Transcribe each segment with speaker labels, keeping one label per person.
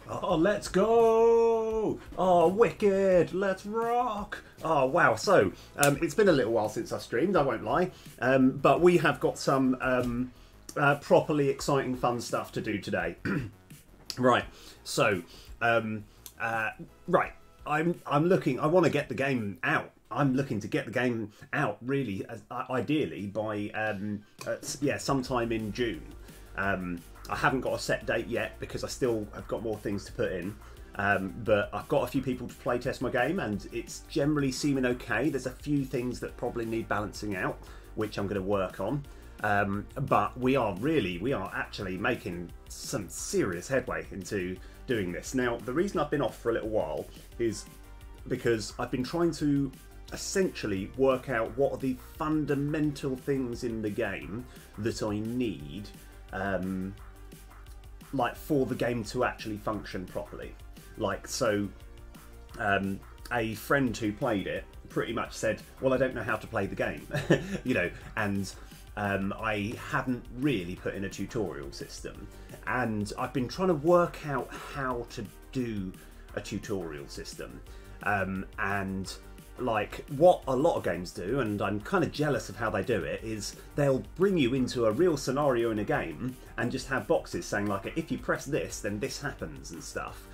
Speaker 1: Oh, let's go! Oh, wicked! Let's rock! Oh, wow. So, it's been a little while since I streamed, I won't lie. But we have got some properly exciting, fun stuff to do today. Right. So, um, right. I'm looking. I want to get the game out. I'm looking to get the game out really, ideally by yeah, sometime in June. I haven't got a set date yet because I still have got more things to put in. But I've got a few people to play test my game, and it's generally seeming okay. There's a few things that probably need balancing out, which I'm going to work on. But we are actually making some serious headway into doing this. Now, the reason I've been off for a little while is because I've been trying to essentially work out what are the fundamental things in the game that I need, like for the game to actually function properly. Like, so a friend who played it pretty much said, well, I don't know how to play the game, you know, and I hadn't really put in a tutorial system, and I've been trying to work out how to do a tutorial system, and like what a lot of games do, and I'm kind of jealous of how they do it, is they'll bring you into a real scenario in a game and just have boxes saying like, if you press this then this happens and stuff,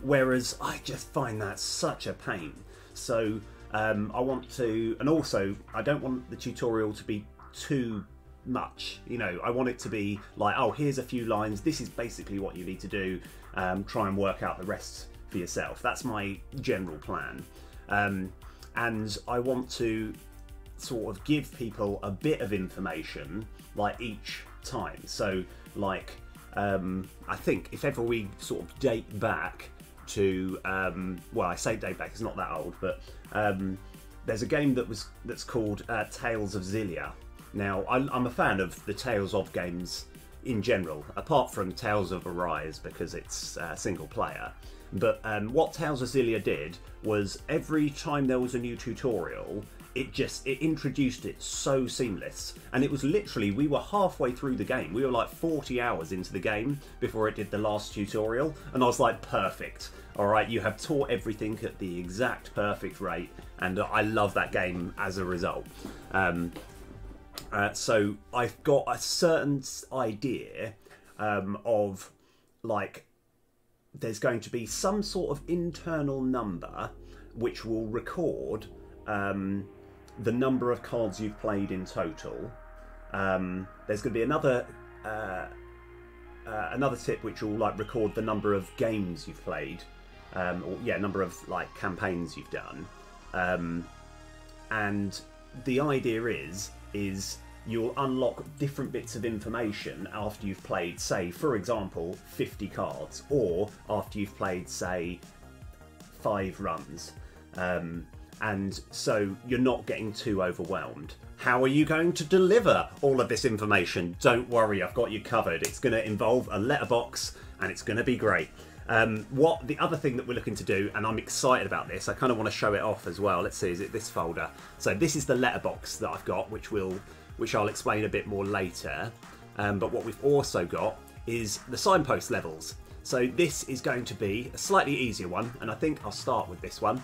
Speaker 1: whereas I just find that such a pain. So I want to, and also I don't want the tutorial to be too much, you know. I want it to be like, oh, here's a few lines, this is basically what you need to do, try and work out the rest for yourself. That's my general plan. And I want to sort of give people a bit of information like each time. So like I think if ever we sort of date back to well, I say date back, it's not that old, but there's a game that's called Tales of Xillia. Now, I'm a fan of the Tales of games in general, apart from Tales of Arise because it's single player. But what Tales of Xillia did was every time there was a new tutorial, it introduced it so seamless. And it was literally, we were halfway through the game. We were like 40 hours into the game before it did the last tutorial. And I was like, perfect. All right, you have taught everything at the exact perfect rate. And I love that game as a result. So I've got a certain idea of like, there's going to be some sort of internal number which will record the number of cards you've played in total. There's going to be another tip which will like record the number of games you've played, or yeah, number of like campaigns you've done. And the idea is you'll unlock different bits of information after you've played, say, for example, 50 cards, or after you've played, say, 5 runs. And so you're not getting too overwhelmed. How are you going to deliver all of this information? Don't worry, I've got you covered. It's going to involve a letterbox, and it's going to be great. What the other thing that we're looking to do, and I'm excited about this, I kind of want to show it off as well. Let's see, is it this folder? So this is the letterbox that I've got, which I'll explain a bit more later. But what we've also got is the signpost levels. So this is going to be a slightly easier one, and I think I'll start with this one.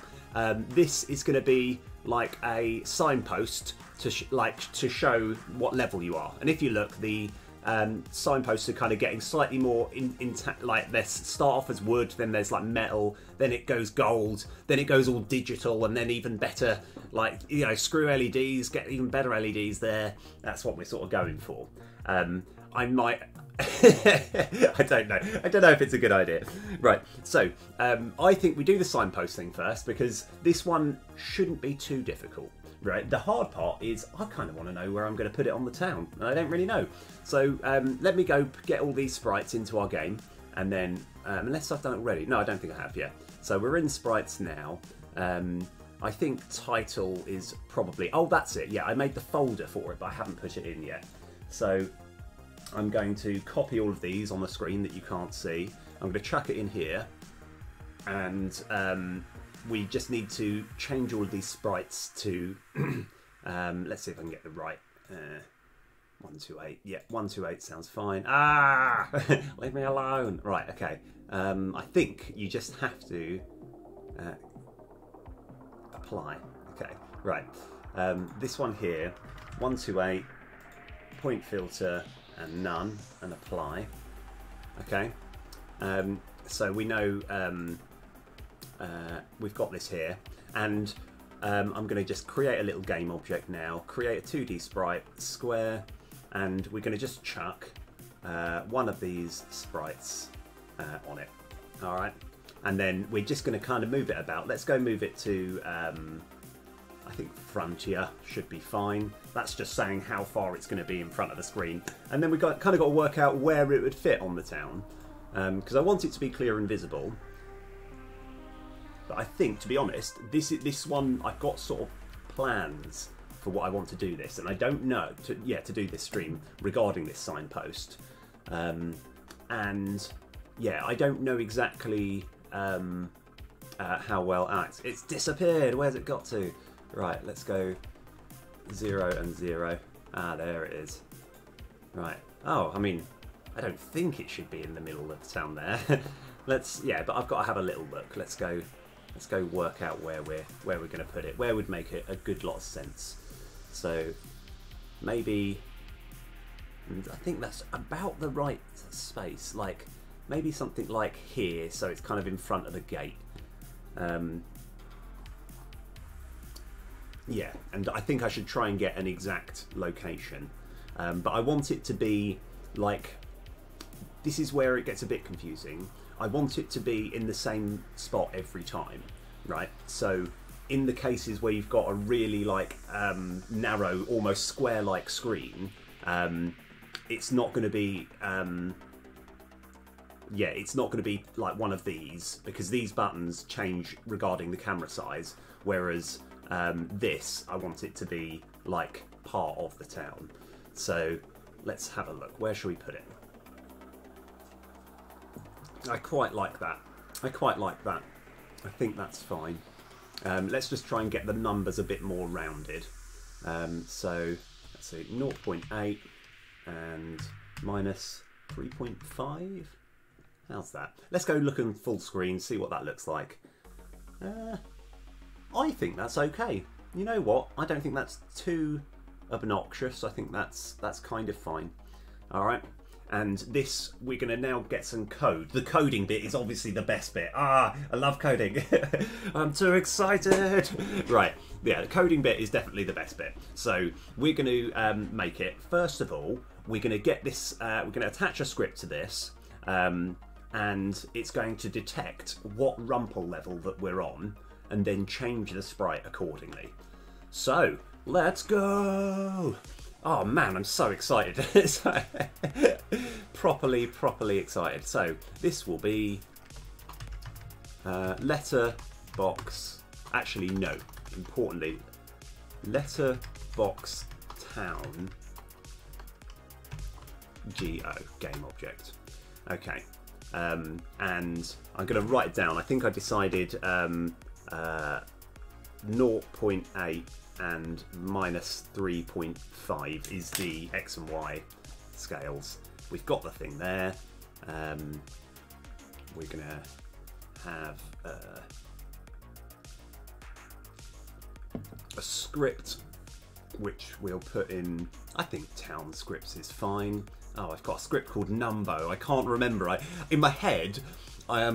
Speaker 1: This is going to be like a signpost to show what level you are. And if you look, the signposts are kind of getting slightly more like they start off as wood, then there's like metal, then it goes gold, then it goes all digital, and then even better, like, you know, screw LEDs, get even better LEDs there. That's what we're sort of going for. I might I don't know if it's a good idea. Right, so I think we do the signpost thing first, because this one shouldn't be too difficult. Right, the hard part is I kind of want to know where I'm going to put it on the town, and I don't really know. So let me go get all these sprites into our game, and then, unless I've done it already. No, I don't think I have yet. So we're in sprites now. I think title is probably, oh, that's it. Yeah, I made the folder for it, but I haven't put it in yet. So I'm going to copy all of these on the screen that you can't see. I'm going to chuck it in here, and we just need to change all of these sprites to, let's see if I can get the right 128. Yeah, 128 sounds fine. Ah, leave me alone. Right. Okay. I think you just have to apply. Okay. Right. This one here, 128, point filter and none, and apply. Okay. So we know we've got this here, and I'm going to just create a little game object now, create a 2D sprite, square, and we're going to just chuck one of these sprites on it. All right, and then we're just going to kind of move it about. Let's go move it to, I think Frontier should be fine. That's just saying how far it's going to be in front of the screen. And then we've kind of got to work out where it would fit on the town, because I want it to be clear and visible. But I think, to be honest, this one, I've got sort of plans for what I want to do this, and I don't know to do this stream regarding this signpost, and yeah, I don't know exactly how well. It's disappeared. Where's it got to? Right, let's go 0 and 0. There it is. Right. Oh, I mean, I don't think it should be in the middle of the town there. But I've got to have a little look. Let's go work out where we're going to put it. Where would make it a good lot of sense. So maybe, I think that's about the right space. Like maybe something like here, so it's kind of in front of the gate. Yeah, and I think I should try and get an exact location. But I want it to be like, this is where it gets a bit confusing. I want it to be in the same spot every time, right? So in the cases where you've got a really like narrow, almost square-like screen, it's not going to be, it's not going to be like one of these, because these buttons change regarding the camera size, whereas this, I want it to be like part of the town. So let's have a look. Where shall we put it? I quite like that. I think that's fine. Let's just try and get the numbers a bit more rounded. So let's see, 0.8 and minus 3.5. How's that? Let's go look on full screen, see what that looks like. I think that's okay. You know what? I don't think that's too obnoxious. I think that's kind of fine. All right. And this, we're going to now get some code. The coding bit is obviously the best bit. I love coding. I'm too excited. Right, yeah, the coding bit is definitely the best bit. So we're going to make it, first of all, we're going to get this, we're going to attach a script to this, and it's going to detect what Rumple level that we're on, and then change the sprite accordingly. So, let's go! Oh man, I'm so excited. properly excited. So this will be letterbox. Actually, no. Importantly, letterbox town GO game object. Okay, and I'm going to write it down. I think I decided 0.8 and minus 3.5 is the X and Y scales. We've got the thing there. We're gonna have a script which we'll put in. I think town scripts is fine. Oh, I've got a script called Numbo. I can't remember. In my head, I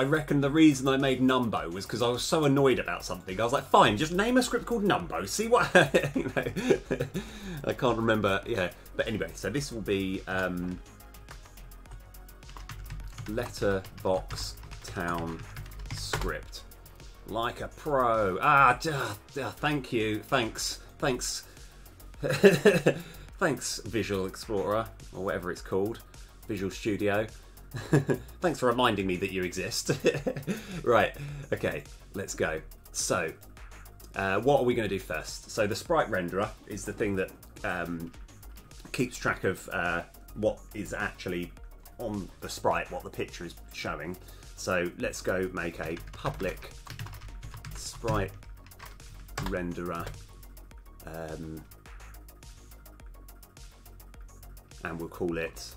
Speaker 1: reckon the reason I made Numbo was because I was so annoyed about something. I was like, fine, just name a script called Numbo. See what... you know. I can't remember. Yeah. But anyway, so this will be letterbox town script. Like a pro. Thank you. Thanks. Thanks, Visual Explorer, or whatever it's called. Visual Studio. Thanks for reminding me that you exist. Right, okay, let's go. So, what are we going to do first? So the sprite renderer is the thing that keeps track of what is actually on the sprite, what the picture is showing. So let's go make a public sprite renderer and we'll call it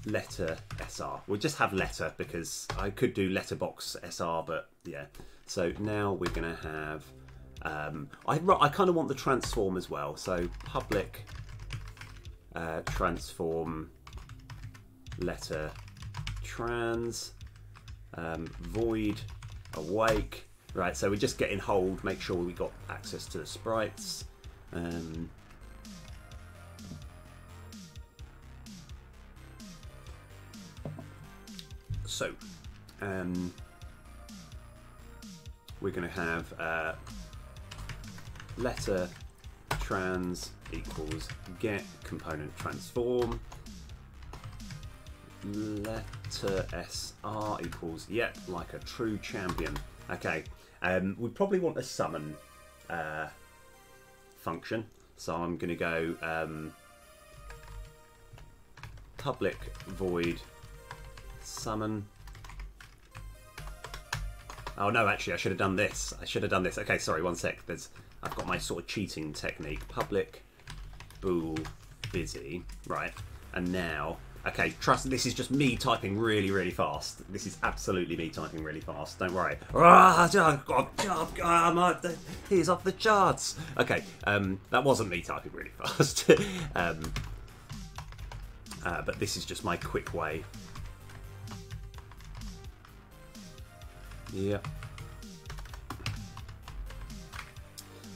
Speaker 1: letter SR. We'll just have letter because I could do letterbox SR, but yeah. So now we're going to have, I kind of want the transform as well. So public transform letter trans, void awake. Right, so we're just getting hold, make sure we got access to the sprites. So, we're going to have letter trans equals get component transform. Letter SR equals, yep, like a true champion. Okay, we probably want a summon function. So I'm going to go public void summon. Oh no, actually I should have done this. Okay, sorry, one sec. I've got my sort of cheating technique. Public bool busy. Right, and now, okay, trust, this is just me typing really, really fast. This is absolutely me typing really fast. Don't worry. He's off the charts. Okay, that wasn't me typing really fast. But this is just my quick way. Yeah.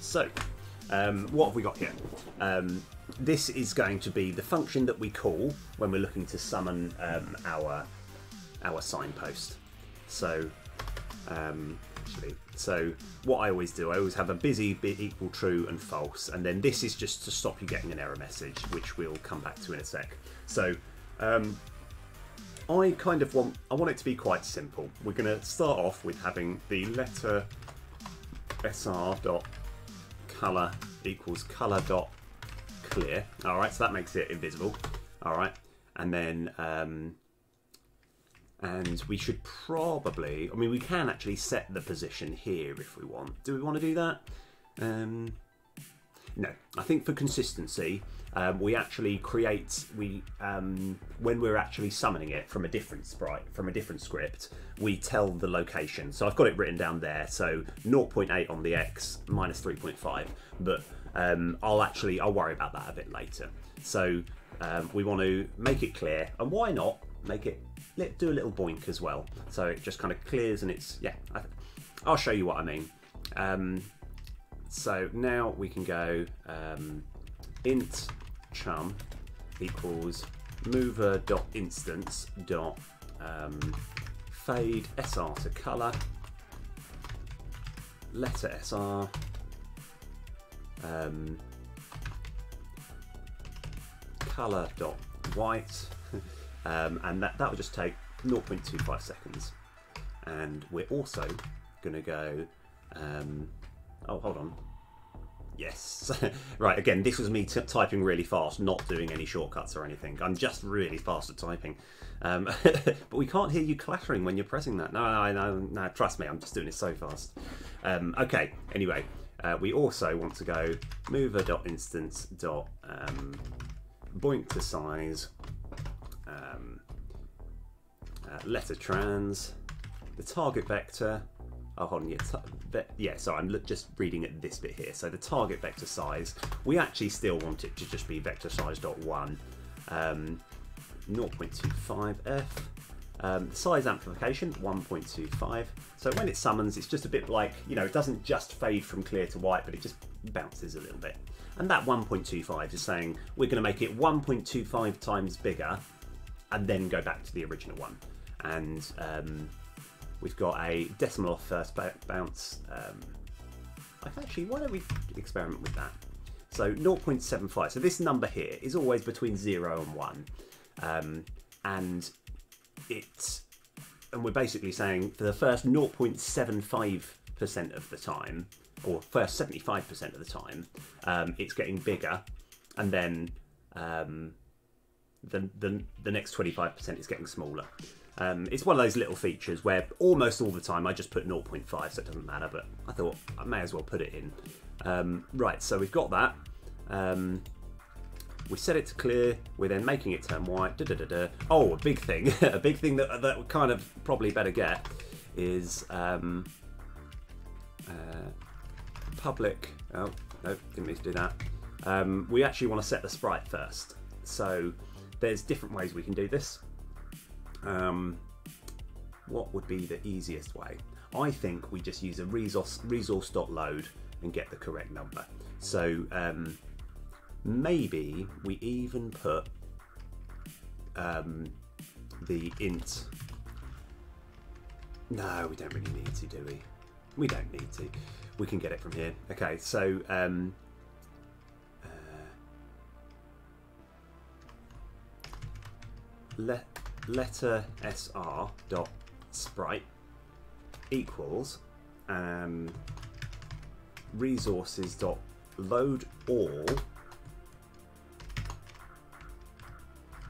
Speaker 1: So, what have we got here? This is going to be the function that we call when we're looking to summon our signpost. So, so what I always do, I always have a busy bit equal true and false, and then this is just to stop you getting an error message, which we'll come back to in a sec. So, I want it to be quite simple. We're going to start off with having the letter sr dot color equals color dot clear. All right, so that makes it invisible. All right, and then and we should probably, I mean, we can actually set the position here if we want. Do we want to do that? No, I think for consistency, we actually create, when we're actually summoning it from a different sprite, from a different script, we tell the location. So I've got it written down there. So 0.8 on the X, minus 3.5. But I'll worry about that a bit later. So we want to make it clear, and why not make it, do a little boink as well. So it just kind of clears, and it's, yeah, I'll show you what I mean. So now we can go int chum equals mover dot instance dot fade sr to color, letter sr, color dot white, and that will just take 0.25 seconds. And we're also going to go oh, hold on. Yes. Right, again, this was me typing really fast, not doing any shortcuts or anything. I'm just really fast at typing. But we can't hear you clattering when you're pressing that. No, trust me, I'm just doing it so fast. Okay, anyway, we also want to go mover.instance. Boink to size, letter trans, the target vector. Oh, hold on, yeah, so I'm just reading at this bit here. So the target vector size, we actually still want it to just be vector size.1, 0.25f. The size amplification, 1.25. So when it summons, it's just a bit like, you know, it doesn't just fade from clear to white, but it just bounces a little bit. And that 1.25 is saying we're going to make it 1.25 times bigger and then go back to the original one. And we've got a decimal off first bounce. Actually, why don't we experiment with that? So 0.75. So this number here is always between 0 and 1. And we're basically saying for the first 0.75% of the time, or first 75% of the time, it's getting bigger, and then the next 25% is getting smaller. It's one of those little features where almost all the time I just put 0.5, so it doesn't matter, but I thought I may as well put it in. Right, so we've got that. We set it to clear. We're then making it turn white. Oh, a big thing, a big thing that we kind of probably better get is public. Oh no, didn't need to do that. We actually want to set the sprite first. So there's different ways we can do this. What would be the easiest way? I think we just use a resource.load and get the correct number. So maybe we even put the int. No, we don't really need to, do we? We don't need to. We can get it from here. Okay, so letter sr dot sprite equals resources dot load all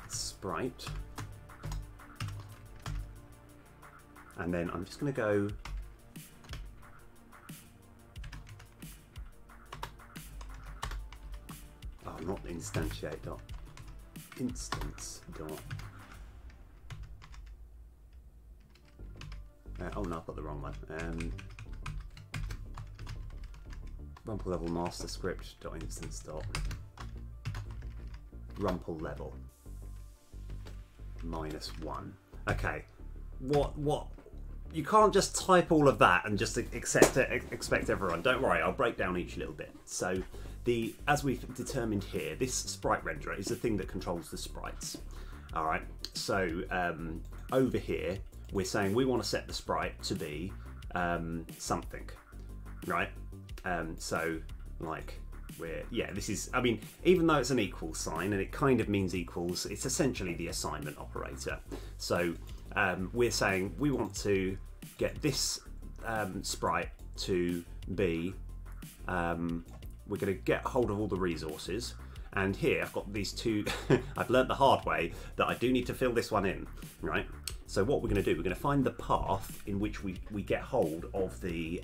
Speaker 1: sprite, and then I'm just going to go not instantiate dot instance dot oh no, I've got the wrong one. Rumple level master script dot instance dot rumple level -1. Okay, what? You can't just type all of that and just expect everyone. Don't worry, I'll break down each little bit. So as we've determined here, this sprite renderer is the thing that controls the sprites. All right. So over here, we're saying we want to set the sprite to be something, right? So like this is, I mean, even though it's an equals sign and it kind of means equals, it's essentially the assignment operator. So we're saying we want to get this sprite to be, we're going to get hold of all the resources. And here I've got these two, I've learnt the hard way that I do need to fill this one in, right? So what we're going to do, we're going to find the path in which we get hold of the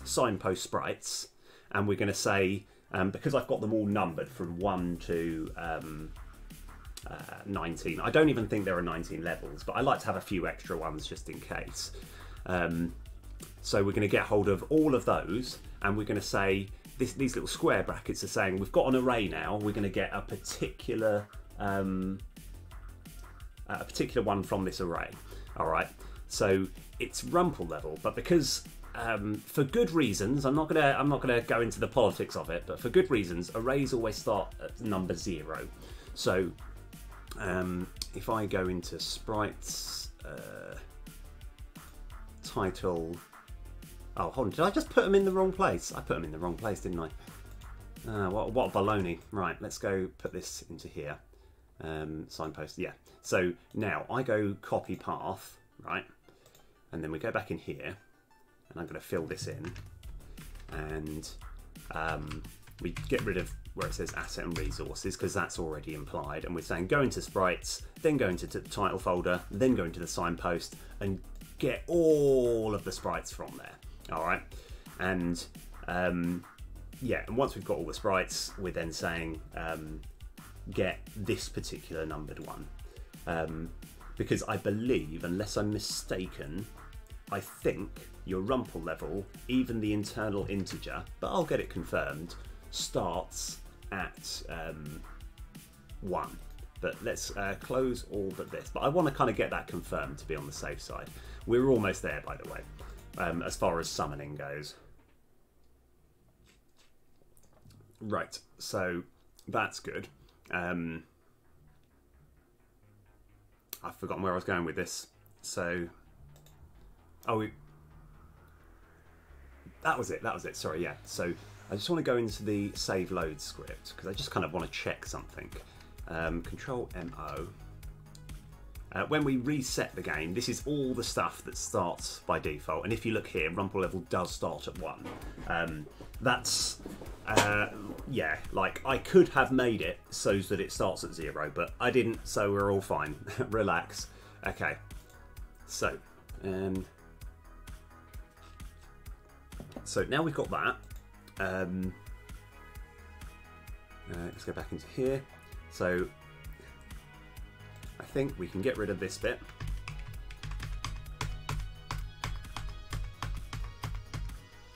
Speaker 1: signpost sprites, and we're going to say, because I've got them all numbered from 1 to 19, I don't even think there are 19 levels, but I like to have a few extra ones just in case. So we're going to get hold of all of those, and we're going to say, these little square brackets are saying we've got an array now, we're going to get a particular one from this array. All right, so it's rumple level, but because for good reasons, I'm not gonna go into the politics of it, but for good reasons, arrays always start at number 0. So if I go into sprites title, oh hold on, did I just put them in the wrong place? I put them in the wrong place, didn't I? What a baloney. Right, let's go put this into here. Signpost, yeah. So now I go copy path, right? And then we go back in here, and I'm going to fill this in, and we get rid of where it says asset and resources because that's already implied, and we're saying go into sprites, then go into the title folder, then go into the signpost, and get all of the sprites from there. All right, and yeah, and once we've got all the sprites, we're then saying get this particular numbered one, because I believe, unless I'm mistaken, I think your rumple level, even the internal integer, but I'll get it confirmed, starts at 1. But let's close all but this. But I want to kind of get that confirmed to be on the safe side. We're almost there, by the way, as far as summoning goes. Right, so that's good. I've forgotten where I was going with this. So, that was it. Sorry, yeah. So I just want to go into the save load script because I just kind of want to check something. Control MO. When we reset the game, this is all the stuff that starts by default. And if you look here, rumple level does start at 1. That's yeah, like I could have made it so that it starts at 0, but I didn't, so we're all fine. Relax. Okay, so now we've got that. Let's go back into here. So I think we can get rid of this bit.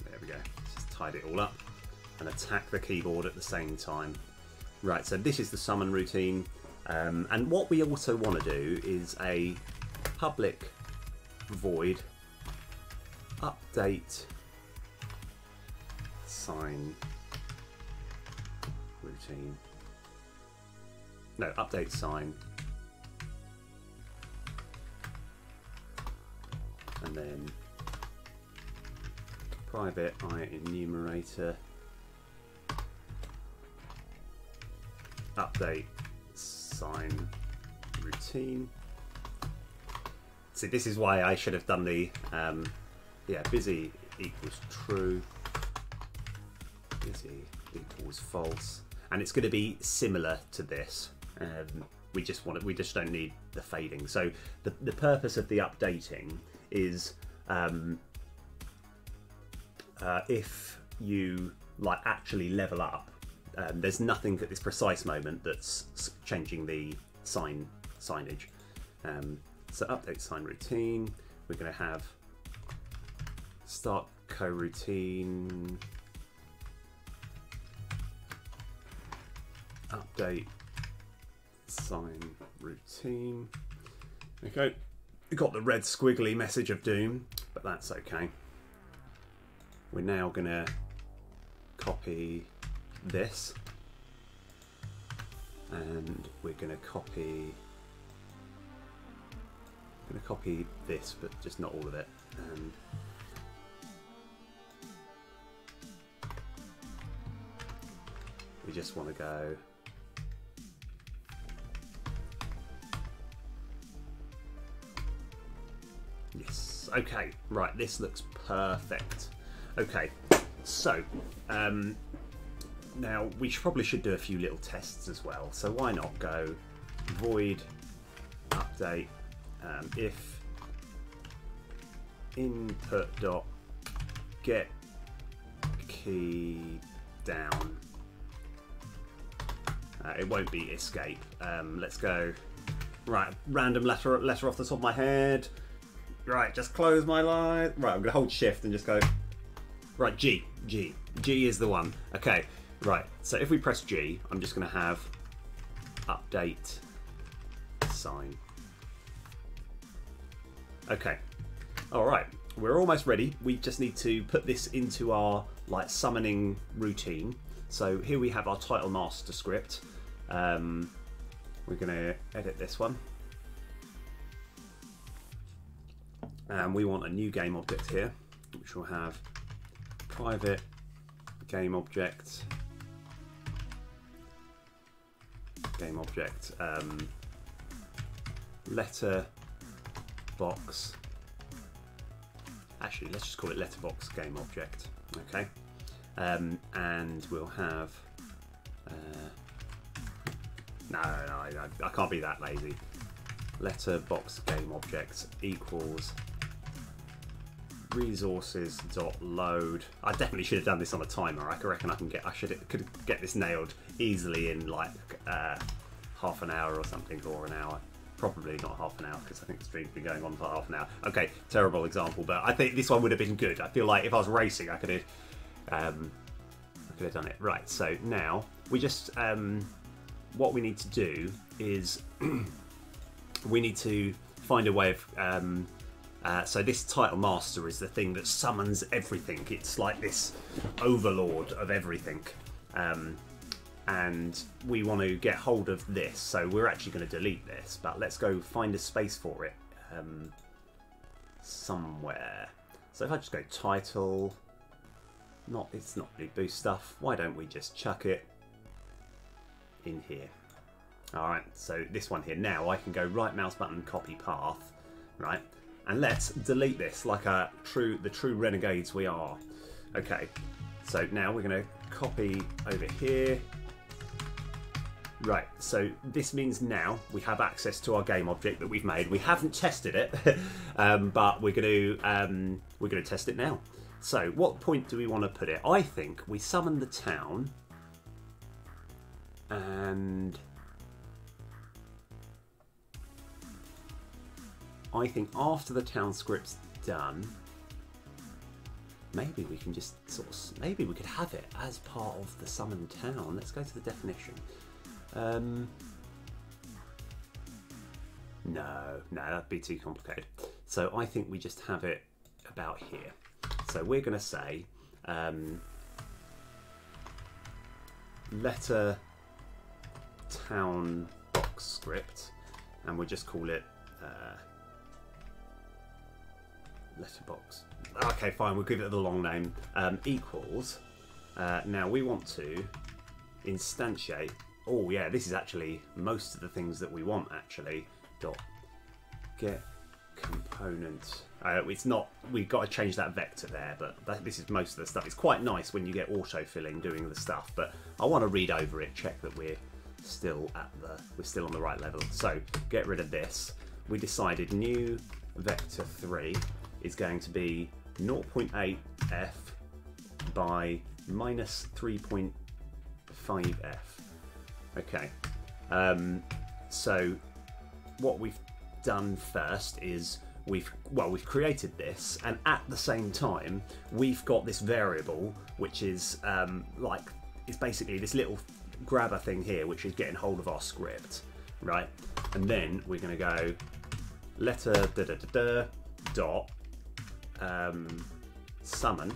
Speaker 1: There we go. Just tidy it all up and attack the keyboard at the same time. Right, so this is the summon routine. And what we also want to do is a public void update sign routine. No, update sign. And then private enumerator update sign routine. See, this is why I should have done the yeah, busy equals true, busy equals false, and it's going to be similar to this. We just don't need the fading. So the purpose of the updating is if you like actually level up, there's nothing at this precise moment that's changing the signage. So update sign routine, we're going to have start coroutine, update sign routine. Okay, we got the red squiggly message of doom, but that's okay. We're now going to copy this, and we're going to copy this, but just not all of it. We just want to go yes. Okay, right, this looks perfect. Okay, so now we probably should do a few little tests as well. So why not go void update if input dot get key down. It won't be escape. Let's go. Right, random letter off the top of my head. Right, just close my line. Right, I'm gonna hold shift and just go. Right, G is the one. Okay, right. So if we press G, I'm just gonna have update sign. Okay. All right. We're almost ready. We just need to put this into our like summoning routine. So here we have our title master script. We're going to edit this one. And we want a new game object here, which will have private game object, letter box. Actually, let's just call it letterbox game object. Okay. And we'll have no, I can't be that lazy. Letterbox game object equals resources dot load. I definitely should have done this on a timer. I reckon I could get this nailed easily in like half an hour or something, or an hour. Probably not half an hour, because I think the stream's been going on for half an hour. Okay, terrible example, but I think this one would have been good. I feel like if I was racing, I could have done it. Right, so now we just what we need to do is we need to find a way of so this title master is the thing that summons everything. It's like this overlord of everything, and we want to get hold of this. So we're actually going to delete this, but let's go find a space for it somewhere. So if I just go title, it's not really boost stuff. Why don't we just chuck it in here? All right, so this one here. Now I can go right mouse button, copy path, right? And let's delete this like the true renegades we are. Okay, so now we're going to copy over here. Right, so this means now we have access to our game object that we've made. We haven't tested it, but we're going to test it now. So what point do we want to put it? I think we summon the town, and I think after the town script's done, maybe we can just sort of, maybe we could have it as part of the summoned town. Let's go to the definition. No, that'd be too complicated. So I think we just have it about here. So we're going to say letter town box script, and we'll just call it letterbox. Okay, fine, we'll give it the long name. Equals. Now we want to instantiate. Oh yeah, this is actually most of the things that we want actually. Dot get component. It's not. We've got to change that vector there, but this is most of the stuff. It's quite nice when you get autofilling doing the stuff, but I want to read over it, check that we're still on the right level. So get rid of this. We decided new vector 3 is going to be 0.8 f by minus 3.5 f. Okay. So what we've done first is we've created this, and at the same time we've got this variable which is it's basically this little grabber thing here which is getting hold of our script, right? And then we're going to go letter dot summon,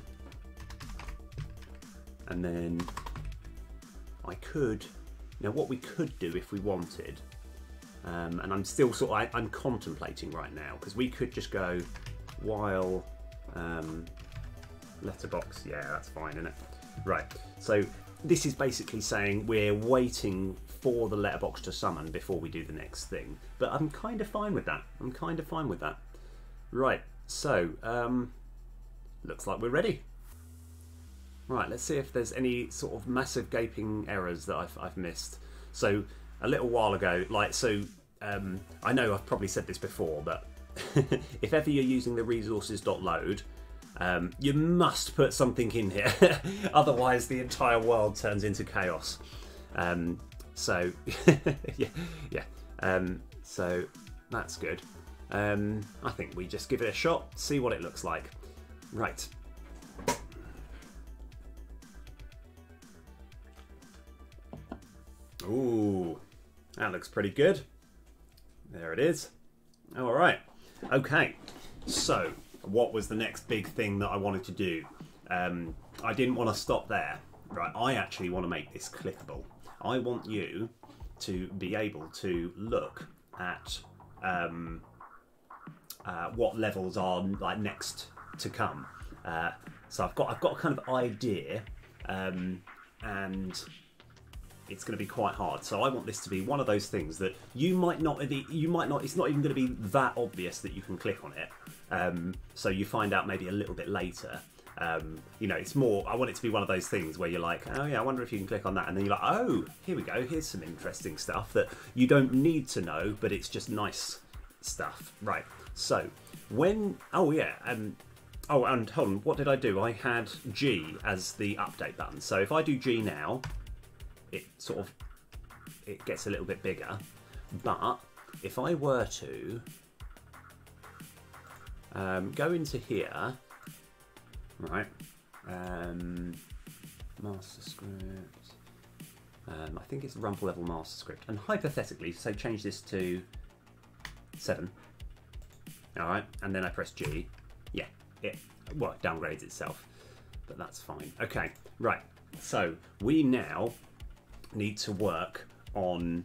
Speaker 1: and then what we could do if we wanted, and I'm still I'm contemplating right now, because we could just go while letterbox. Yeah, that's fine, isn't it? Right. So this is basically saying we're waiting for the letterbox to summon before we do the next thing. But I'm kind of fine with that. Right. So looks like we're ready. Right. Let's see if there's any sort of massive gaping errors that I've missed. So a little while ago, I know I've probably said this before, but if ever you're using the resources.load, you must put something in here, otherwise the entire world turns into chaos. So yeah. So that's good. I think we just give it a shot, see what it looks like. Right. Ooh, that looks pretty good. There it is. All right. Okay. So, what was the next big thing that I wanted to do? I didn't want to stop there. Right. I actually want to make this clickable. I want you to be able to look at what levels are next to come. So I've got a kind of idea, and it's going to be quite hard. So I want this to be one of those things that it's not even going to be that obvious that you can click on it. So you find out maybe a little bit later. It's more, I want it to be one of those things where you're like, oh yeah, I wonder if you can click on that. And then you're like, oh, here we go. Here's some interesting stuff that you don't need to know, but it's just nice stuff. Right. So and hold on, what did I do? I had G as the update button. So if I do G now, it gets a little bit bigger. But if I were to go into here, right, master script, I think it's Rumple level master script, and hypothetically, say change this to 7. All right, and then I press G. Yeah, it downgrades itself, but that's fine. Okay, right. So we now need to work on.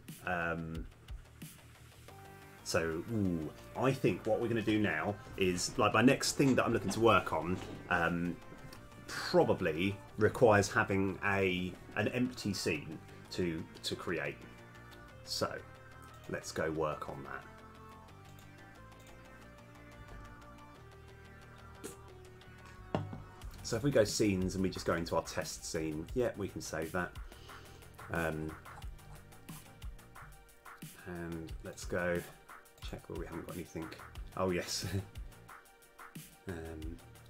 Speaker 1: I think what we're going to do now is my next thing that I'm looking to work on. Probably requires having an empty scene to create. So let's go work on that. So if we go scenes and we just go into our test scene, yeah, we can save that. And let's go check where we haven't got anything. Oh yes.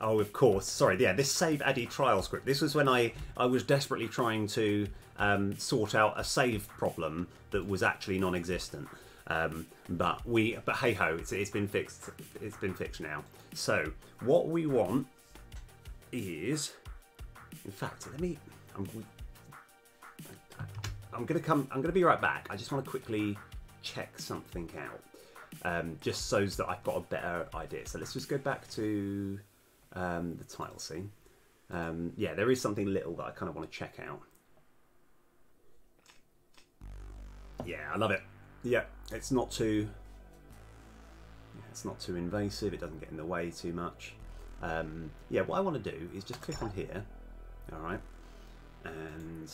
Speaker 1: Oh, of course. Sorry, yeah, this save addy trial script. This was when I was desperately trying to sort out a save problem that was actually non-existent. But hey ho, it's been fixed. It's been fixed now. So what we want is, in fact, I'm gonna be right back. I just want to quickly check something out, just so that I've got a better idea. So let's just go back to the title scene. Yeah, there is something little that I kind of want to check out. Yeah, I love it. Yeah, it's not too invasive. It doesn't get in the way too much. Yeah, what I want to do is just click on here. All right, and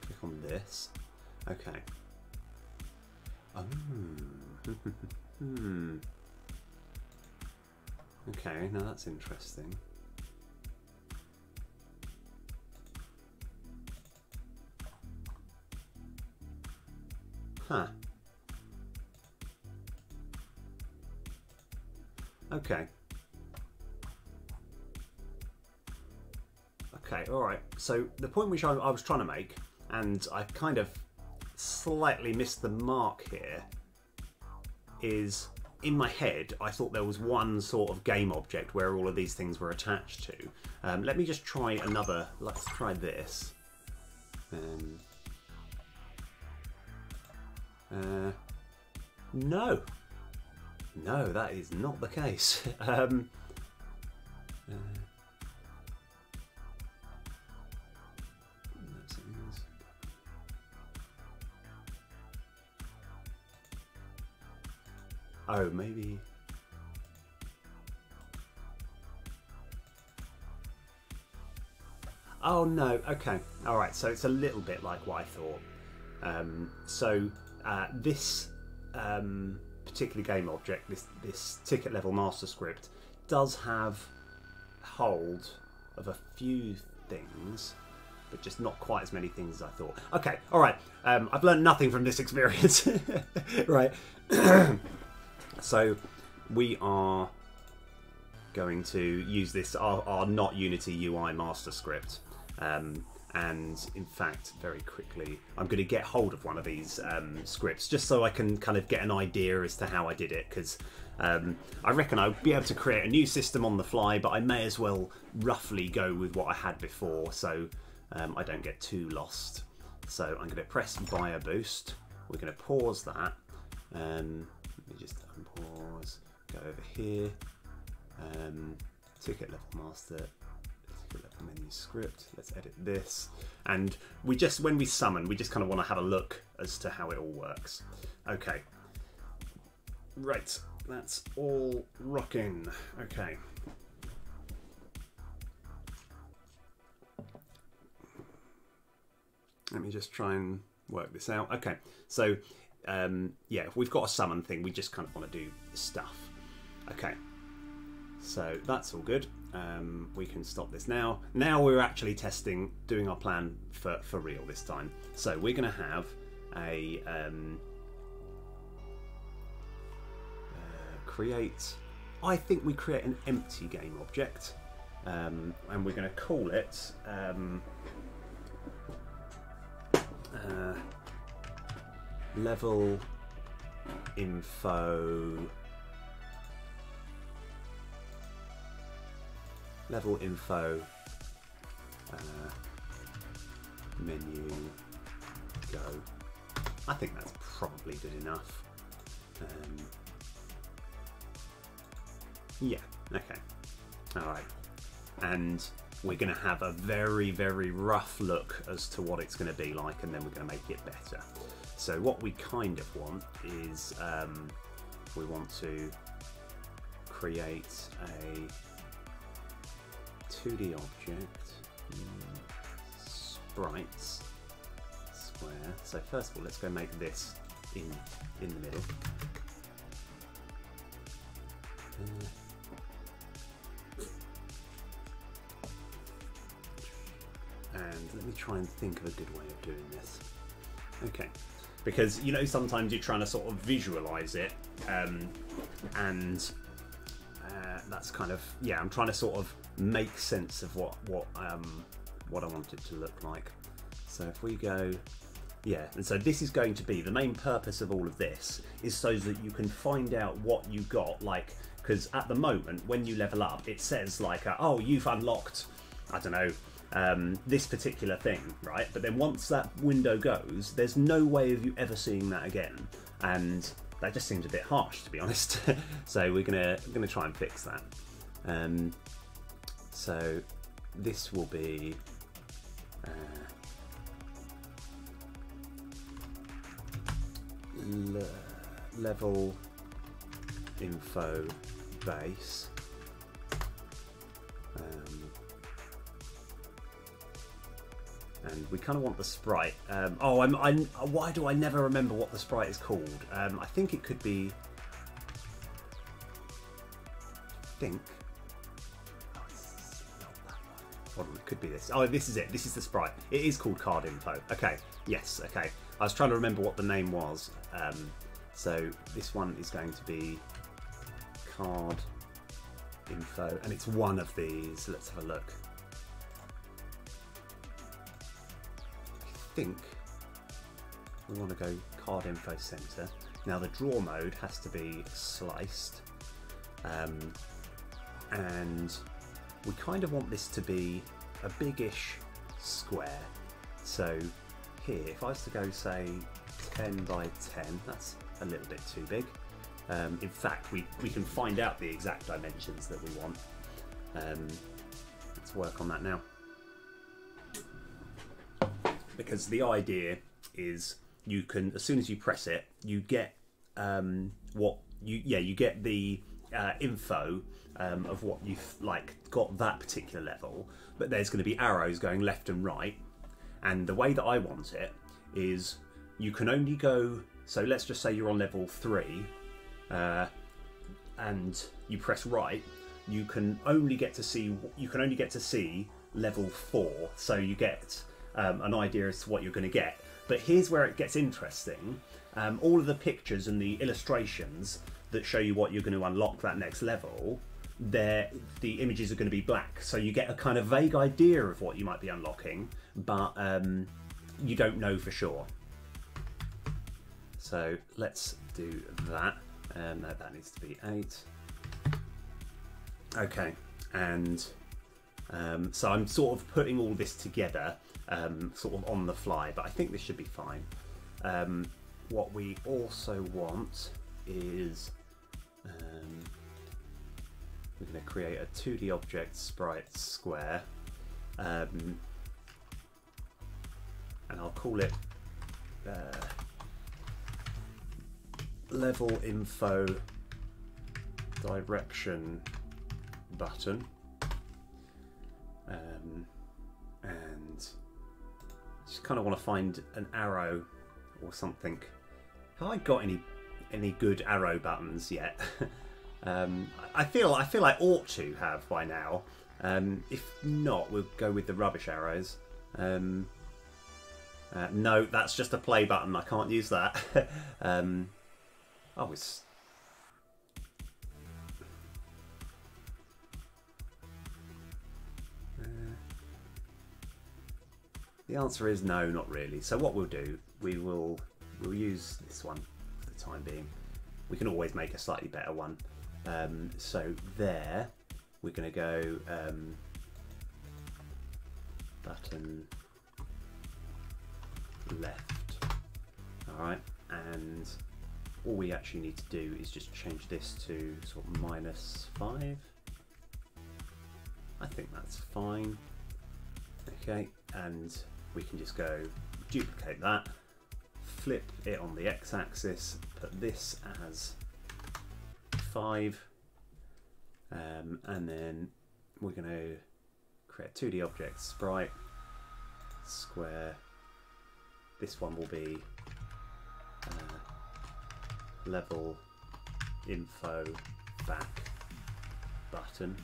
Speaker 1: click on this. Okay. Oh. Okay, now that's interesting. Huh. Okay. Okay, alright. So the point which I was trying to make, and I kind of slightly missed the mark here, is in my head I thought there was one sort of game object where all of these things were attached to. Let me just try another. Let's try this. No, that is not the case. Oh, maybe. Oh no, okay. Alright, so it's a little bit like what I thought. This particular game object, this ticket level master script, does have hold of a few things, but just not quite as many things as I thought. Okay, alright. I've learned nothing from this experience. Right. So we are going to use this, our not Unity UI master script. And in fact, very quickly, I'm going to get hold of one of these scripts just so I can kind of get an idea as to how I did it, because I reckon I'll be able to create a new system on the fly, but I may as well roughly go with what I had before so I don't get too lost. So I'm going to press Bio Boost. We're going to pause that. Let me just unpause, go over here, ticket level master, ticket level menu script, let's edit this, and when we summon, we just kind of want to have a look as to how it all works. Okay, right, that's all rocking. Okay. Let me just try and work this out. Okay, so yeah, if we've got a summon thing, we just kind of want to do stuff. Okay, so that's all good. We can stop this now. Now we're actually testing, doing our plan for real this time. So we're going to have a create. I think we create an empty game object, and we're going to call it. Level info menu go. I think that's probably good enough. Yeah, okay, alright, and we're going to have a very, very rough look as to what it's going to be like, and then we're going to make it better. So what we kind of want is we want to create a 2D object, sprites, square. So first of all, let's go make this in the middle. And let me try and think of a good way of doing this. Okay. Because, you know, sometimes you're trying to sort of visualize it, and that's kind of, yeah, I'm trying to sort of make sense of what I want it to look like. So if we go Yeah, and so this is going to be the main purpose of all of this is so that you can find out what you got, like, because at the moment when you level up it says like oh, you've unlocked, I don't know, this particular thing, right? But then once that window goes, there's no way of you ever seeing that again, and that just seems a bit harsh, to be honest. So we're gonna try and fix that. So this will be level info base, and we kind of want the sprite. Why do I never remember what the sprite is called? I think it could be. Oh, it's not that one. Hold on, it could be this. Oh, this is it. This is the sprite. It is called card info. Okay. Yes. Okay. I was trying to remember what the name was. So this one is going to be card info, and it's one of these. Let's have a look. I think we want to go card info center. Now the draw mode has to be sliced, and we kind of want this to be a biggish square. So here, if I was to go say 10 by 10, that's a little bit too big. In fact, we can find out the exact dimensions that we want. Let's work on that now. Because the idea is you can, as soon as you press it, you get you get the info of what you've got that particular level, but there's going to be arrows going left and right, and the way that I want it is you can only go, so let's just say you're on level 3 and you press right, you can only get to see level 4, so you get an idea as to what you're going to get. But here's where it gets interesting. All of the pictures and the illustrations that show you what you're going to unlock that next level, the images are going to be black, so you get a kind of vague idea of what you might be unlocking, but you don't know for sure. So let's do that. No, that needs to be 8. Okay, and so I'm sort of putting all this together sort of on the fly, but I think this should be fine. What we also want is we're going to create a 2D object sprite square, and I'll call it level info direction button, and just kind of want to find an arrow or something. Have I got any good arrow buttons yet? I feel I ought to have by now. If not, we'll go with the rubbish arrows. No, that's just a play button. I can't use that. Oh, it's... the answer is no, not really. So what we'll do, we'll use this one for the time being. We can always make a slightly better one. So there, we're going to go button left. All right, and all we actually need to do is just change this to sort of -5. I think that's fine. Okay, and we can just go duplicate that, flip it on the x-axis, put this as 5, and then we're going to create a 2D object sprite square. This one will be level info back button.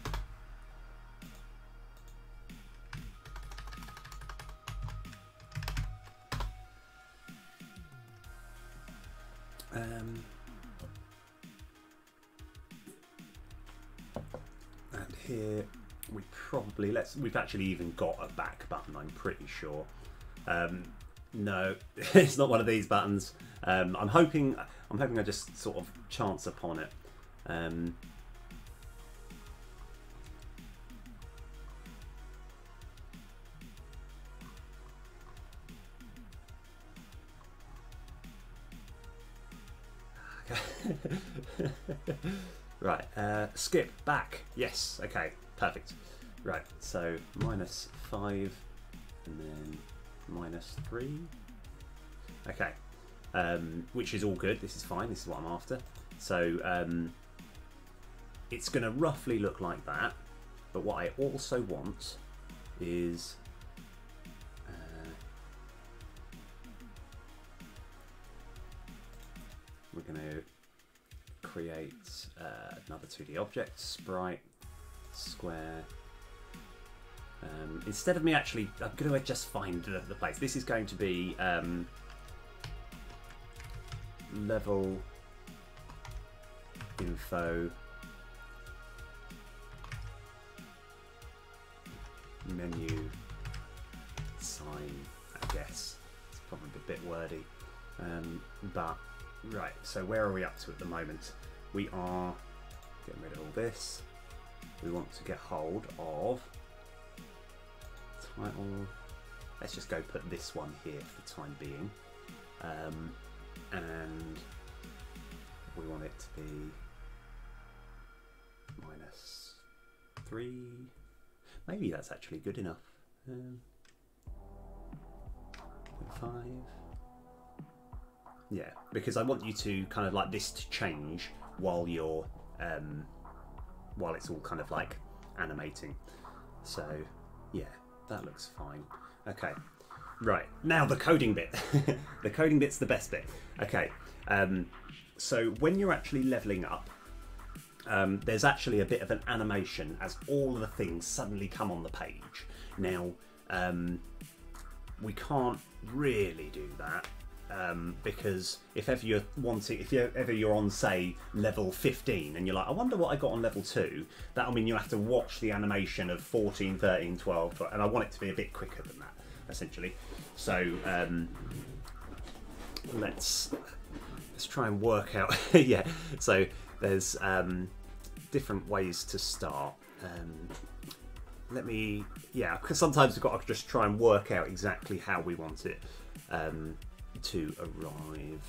Speaker 1: And here we probably we've actually even got a back button, I'm pretty sure. No, it's not one of these buttons. I'm hoping I just sort of chance upon it. Right, skip back. Yes, okay, perfect. Right, so -5 and then -3. Okay, which is all good. This is fine. This is what I'm after. So it's going to roughly look like that. But what I also want is we're going to create another 2D object, sprite, square. Instead of me actually, I'm going to just find the place. This is going to be level info menu sign, I guess. It's probably a bit wordy. But right, so where are we up to at the moment? We are getting rid of all this. We want to get hold of title. Let's just go put this one here for the time being. And we want it to be -3. Maybe that's actually good enough. 5. Yeah, because I want you to kind of like this to change while you're while it's all kind of like animating. So yeah, that looks fine. Okay, right, now the coding bit. The coding bit's the best bit. Okay, so when you're actually leveling up, there's actually a bit of an animation as all of the things suddenly come on the page. Now, we can't really do that because if ever you're on, say, level 15 and you're like, I wonder what I got on level 2, that'll mean you have to watch the animation of 14, 13, 12, and I want it to be a bit quicker than that, essentially. So let's try and work out. Yeah, so there's different ways to start. Because sometimes we've got to just try and work out exactly how we want it to arrive.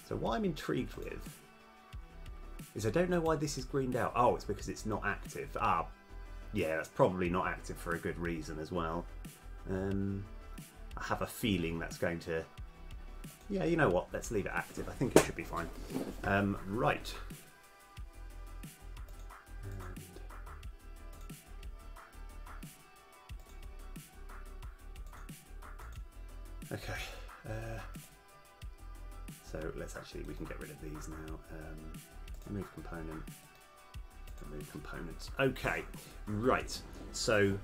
Speaker 1: So what I'm intrigued with is I don't know why this is greened out. Oh, it's because it's not active. Ah, yeah, that's probably not active for a good reason as well. I have a feeling that's going to... Yeah, you know what? Let's leave it active. I think it should be fine. Right. Okay. So let's actually, we can get rid of these now. Remove component. Remove components. Okay. Right. So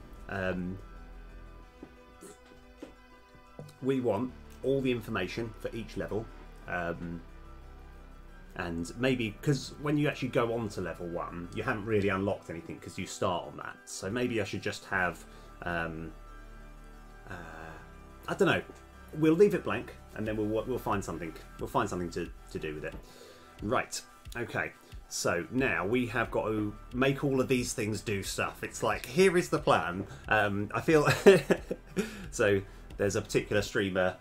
Speaker 1: we want all the information for each level, and maybe because when you actually go on to level 1 you haven't really unlocked anything because you start on that, so maybe I should just have I don't know, we'll leave it blank and then we'll find something to do with it. Right, okay, so now we have got to make all of these things do stuff. It's like, here is the plan. I feel so there's a particular streamer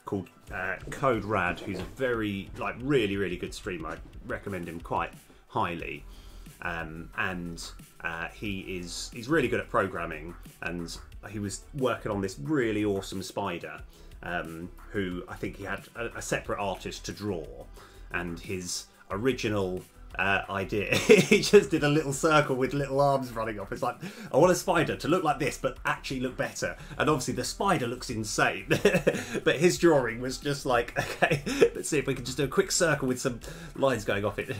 Speaker 1: called Code Rad, who's a very, like, really good streamer. I recommend him quite highly, and he's really good at programming, and he was working on this really awesome spider, who I think he had a separate artist to draw, and his original idea, he just did a little circle with little arms running off. It's like, I want a spider to look like this but actually look better, and obviously the spider looks insane. But his drawing was just like, okay, let's see if we can just do a quick circle with some lines going off it.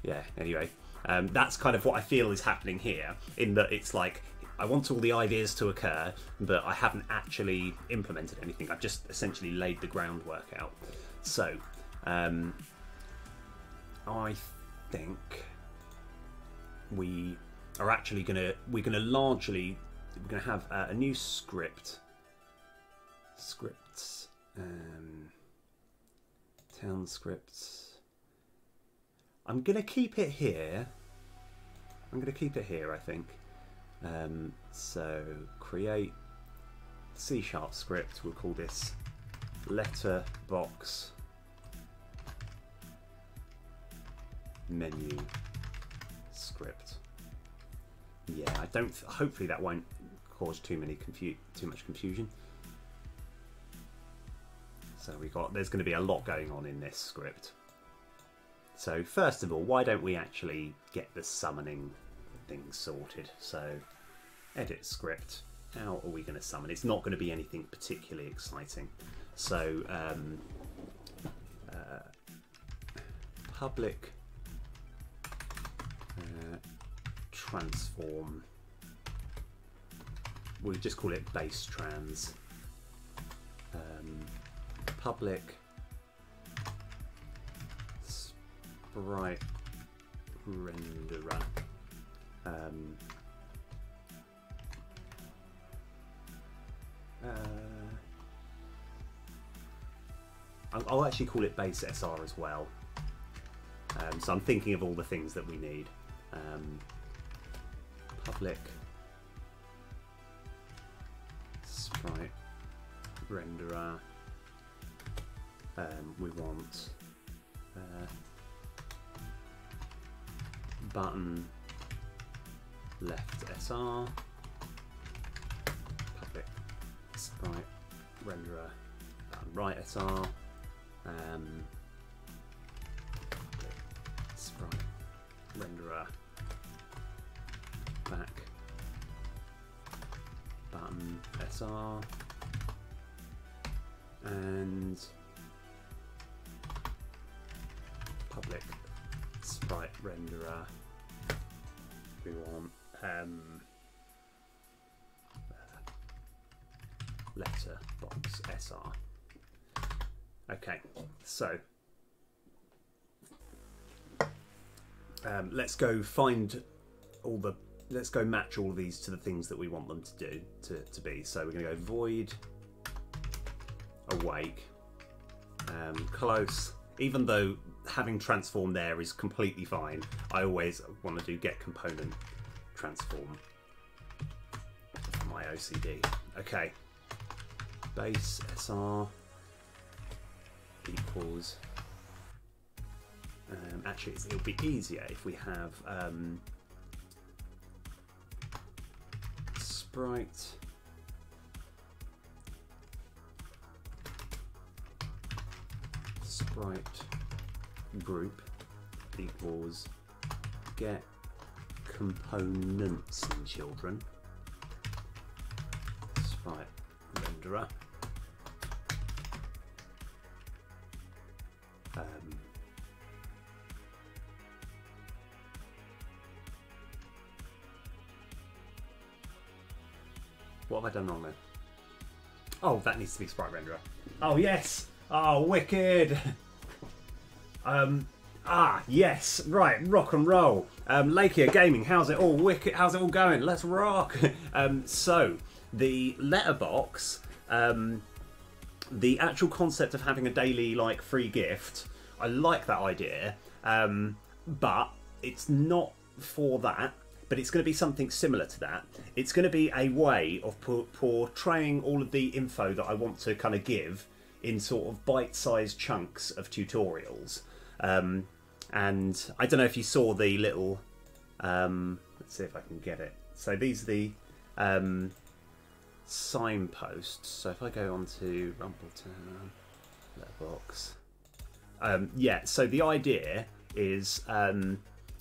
Speaker 1: Yeah, anyway, that's kind of what I feel is happening here, in that it's like, I want all the ideas to occur but I haven't actually implemented anything. I've just essentially laid the groundwork out. So I think we are actually we're gonna have a new scripts, town scripts. I'm gonna keep it here. I think. So create C# script. We'll call this letterbox menu script. Yeah, I don't. Hopefully that won't cause too much confusion. So there's going to be a lot going on in this script. So first of all, why don't we actually get the summoning thing sorted? So edit script. How are we going to summon? It's not going to be anything particularly exciting. So public transform. We'll just call it base trans. Public sprite renderer. I'll actually call it base SR as well. So I'm thinking of all the things that we need. Public sprite renderer. We want button left SR. Public sprite renderer button right SR. Public sprite renderer back button SR, and public sprite renderer. We want letterbox SR. Okay, so let's go find all the. Let's go match all of these to the things that we want them to do to be. So we're going to go void awake close. Even though having transform there is completely fine, I always want to do get component transform for my OCD. Okay, base SR equals. Actually, it'll be easier if we have. Sprite group equals get components in children sprite renderer. What have I done wrong there? Oh, that needs to be sprite renderer. Oh yes! Oh, wicked! Yes, right, rock and roll. Lakia Gaming, how's it all? Wicked, how's it all going? Let's rock! So, the letterbox, the actual concept of having a daily, like, free gift, I like that idea, but it's not for that. But it's going to be something similar to that. It's going to be a way of portraying all of the info that I want to kind of give in sort of bite-sized chunks of tutorials. And I don't know if you saw the little... let's see if I can get it. So these are the signposts. So if I go on to Rumple letterbox. Yeah, so the idea is...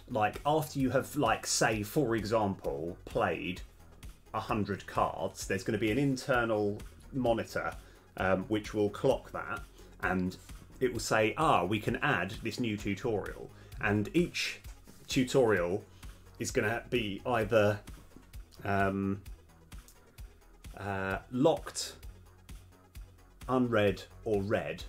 Speaker 1: like after you have, like, say for example, played 100 cards, there's going to be an internal monitor which will clock that, and it will say, we can add this new tutorial, and each tutorial is going to be either locked, unread, or read,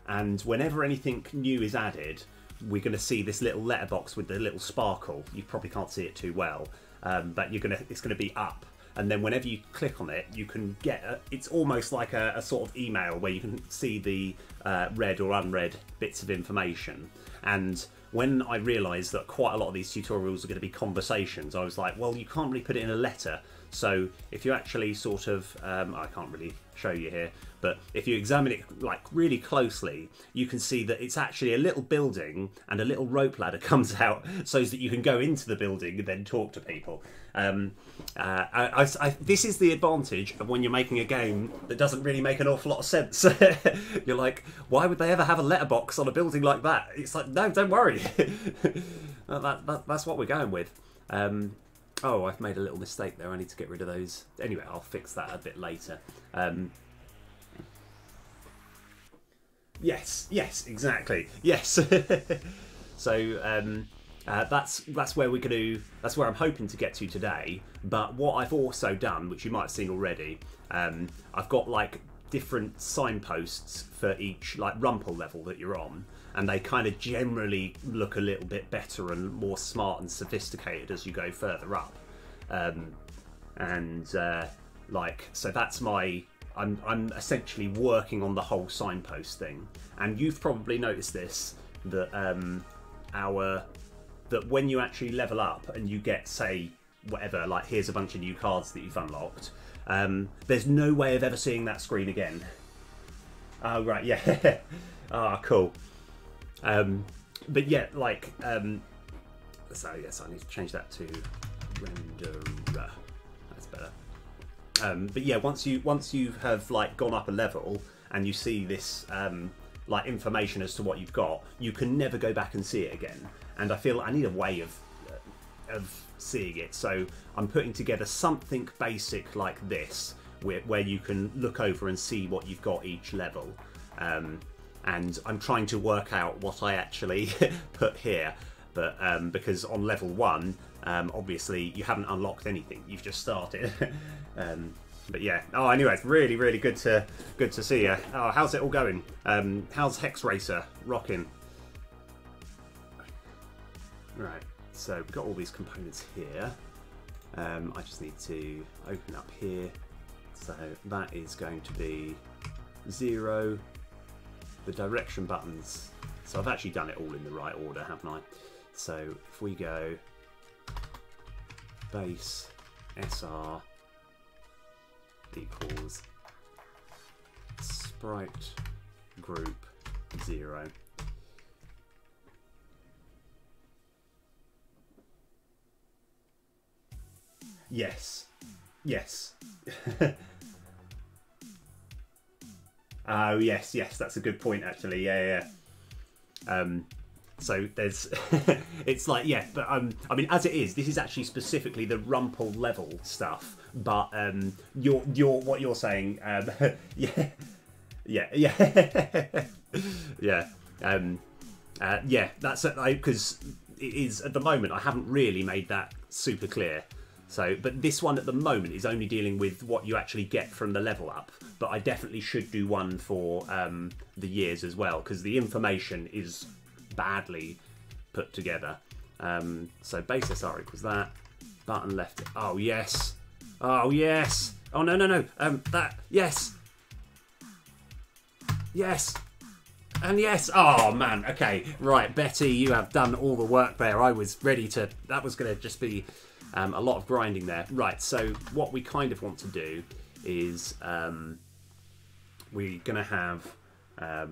Speaker 1: and whenever anything new is added, we're going to see this little letterbox with the little sparkle. You probably can't see it too well. but it's gonna be up. And then whenever you click on it, you can get it's almost like a sort of email where you can see the read or unread bits of information. And when I realised that quite a lot of these tutorials are going to be conversations, I was like, well, you can't really put it in a letter. So if you actually sort of, I can't really show you here, but if you examine it like really closely, you can see that it's actually a little building and a little rope ladder comes out so that you can go into the building and then talk to people. This is the advantage of when you're making a game that doesn't really make an awful lot of sense. You're like, why would they ever have a letterbox on a building like that? It's like, no, don't worry. That's what we're going with. Oh, I've made a little mistake there. I need to get rid of those. Anyway, I'll fix that a bit later. Yes, exactly. Yes. So that's where we're going to. That's where I'm hoping to get to today. But what I've also done, which you might have seen already, I've got like different signposts for each like Rumple level that you're on, and they kind of generally look a little bit better and more smart and sophisticated as you go further up. Like, so that's my. I'm essentially working on the whole signpost thing, and you've probably noticed this that that when you actually level up and you get, say, whatever, like here's a bunch of new cards that you've unlocked, there's no way of ever seeing that screen again. Oh right, yeah. Ah, cool. But yeah, like so yes, I need to change that to renderer. That's better. But yeah, once you have like gone up a level and you see this like information as to what you've got, you can never go back and see it again. And I feel I need a way of seeing it, so I'm putting together something basic like this, where you can look over and see what you've got each level. And I'm trying to work out what I actually put here, but because on level 1, obviously you haven't unlocked anything, you've just started. But yeah, oh, anyway, it's really good to see you. Oh, how's it all going? How's Hex Racer rocking? Right, so we've got all these components here. I just need to open up here. So that is going to be 0. The direction buttons. So I've actually done it all in the right order, haven't I? So if we go base SR equals sprite group 0. Yes. Oh yes, that's a good point actually. Yeah. So there's, it's like, yeah, but I mean, as it is, this is actually specifically the Rumple level stuff. But what you're saying, yeah, that's because it is at the moment. I haven't really made that super clear. So, but this one at the moment is only dealing with what you actually get from the level up. But I definitely should do one for the years as well, because the information is badly put together. So base SR equals that. Button left. Oh yes. Oh yes. Oh no. That yes. Yes. And yes. Oh man. Okay. Right, Betty, you have done all the work there. I was ready to. That was going to just be a lot of grinding there. Right. So what we kind of want to do is we're going to have a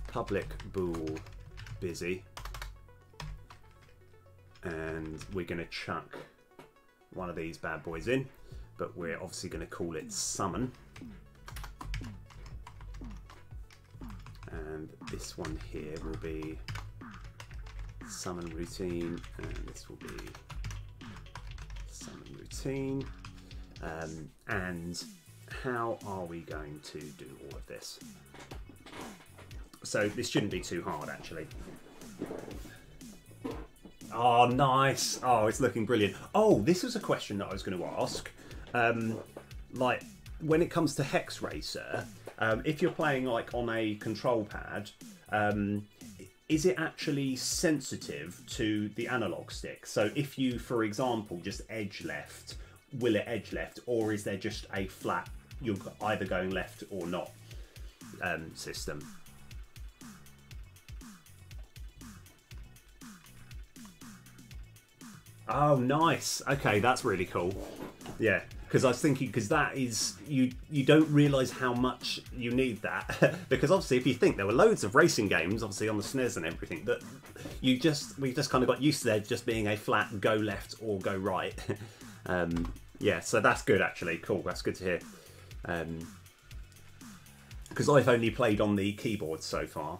Speaker 1: public bool busy, and we're going to chuck one of these bad boys in, but we're obviously going to call it summon, and this one here will be summon routine, and this will be summon routine. And how are we going to do all of this? So this shouldn't be too hard actually. Oh nice. Oh, it's looking brilliant. Oh, this was a question that I was going to ask. Like when it comes to Hex Racer, if you're playing like on a control pad, is it actually sensitive to the analog stick? So if you, for example, just edge left, will it edge left, or is there just a flat, you're either going left or not system? Oh, nice. Okay, that's really cool. Yeah, because I was thinking, because that is, you don't realise how much you need that. Because obviously, if you think there were loads of racing games, obviously on the SNES and everything, that we just kind of got used to there just being a flat go left or go right. Yeah, so that's good actually. Cool, that's good to hear. Because I've only played on the keyboard so far.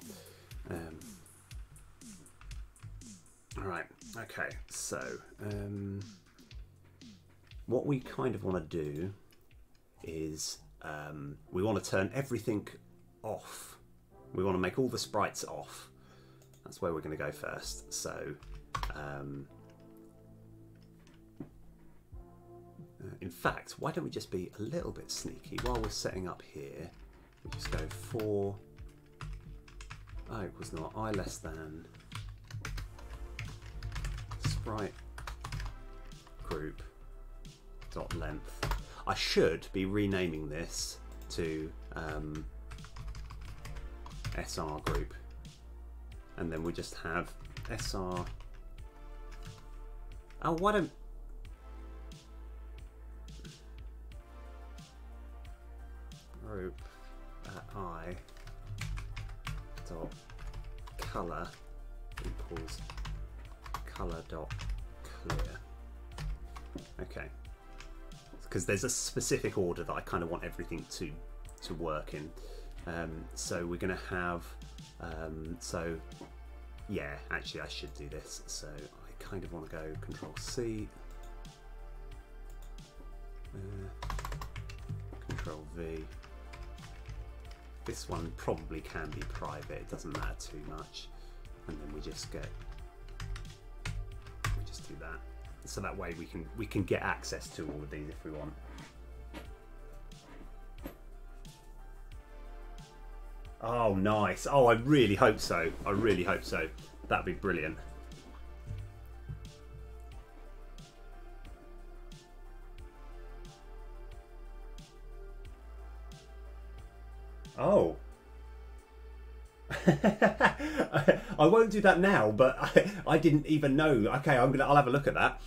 Speaker 1: Alright, okay, so what we kind of want to do is we want to turn everything off. We want to make all the sprites off. That's where we're going to go first. So in fact, why don't we just be a little bit sneaky while we're setting up here? We just go for I equals not I less than sprite group dot length. I should be renaming this to SR group, and then we just have SR. Oh, why don't group I dot color equals color dot clear. Okay, because there's a specific order that I kind of want everything to work in. So we're going to have so yeah, actually I should do this. So I kind of want to go Control C, Control V. This one probably can be private, it doesn't matter too much, and then we just do that, so that way we can get access to all of these if we want. Oh, nice. Oh, I really hope so. I really hope so. That'd be brilliant. Oh. I won't do that now, but I didn't even know. Okay, I'll have a look at that.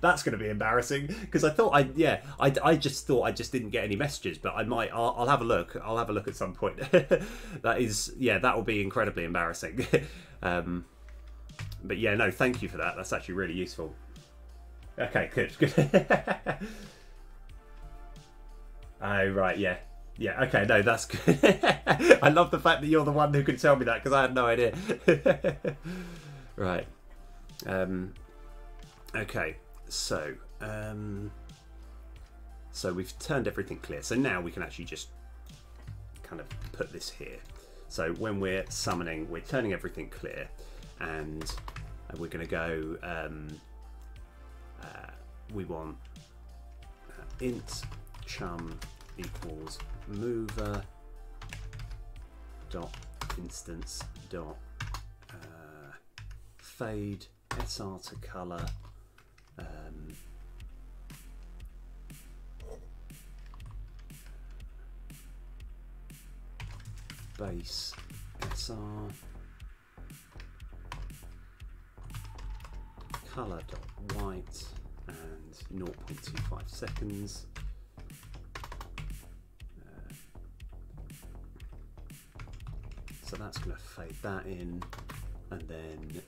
Speaker 1: That's going to be embarrassing because I thought I just thought I just didn't get any messages, but I'll have a look. I'll have a look at some point. That will be incredibly embarrassing. But yeah, no, thank you for that. That's actually really useful. Okay, good. Oh right, yeah. Yeah, okay, no, that's good. I love the fact that you're the one who can tell me that because I had no idea. Right. Okay, so we've turned everything clear. So now we can actually just kind of put this here. So when we're summoning, we're turning everything clear, and we're going to go. We want int chum equals mover dot instance dot fade SR to color base SR color dot white and 0.25 seconds. So that's going to fade that in, and then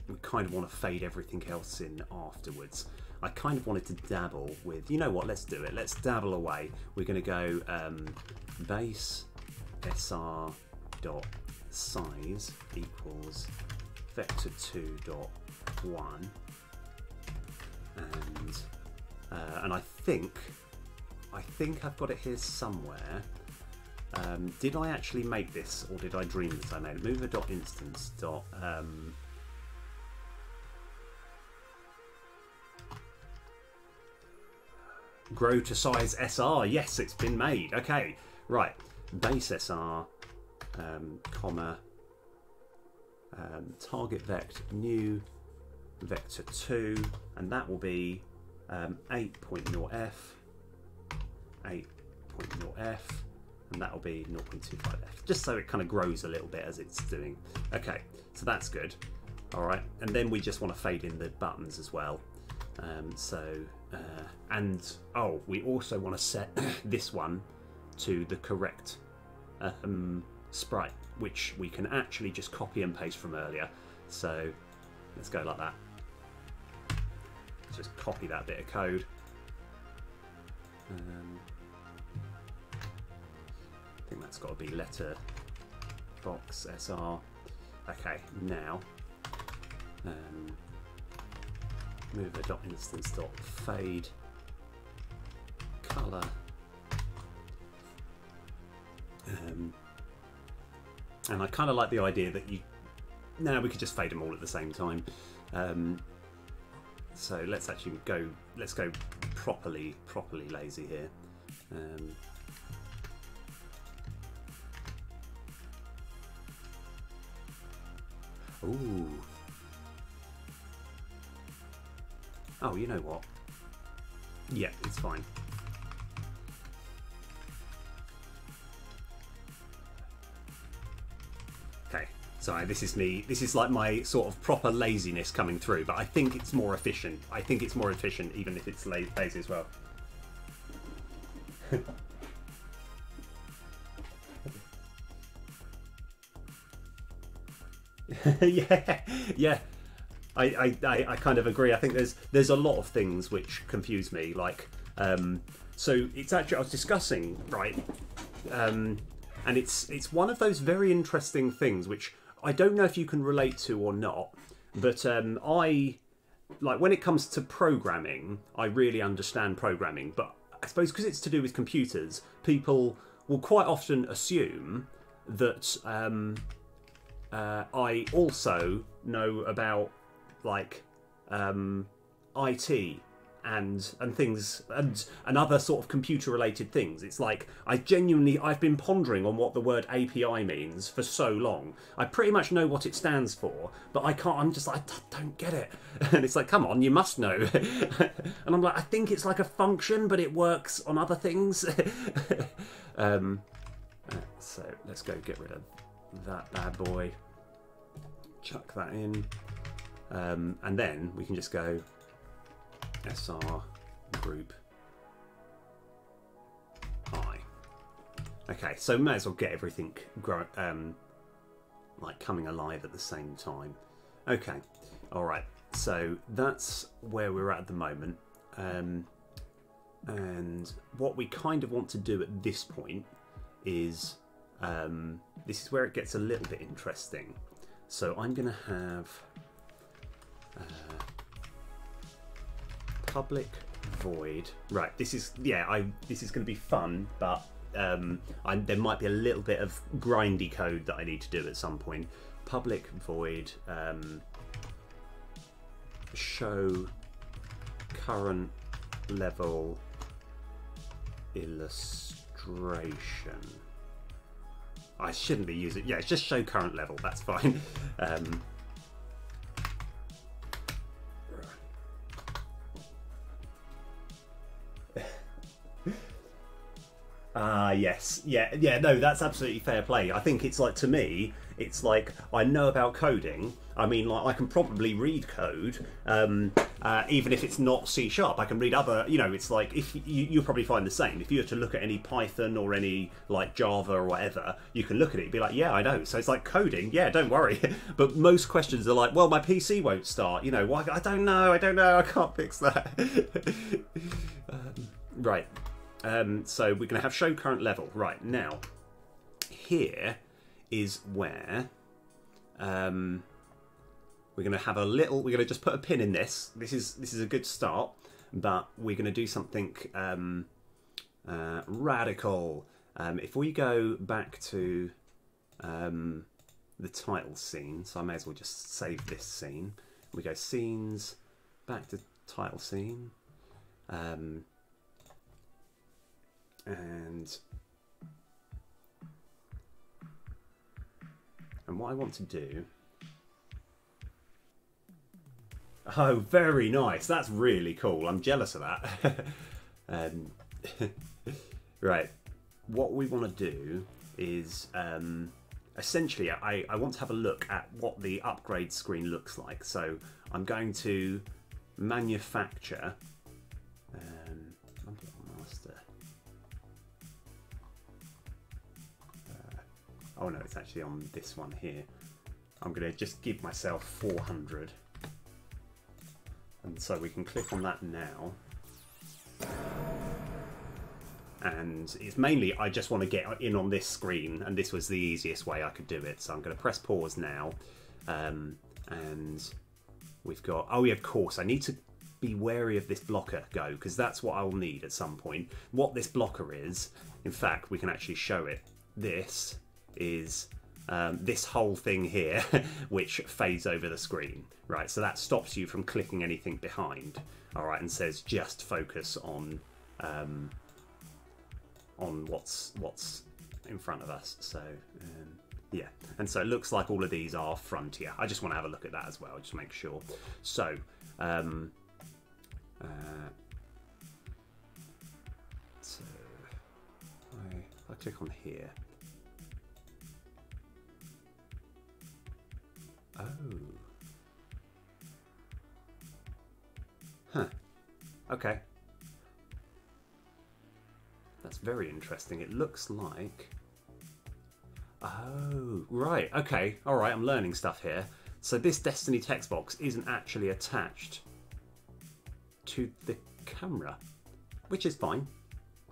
Speaker 1: we kind of want to fade everything else in afterwards. I kind of wanted to dabble with, you know what, let's do it. Let's dabble away. We're going to go base SR dot size equals vector2 dot 1, and I think I've got it here somewhere. Did I actually make this, or did I dream that I made it? Mover.instance. Grow to size SR. Yes, it's been made. Okay, right. Base SR comma, target vector new vector 2, and that will be 8.0f, 8.0f, and that will be 0.25f, just so it kind of grows a little bit as it's doing. Okay, so that's good. All right, and then we just want to fade in the buttons as well. We also want to set this one to the correct sprite, which we can actually just copy and paste from earlier. So let's go like that. Let's just copy that bit of code. I think that's got to be letter box SR. Okay, now move the dot instance dot fade color, and I kind of like the idea that we could just fade them all at the same time. So let's actually go properly lazy here. Ooh. Oh, you know what? Yeah, it's fine. Okay, sorry, this is me. This is like my sort of proper laziness coming through, but I think it's more efficient. I think it's more efficient even if it's lazy as well. yeah. I kind of agree. I think there's a lot of things which confuse me. Like, so it's actually I was discussing, right, and it's one of those very interesting things which I don't know if you can relate to or not. But I like when it comes to programming, I really understand programming. But I suppose because it's to do with computers, people will quite often assume that I also know about like IT and things and other sort of computer related things. It's like I've been pondering on what the word API means for so long. I pretty much know what it stands for, but I don't get it. And it's like, come on, you must know. And I'm like, I think it's like a function, but it works on other things. So let's go get rid of that bad boy, chuck that in, and then we can just go SR group I. Okay, so may as well get everything like coming alive at the same time. Okay, all right, so that's where we're at the moment, and what we kind of want to do at this point is this is where it gets a little bit interesting. So I'm going to have public void. Right, this is this is going to be fun, but there might be a little bit of grindy code that I need to do at some point. Public void show current level illustration. I shouldn't be using, yeah, just show current level, that's fine. Yes, yeah, no, that's absolutely fair play. I think it's like, to me, it's like, I know about coding. I mean, like, I can probably read code, even if it's not C#. I can read other, you know, it's like, if you'll probably find the same. If you were to look at any Python or any, like, Java or whatever, you can look at it and be like, yeah, I know. So it's like coding, yeah, don't worry. But most questions are like, well, my PC won't start. You know, why? I don't know, I can't fix that. Right. So we're going to have show current level. Right, now, here is where we're going to have a little, we're going to just put a pin in this. This is a good start, but we're going to do something radical. If we go back to the title scene, so I may as well just save this scene. We go scenes, back to title scene. And And what I want to do... Oh, very nice. That's really cool. I'm jealous of that. Right. What we want to do is... essentially, I want to have a look at what the upgrade screen looks like. So I'm going to manufacture... master. Oh no, it's actually on this one here. I'm going to just give myself 400. And so we can click on that now. And it's mainly, I just want to get in on this screen, and this was the easiest way I could do it. So I'm going to press pause now. And we've got, oh yeah, of course, I need to be wary of this blocker go, because that's what I'll need at some point. What this blocker is, in fact, we can actually show it. This is this whole thing here, which fades over the screen, right? So that stops you from clicking anything behind, all right, and says just focus on what's in front of us. So yeah, and so it looks like all of these are frontier. I just want to have a look at that as well, just to make sure. So so I click on here. Oh. Huh. Okay. That's very interesting. It looks like... Oh, right. Okay. All right. I'm learning stuff here. So this Destiny text box isn't actually attached to the camera, which is fine.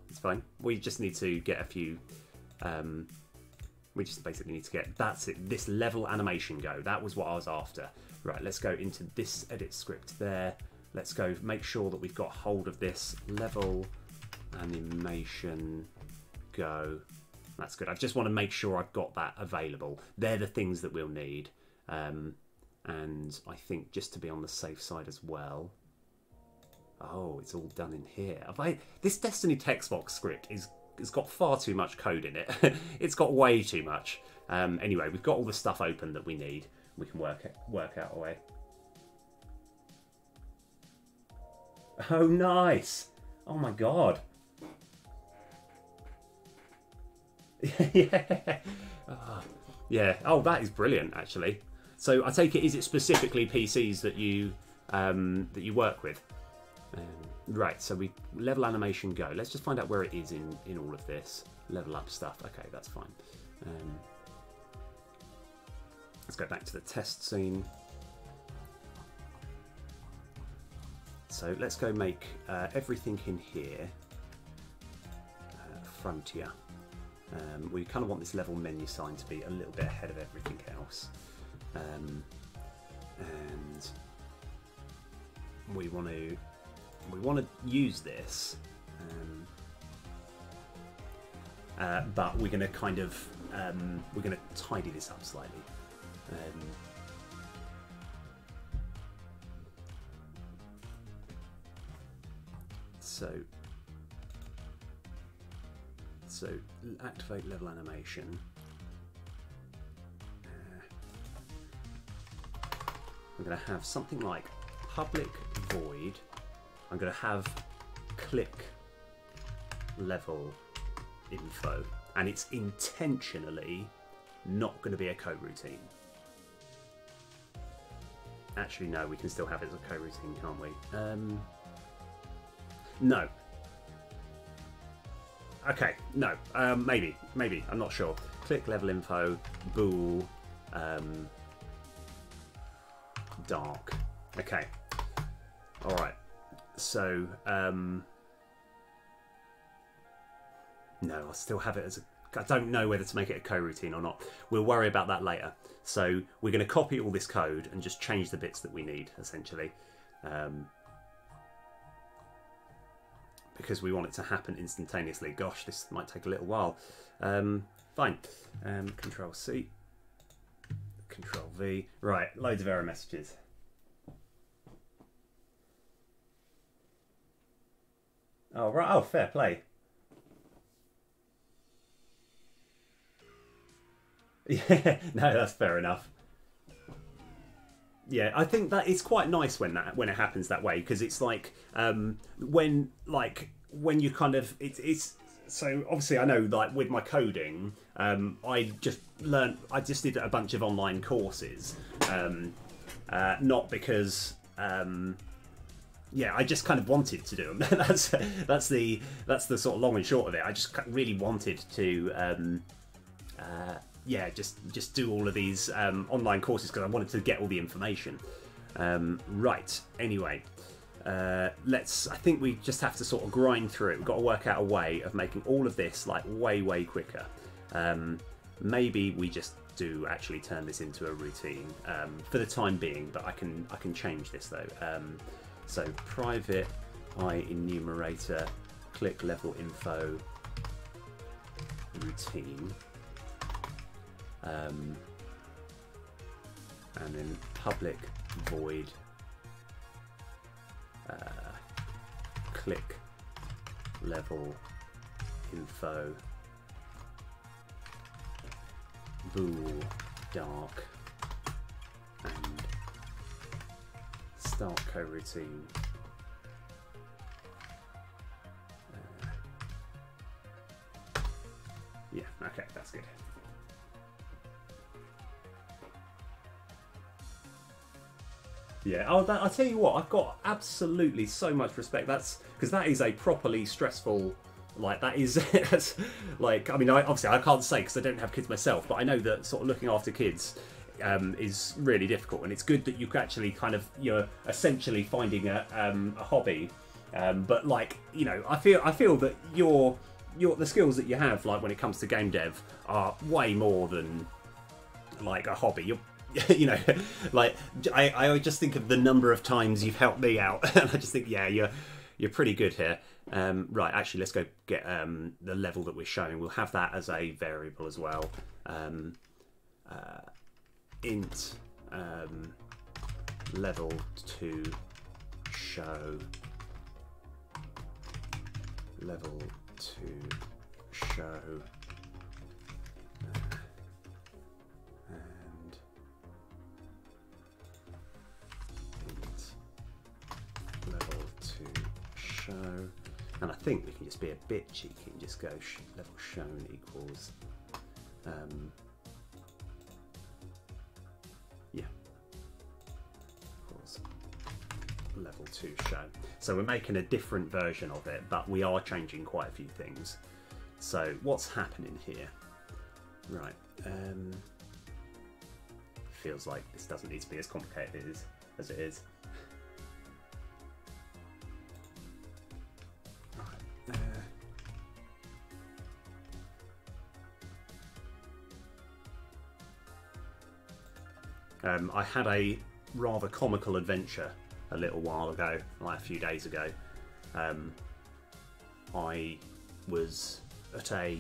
Speaker 1: It's fine. We just need to get a few... we just basically need to get... That's it. This level animation go. That was what I was after. Right. Let's go into this edit script there. Let's go make sure that we've got hold of this level animation go. That's good. I just want to make sure I've got that available. They're the things that we'll need. And I think just to be on the safe side as well. Oh, it's all done in here. This Destiny text box script it's got far too much code in it. It's got way too much. Anyway, we've got all the stuff open that we need. We can work out a way. Oh, nice. Oh my god. Yeah. Yeah. Oh, that is brilliant, actually. So I take it, is it specifically PCs that you work with? Right. So we level animation go. Let's just find out where it is in all of this level up stuff. Okay, that's fine. Let's go back to the test scene. So let's go make everything in here frontier. We kind of want this level menu sign to be a little bit ahead of everything else, and we want to use this, but we're going to kind of we're going to tidy this up slightly. So activate level animation. I'm going to have something like public void. I'm going to have click level info, and it's intentionally not going to be a coroutine. Actually, no, we can still have it as a coroutine, can't we? No. Okay, no. Maybe. I'm not sure. Click level info, bool, dark. Okay. All right. So, no, I'll still have it as a... I don't know whether to make it a coroutine or not. We'll worry about that later. So we're going to copy all this code and just change the bits that we need, essentially. Because we want it to happen instantaneously. Gosh, this might take a little while. Fine. Control C. Control V. Right, loads of error messages. Oh, right. Oh, fair play. Yeah, no, that's fair enough. Yeah, I think that it's quite nice when it happens that way, because it's like when you kind of it's so obviously I know, like with my coding, I just did a bunch of online courses, not because yeah, I just kind of wanted to do them. that's the sort of long and short of it. I just really wanted to yeah, just do all of these online courses because I wanted to get all the information. Right. Anyway, I think we just have to sort of grind through it. We've got to work out a way of making all of this like way quicker. Maybe we just do actually turn this into a routine for the time being, but I can change this though. So private enumerator, click level info routine. And then public void click level info bool dark and start coroutine. Yeah, okay, that's good. Yeah, I'll tell you what, I've got absolutely so much respect. That's because that is a properly stressful, like that is, like, I mean, obviously I can't say because I don't have kids myself, but I know that sort of looking after kids is really difficult, and it's good that you actually kind of, you're essentially finding a hobby, but like, you know, I feel that the skills that you have, like when it comes to game dev, are way more than like a hobby. You know, like I just think of the number of times you've helped me out, and I just think, yeah, you're pretty good here. Right, actually, let's go get the level that we're showing. We'll have that as a variable as well. Int level to show level to show. And I think we can just be a bit cheeky and just go level shown equals yeah, equals level 2 shown. So we're making a different version of it, but we are changing quite a few things. So what's happening here? Right, feels like this doesn't need to be as complicated as it is. I had a rather comical adventure a little while ago, like a few days ago. I was at a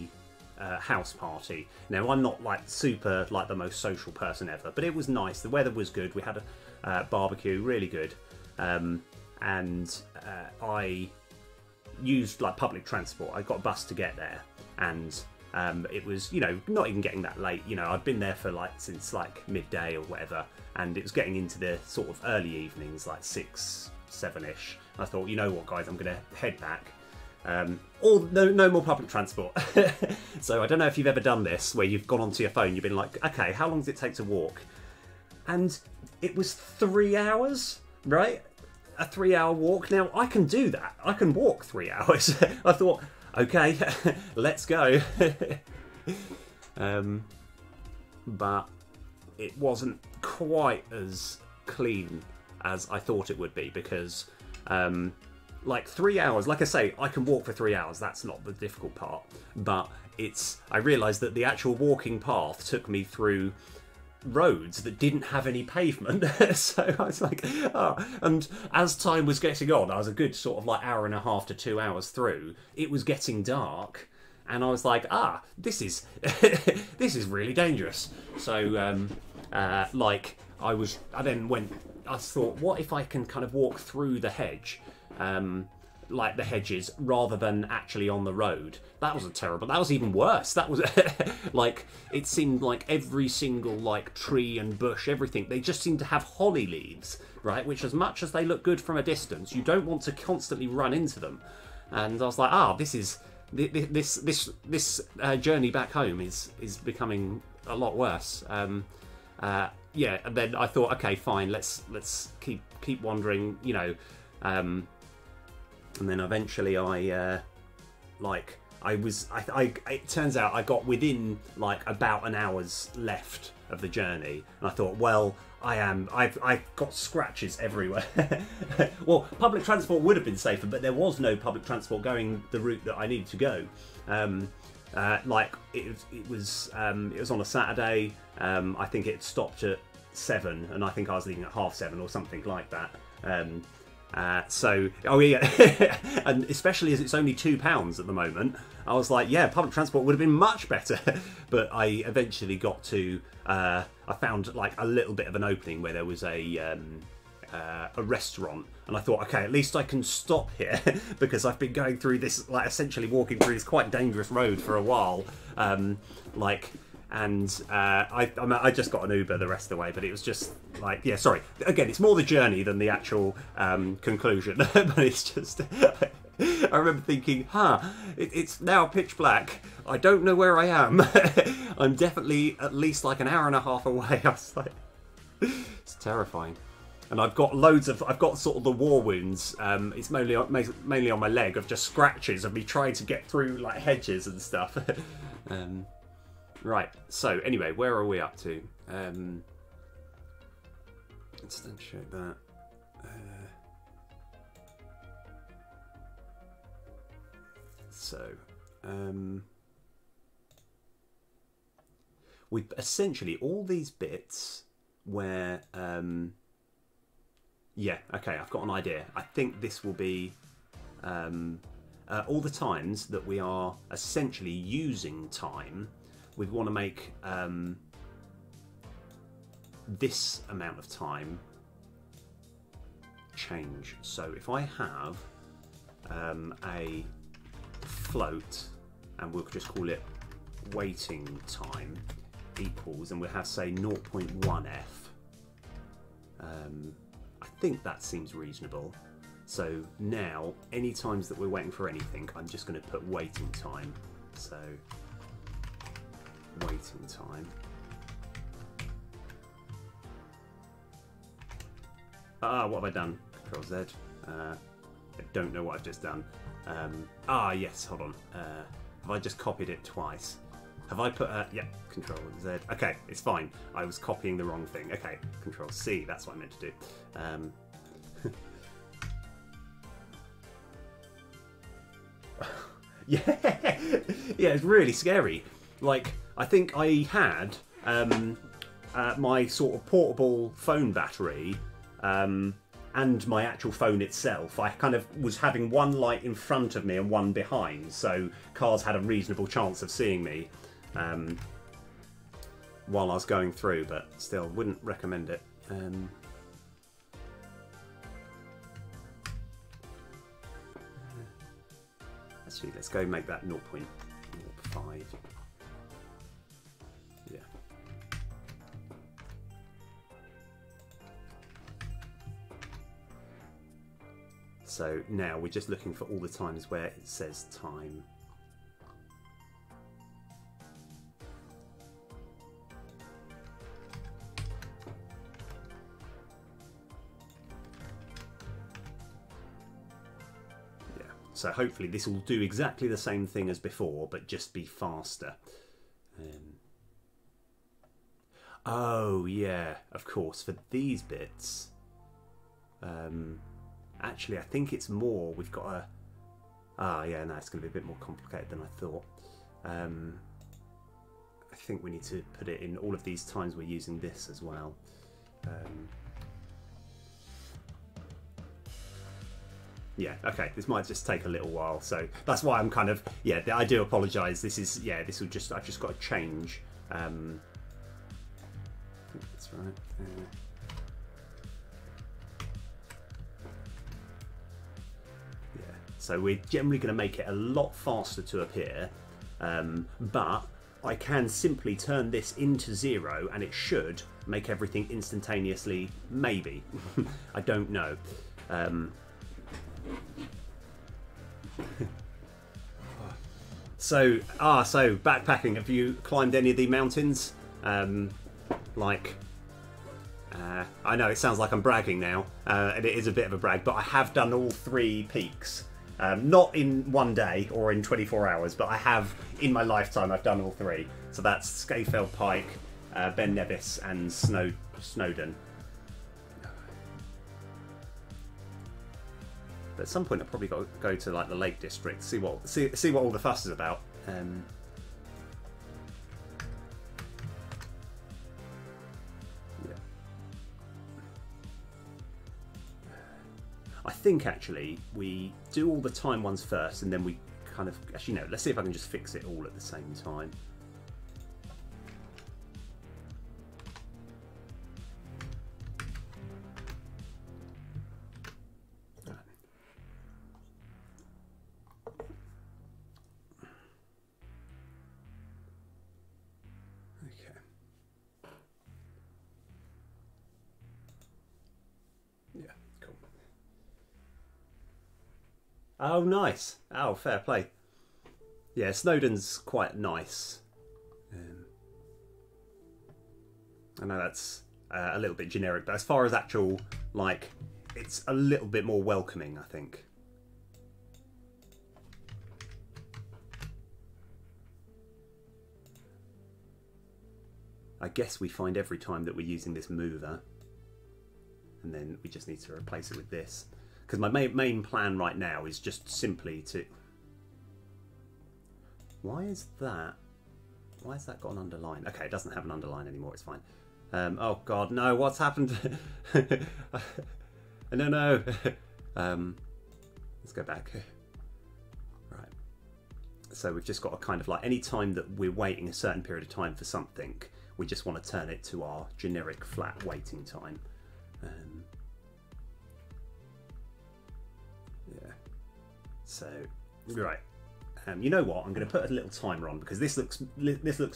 Speaker 1: house party. Now, I'm not like super like the most social person ever, but it was nice. The weather was good. We had a barbecue, really good, and I used like public transport. I got a bus to get there, and it was, you know, not even getting that late. You know, I'd been there for like since like midday or whatever, and it was getting into the sort of early evenings, like 6, 7-ish. I thought, you know what, guys, I'm gonna head back. No more public transport. So I don't know if you've ever done this, where you've gone onto your phone, you've been like, okay, how long does it take to walk? And it was 3 hours, right? A 3-hour walk. Now, I can do that. I can walk 3 hours. I thought, okay, let's go. But it wasn't quite as clean as I thought it would be, because like 3 hours, like I say, I can walk for 3 hours. That's not the difficult part. But I realised that the actual walking path took me through roads that didn't have any pavement. So I was like, oh. And as time was getting on, I was a good sort of like hour and a half to 2 hours through, it was getting dark, and I was like, this is this is really dangerous. So like I thought, what if I can kind of walk through the hedge, like the hedges rather than actually on the road. That was terrible. That was even worse. That was like, it seemed like every single like tree and bush, everything, they just seemed to have holly leaves, right? Which, as much as they look good from a distance, you don't want to constantly run into them. And I was like, this journey back home is becoming a lot worse. Yeah, and then I thought, okay, fine, let's keep wandering, you know. And then eventually it turns out I got within like about an hour's left of the journey, and I thought, well, I've got scratches everywhere. Well, public transport would have been safer, but there was no public transport going the route that I needed to go. Like it was on a Saturday. I think it stopped at 7, and I think I was leaving at 7:30 or something like that. So, oh yeah, and especially as it's only £2 at the moment, I was like, yeah, public transport would have been much better. But I eventually got to, I found like a little bit of an opening where there was a restaurant, and I thought, okay, at least I can stop here because I've been going through this, like essentially walking through this quite dangerous road for a while, And I just got an Uber the rest of the way, but it was just like, yeah, sorry. Again, it's more the journey than the actual conclusion, but it's just, I remember thinking, it's now pitch black. I don't know where I am. I'm definitely at least like an hour and a half away. I was like, it's terrifying. And I've got sort of the war wounds. It's mainly on my leg of just scratches of me trying to get through like hedges and stuff. Right, so anyway, where are we up to? Let's then check that. We've essentially all these bits where, yeah, okay, I've got an idea. I think this will be all the times that we are essentially using time. We want to make this amount of time change. So if I have a float, and we'll just call it waiting time equals, and we'll have, say, 0.1f. I think that seems reasonable. So now, any times that we're waiting for anything, I'm just going to put waiting time. So waiting time. What have I done? Control Z. I don't know what I've just done. Yes, hold on. Have I just copied it twice? Have I put yeah, Control Z. Okay, it's fine. I was copying the wrong thing. Okay, Control C, that's what I meant to do. Yeah, yeah, it's really scary. Like, I think I had my sort of portable phone battery and my actual phone itself. I kind of was having one light in front of me and one behind, so cars had a reasonable chance of seeing me while I was going through, but still wouldn't recommend it. Actually, let's go make that 0.05. Yeah. So now we're just looking for all the times where it says time. So hopefully this will do exactly the same thing as before, but just be faster. Oh yeah, of course, for these bits. Actually, I think it's more. We've got a... yeah, no, it's going to be a bit more complicated than I thought. I think we need to put it in all of these times we're using this as well. Yeah, okay, this might just take a little while, so that's why I'm kind of, yeah, I do apologise. This is, yeah, this will just, I've just got to change. I think that's right. Yeah. So we're generally going to make it a lot faster to appear, but I can simply turn this into 0 and it should make everything instantaneously, maybe. I don't know. So backpacking, have you climbed any of the mountains? I know it sounds like I'm bragging now, and it is a bit of a brag, but I have done all 3 peaks. Not in one day or in 24 hours, but I have, in my lifetime, I've done all 3. So that's Scafell Pike, Ben Nevis and Snowdon. But at some point I've probably got to go to like the Lake District, see what all the fuss is about. I think actually we do all the time ones first, and then we kind of actually no. Let's see if I can just fix it all at the same time. Okay. Yeah. Cool. Oh, nice. Oh, fair play. Yeah, Snowdon's quite nice. I know that's a little bit generic, but as far as actual, like, it's a little bit more welcoming, I think. I guess we find every time that we're using this mover, and then we just need to replace it with this. Because my main plan right now is just simply to... Why has that got an underline? Okay, it doesn't have an underline anymore, it's fine. Oh god, no, what's happened? No. Let's go back. Right. So we've just got a kind of like, any time that we're waiting a certain period of time for something, we just want to turn it to our generic flat waiting time. Yeah. So, right. You know what? I'm going to put a little timer on because this looks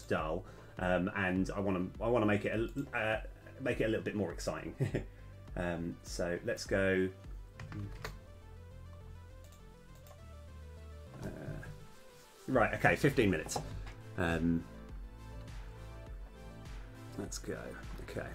Speaker 1: dull, and I want to make it a little bit more exciting. So let's go. Right. Okay. 15 minutes. Let's go. Okay.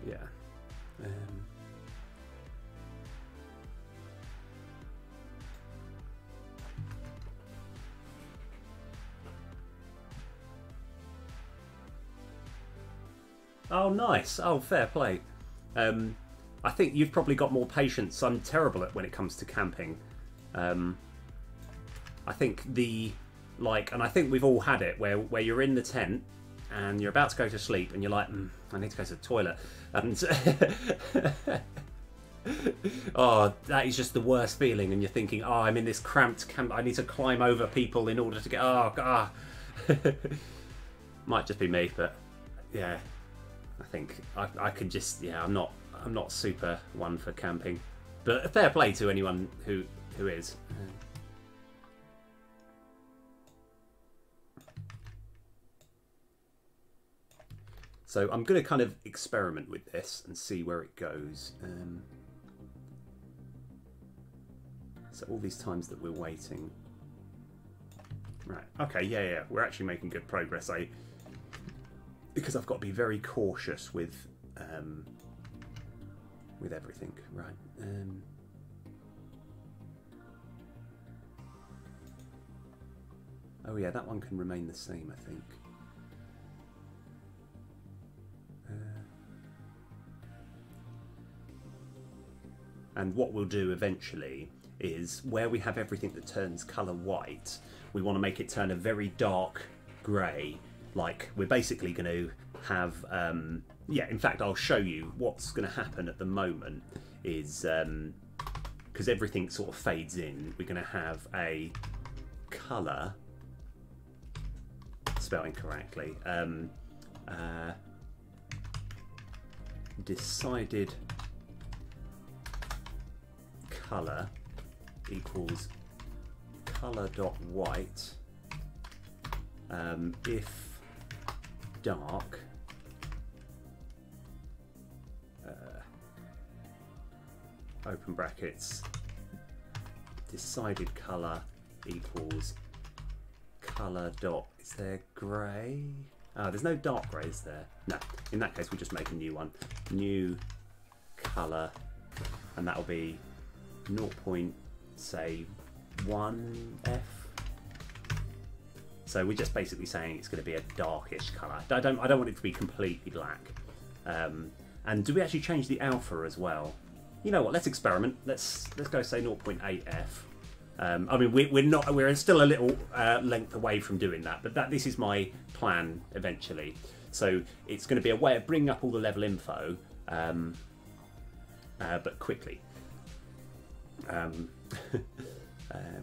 Speaker 1: Yeah. Oh, nice. Oh, fair play. I think you've probably got more patience. I'm terrible at when it comes to camping. I think and I think we've all had it where you're in the tent and you're about to go to sleep and you're like, I need to go to the toilet. And oh, that is just the worst feeling. And you're thinking, oh, I'm in this cramped camp. I need to climb over people in order to get. Oh, God. Might just be me, but yeah. I think I could just, yeah, I'm not super one for camping, but fair play to anyone who is. So I'm going to kind of experiment with this and see where it goes. So all these times that we're waiting. Right, okay, yeah, we're actually making good progress. Because I've got to be very cautious with everything, right? Oh yeah, that one can remain the same, I think. And what we'll do eventually is where we have everything that turns colour white, we want to make it turn a very dark grey Like, we're basically going to have, yeah, in fact, I'll show you what's going to happen at the moment is, because everything sort of fades in, we're going to have a colour, spelled incorrectly, decided colour equals colour.white if dark open brackets decided colour equals colour dot, is there grey? Oh, there's no dark grey, is there? No, in that case we'll just make a new one. New colour, and that'll be 0.1F. So we're just basically saying it's going to be a darkish colour. I don't want it to be completely black. And do we actually change the alpha as well? You know what? Let's experiment. Let's go say 0.8F. I mean, we're still a little length away from doing that, but this is my plan eventually. So it's going to be a way of bringing up all the level info, but quickly.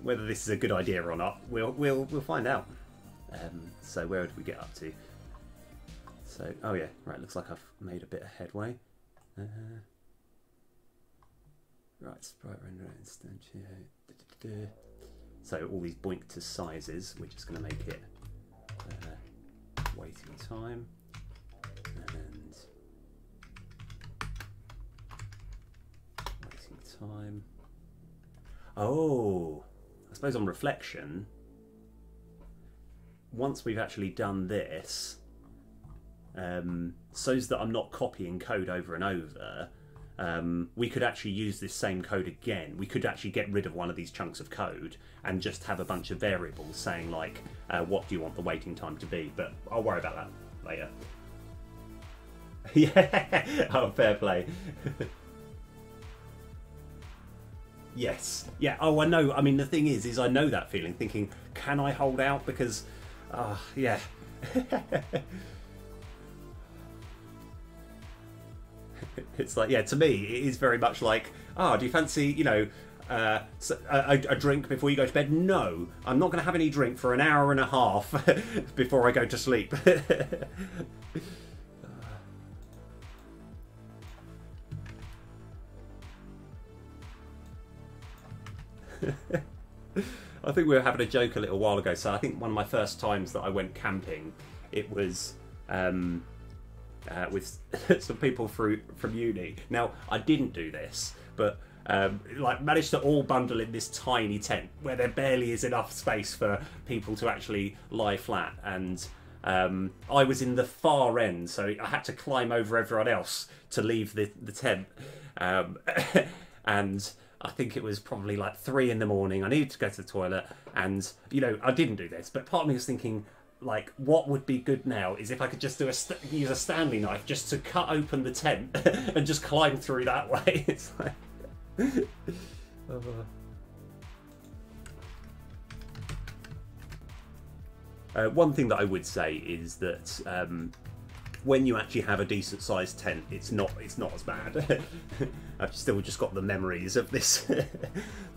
Speaker 1: Whether this is a good idea or not, we'll find out. So where did we get up to? So, oh yeah, right. Looks like I've made a bit of headway. Right, sprite render instantiate. So all these boink to sizes, we're just going to make it waiting time and waiting time. Oh, I suppose on reflection, once we've actually done this, so that I'm not copying code over and over, we could actually use this same code again. We could actually get rid of one of these chunks of code and just have a bunch of variables saying like, what do you want the waiting time to be? But I'll worry about that later. Yeah, oh, fair play. Yes, yeah, oh, I know. I mean, the thing is I know that feeling, thinking, can I hold out? Because, yeah. It's like, yeah, to me, it is very much like, do you fancy, you know, a drink before you go to bed? No, I'm not going to have any drink for an hour and a half before I go to sleep. I think we were having a joke a little while ago. So I think one of my first times that I went camping, it was with some people from uni. Now, I didn't do this, but like managed to all bundle in this tiny tent where there barely is enough space for people to actually lie flat. And I was in the far end, so I had to climb over everyone else to leave the tent. And I think it was probably like 3 in the morning. I needed to go to the toilet, and you know, I didn't do this, but part of me was thinking, like, what would be good now is if I could just use a Stanley knife just to cut open the tent and just climb through that way. It's like... one thing that I would say is that when you actually have a decent sized tent, it's not as bad. I've still just got the memories of this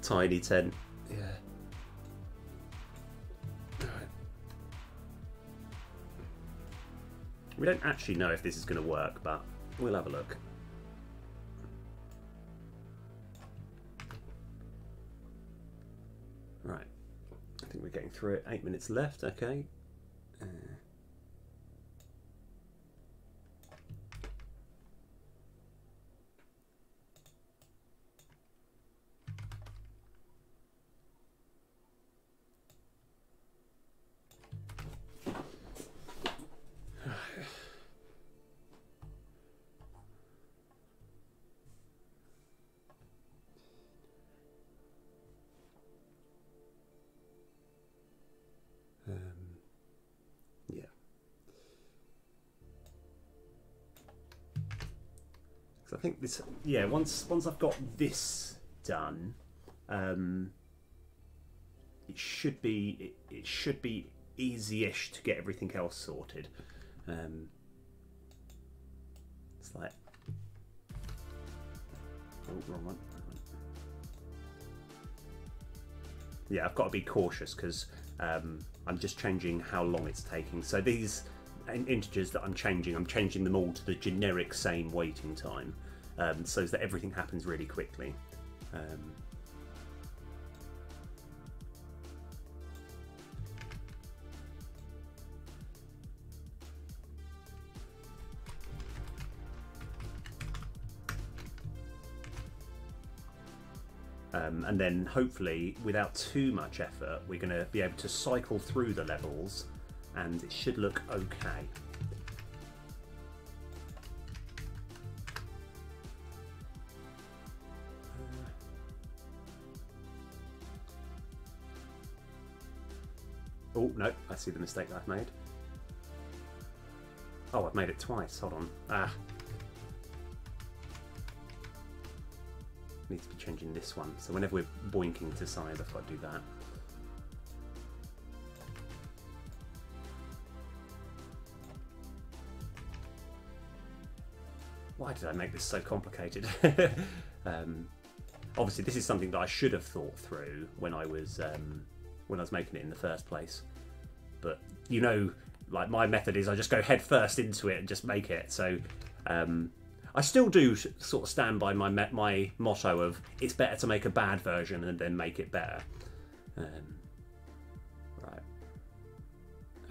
Speaker 1: tiny tent. Yeah. Right. We don't actually know if this is going to work, but we'll have a look. Right. I think we're getting through it. 8 minutes left. Okay. Yeah. So I think this, yeah, once I've got this done, it should be easy-ish to get everything else sorted. It's like, oh, wrong one. Yeah, I've got to be cautious because I'm just changing how long it's taking. So these integers that I'm changing them all to the generic same waiting time, so that everything happens really quickly. And then hopefully, without too much effort, we're going to be able to cycle through the levels and it should look okay. Oh, no, I see the mistake that I've made. Oh, I've made it twice. Hold on. Ah. Need to be changing this one. So whenever we're boinking to side, I've got to do that. Why did I make this so complicated? Obviously, this is something that I should have thought through when I was making it in the first place. But you know, like my method is I just go head first into it and just make it. So I still do sort of stand by my motto of it's better to make a bad version and then make it better. Right.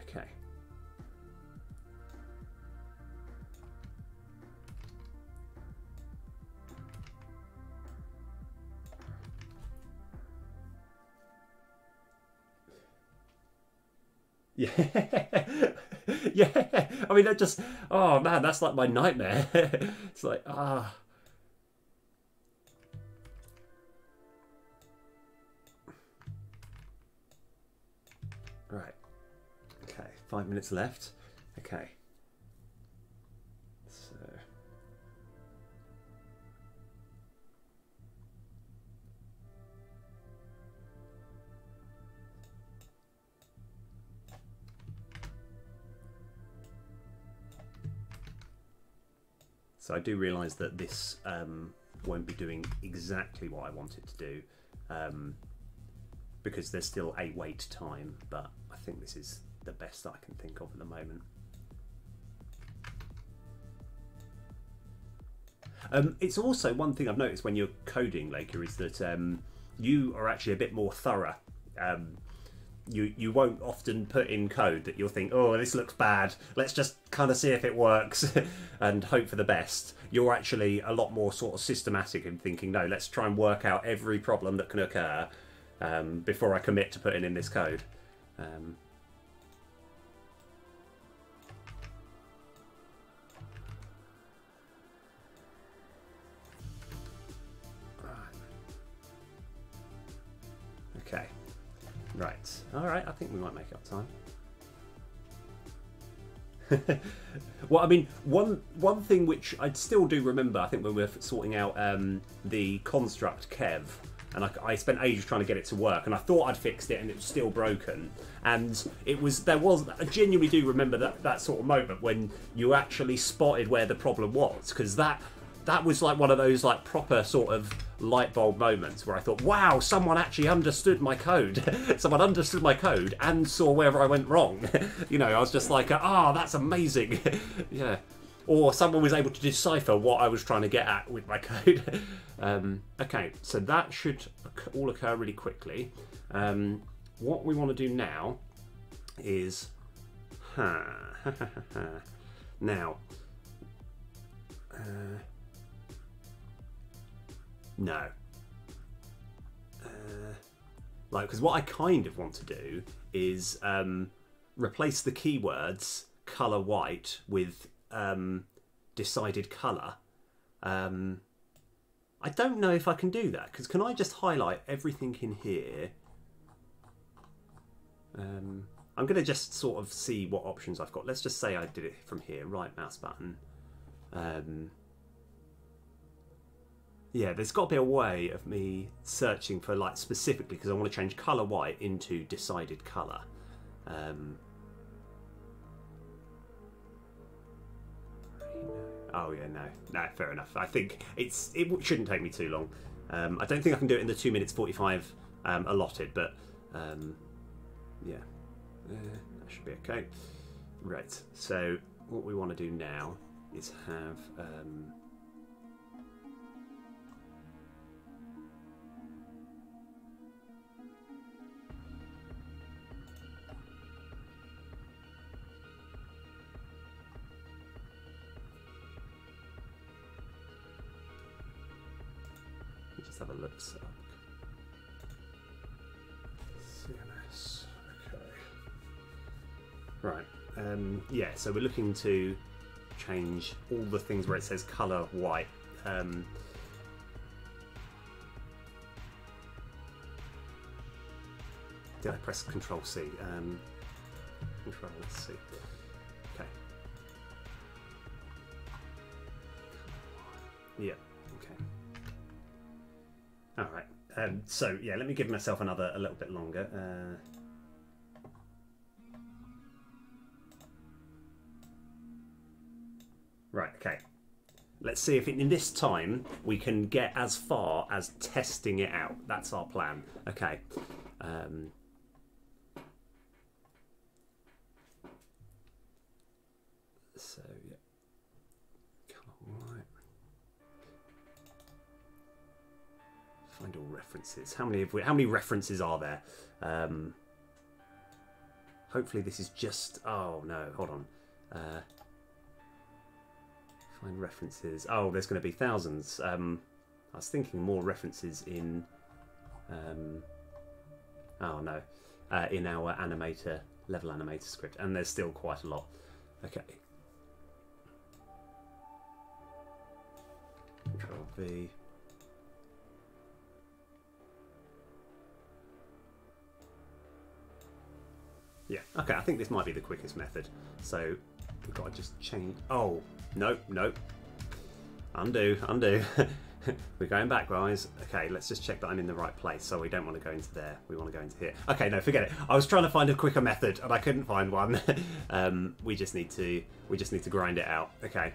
Speaker 1: Okay. Yeah. Yeah. I mean, that just, oh man, that's like my nightmare. It's like, ah. Right. Okay, 5 minutes left. Okay. So. So I do realise that this won't be doing exactly what I want it to do, because there's still a wait time, but I think this is the best I can think of at the moment. It's also one thing I've noticed when you're coding, Laker, is that you are actually a bit more thorough. You won't often put in code that you'll think, oh, this looks bad, let's just kind of see if it works and hope for the best. You're actually a lot more sort of systematic in thinking, no, let's try and work out every problem that can occur before I commit to putting in this code. Okay. Right. All right. I think we might make up time. Well, I mean, one thing which I still do remember, I think when we were sorting out the construct Kev, and I spent ages trying to get it to work, and I thought I'd fixed it, and it was still broken. And I genuinely do remember that sort of moment when you actually spotted where the problem was, because that was like one of those like proper sort of light bulb moments where I thought, wow, someone actually understood my code. Someone understood my code and saw where I went wrong. You know, I was just like, ah, oh, that's amazing. Yeah. Or someone was able to decipher what I was trying to get at with my code. Okay, so that should all occur really quickly. What we want to do now is... now... no. Like, because what I kind of want to do is replace the keywords color white with decided color. I don't know if I can do that, because can I just highlight everything in here? I'm going to just sort of see what options I've got. Let's just say I did it from here, right mouse button. Yeah, there's got to be a way of me searching for, like, specifically, because I want to change colour white into decided colour. Oh yeah, no, fair enough. I think it shouldn't take me too long. I don't think I can do it in the 2 minutes 45 allotted, but yeah, that should be okay. Right, so what we want to do now is have let's have a look. CMS. Okay. Right. Yeah. So we're looking to change all the things where it says color white. Did I press Control C? Control C. Okay. Yeah. Okay. All right. So yeah, let me give myself a little bit longer. Right. Okay. Let's see if in this time we can get as far as testing it out. That's our plan. Okay. So yeah. Colour white. Find all references. How many references are there? Hopefully this is just. Oh no, hold on. Find references. Oh, there's going to be thousands. I was thinking more references in. Oh no, in our level animator script, and there's still quite a lot. Okay. Control V. Yeah, okay, I think this might be the quickest method. So we've got to just change. Oh, no. Undo. We're going back, guys. Okay, let's just check that I'm in the right place. So we don't want to go into there. We want to go into here. Okay, no, forget it. I was trying to find a quicker method and I couldn't find one. We just need to grind it out. Okay.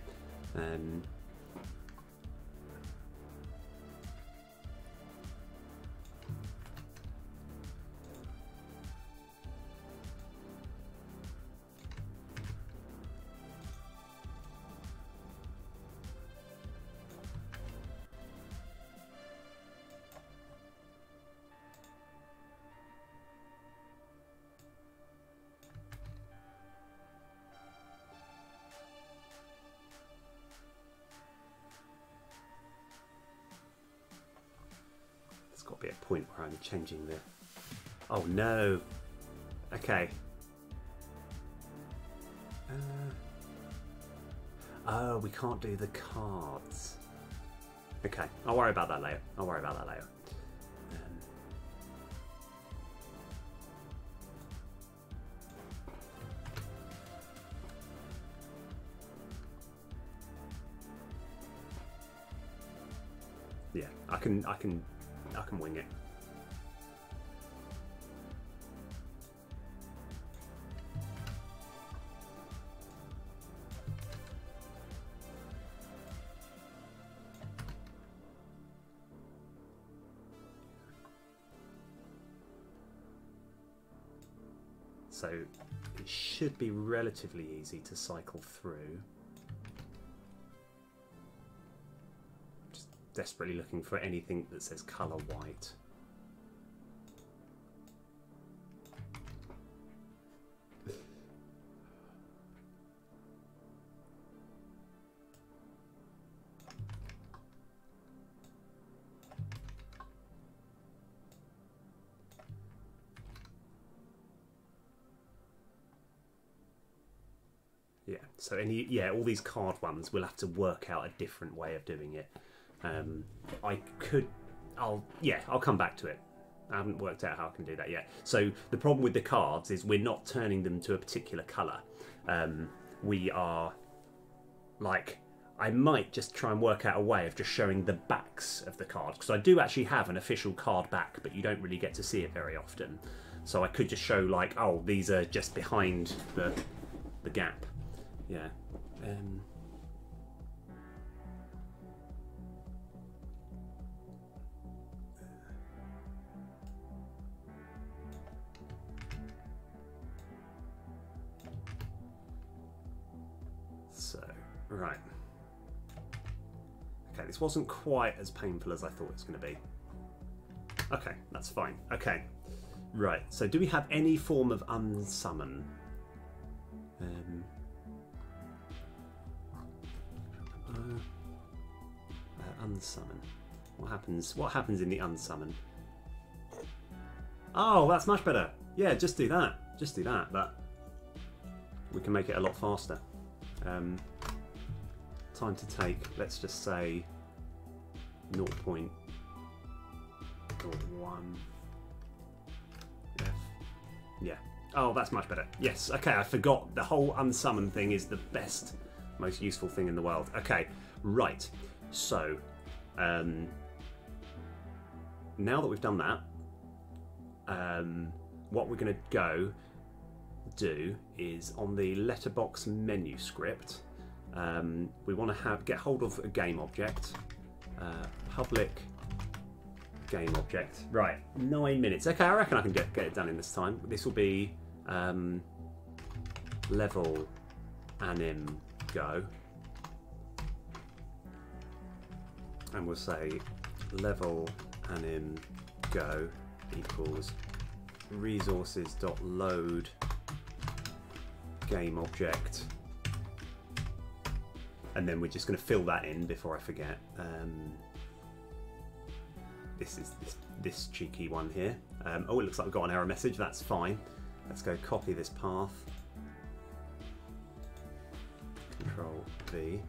Speaker 1: Got to be a point where I'm changing the. Oh no. Okay. Oh, we can't do the cards. Okay, I'll worry about that later. Yeah, I can wing it. So it should be relatively easy to cycle through. Desperately looking for anything that says colour white. Yeah, so all these card ones, we'll have to work out a different way of doing it. I'll come back to it. I haven't worked out how I can do that yet. So the problem with the cards is we're not turning them to a particular colour. We are I might just try and work out a way of just showing the backs of the cards, because I do actually have an official card back, but you don't really get to see it very often. So I could just show like, oh, these are just behind the gap. Yeah. So, right. Okay, this wasn't quite as painful as I thought it was going to be. Okay, that's fine. Okay, right. So do we have any form of unsummon? Unsummon. What happens? What happens in the unsummon? Oh, that's much better. Yeah, just do that. Just do that. But we can make it a lot faster. Time to take. Let's just say 0.01 F. Yeah. Oh, that's much better. Yes. Okay, I forgot the whole unsummon thing is the best, most useful thing in the world. Okay, right. So, now that we've done that, what we're going to go do is on the letterbox menu script, we want to get hold of a game object, public game object. Right, 9 minutes. Okay, I reckon I can get it done in this time. This will be level anim go, and we'll say level anim go equals resources.load game object, and then we're just going to fill that in before I forget. This is this cheeky one here. Oh, it looks like we've got an error message. That's fine. Let's go copy this path. Control V.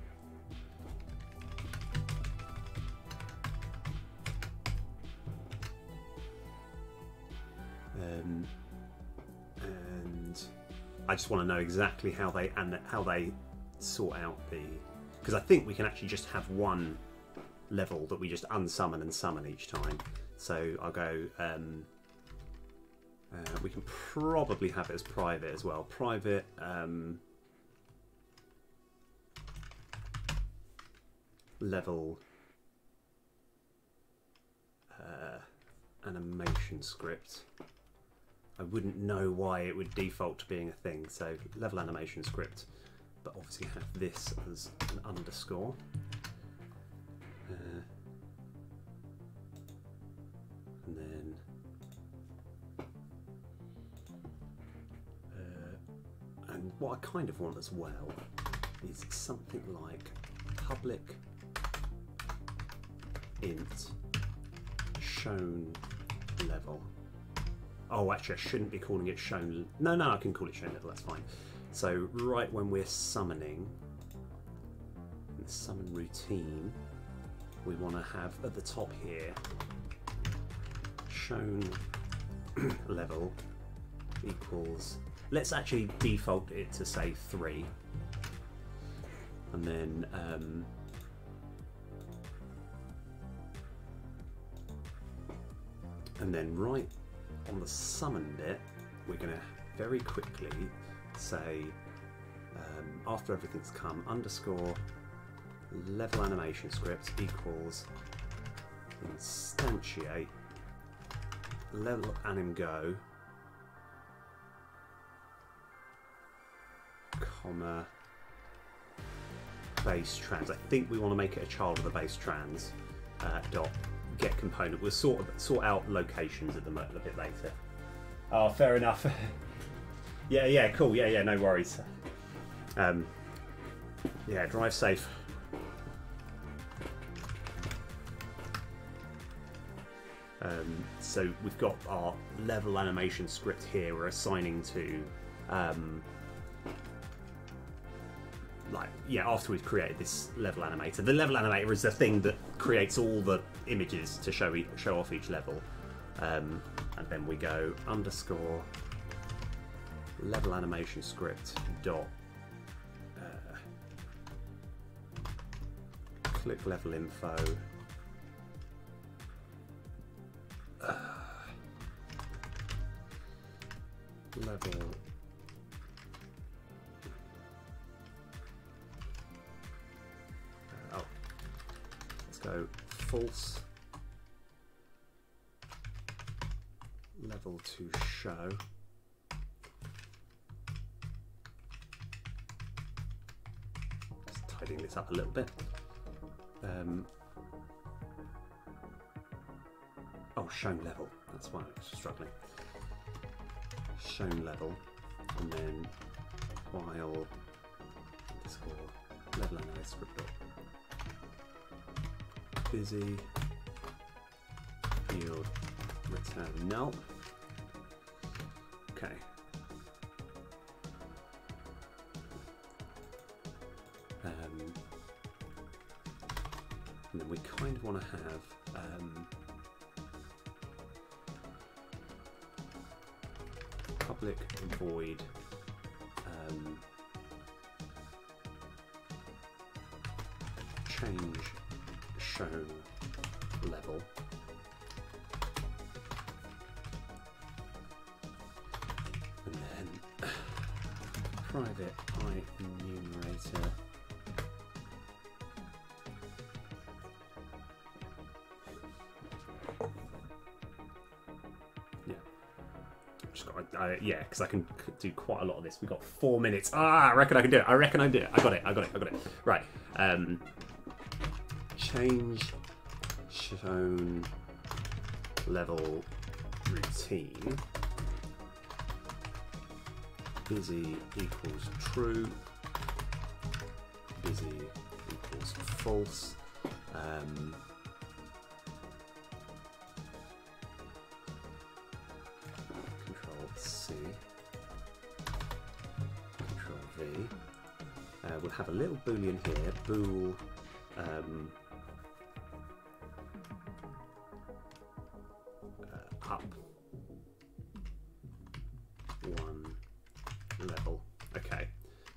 Speaker 1: And I just want to know exactly how they sort out the, because I think we can actually just have one level that we just unsummon and summon each time. So I'll go. We can probably have it as private as well. Private. Level animation script. I wouldn't know why it would default to being a thing, so level animation script, but obviously have this as an underscore. And then and what I kind of want as well is something like public int shown level. Oh, actually, I shouldn't be calling it shown. No, I can call it shown level. That's fine. So right when we're summoning, in the summon routine, we want to have at the top here shown level equals. Let's actually default it to say 3, and then. And then right on the summon bit, we're going to very quickly say, after everything's come, underscore level animation script equals instantiate level anim go, comma base trans. I think we want to make it a child of the base trans dot get component. We'll sort out locations at the moment a bit later. Oh, fair enough. yeah, cool. Yeah, no worries. Yeah, drive safe. So we've got our level animation script here. We're assigning to after we've created this level animator. The level animator is the thing that creates all the images to show off each level. And then we go underscore level animation script dot click level info level let's go false level to show. Just tidying this up a little bit. Oh, shown level. That's why I was struggling. Shown level, and then while underscore level analyze script busy yield return null. Okay. And then we kind of want to have public void change shown level, and then private enumerator yeah, because I can do quite a lot of this. We've got 4 minutes. I reckon I can do it. I reckon I can do it. I got it. Right. Change shown level routine. Busy equals true. Busy equals false. C, Control V. We'll have a little boolean here, bool up 1 level. Okay,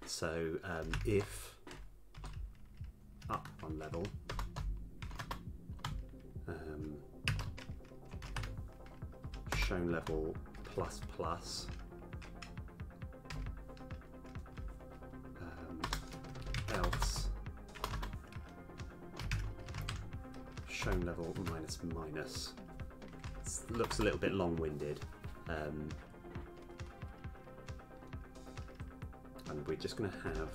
Speaker 1: so if up 1 level, shown level plus plus else shown level minus minus. It looks a little bit long-winded, and we're just going to have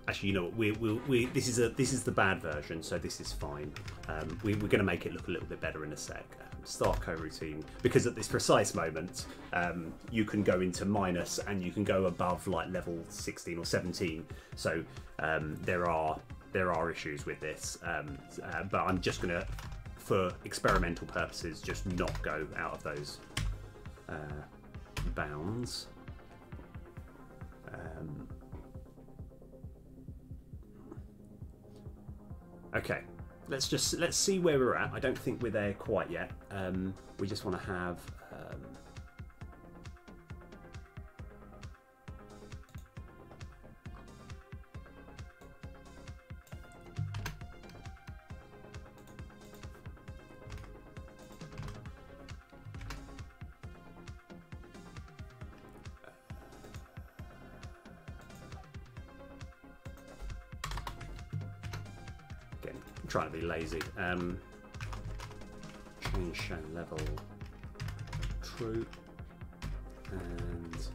Speaker 1: actually, you know what? This is the bad version, so this is fine. We're going to make it look a little bit better in a sec. Start coroutine, because at this precise moment, you can go into minus and you can go above like level 16 or 17. So there are issues with this, but I'm just going to, for experimental purposes, just not go out of those bounds. Okay, let's see where we're at. I don't think we're there quite yet. We just want to have trying to be lazy. Change shown level true, and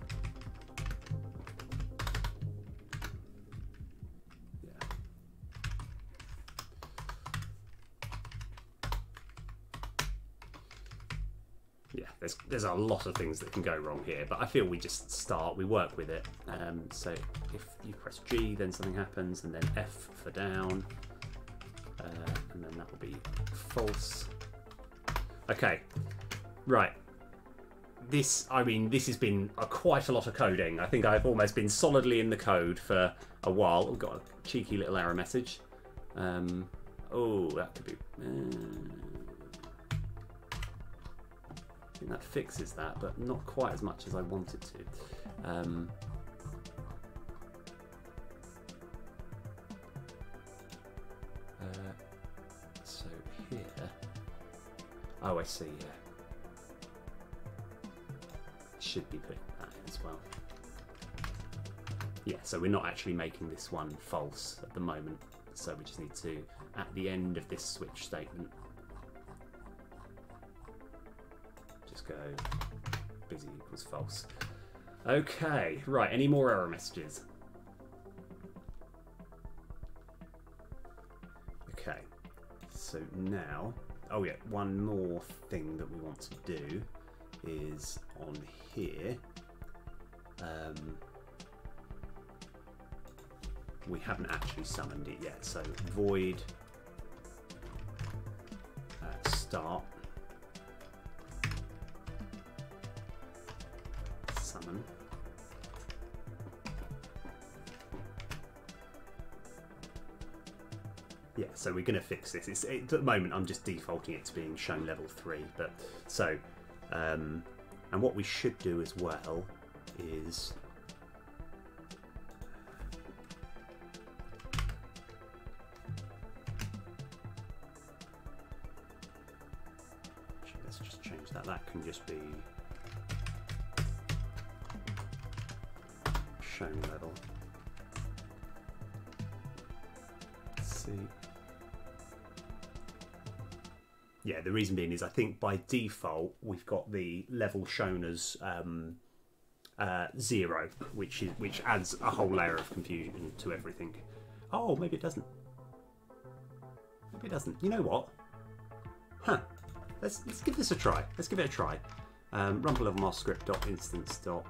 Speaker 1: yeah, there's a lot of things that can go wrong here, but I feel we just start, we work with it. So if you press G, then something happens, and then F for down. And then that will be false. Okay, right. This has been quite a lot of coding. I think I've almost been solidly in the code for a while. We've got a cheeky little error message. Oh, that could be... I think that fixes that, but not quite as much as I want it to. So here, Oh, I see, yeah. Should be putting that in as well. Yeah, so we're not actually making this one false at the moment. So we just need to, at the end of this switch statement, just go busy equals false. Okay, right, any more error messages? Okay, so now, oh yeah, one more thing that we want to do is on here. We haven't actually summoned it yet, so void start summon. Yeah, so we're going to fix this. At the moment, I'm just defaulting it to being shown level 3. But so, and what we should do as well is let's just change that. That can just be shown level. Let's see. Yeah, the reason being is I think by default we've got the level shown as 0, which adds a whole layer of confusion to everything. Oh, maybe it doesn't. Maybe it doesn't. You know what? Huh. Let's give this a try. Let's give it a try. Rumple level master script dot instance dot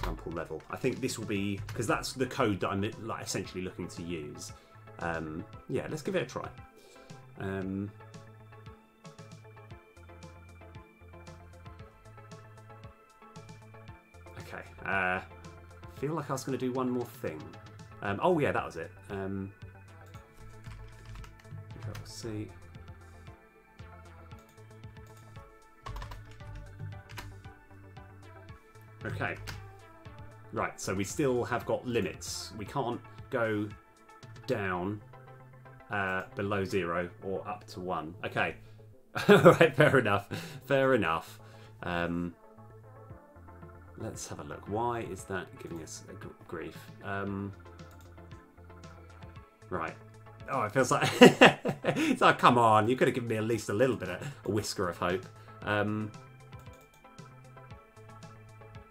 Speaker 1: rumple level. I think this will be, because that's the code that I'm like essentially looking to use. Yeah, let's give it a try. Okay. I feel like I was going to do one more thing. Oh yeah, that was it. We'll see. Okay. Right, so we still have got limits. We can't go down below 0 or up to 1. Okay. Alright, fair enough. Fair enough. Let's have a look. Why is that giving us a grief? Right. Oh, it feels like... it's like, come on, you could have given me at least a little bit of a whisker of hope.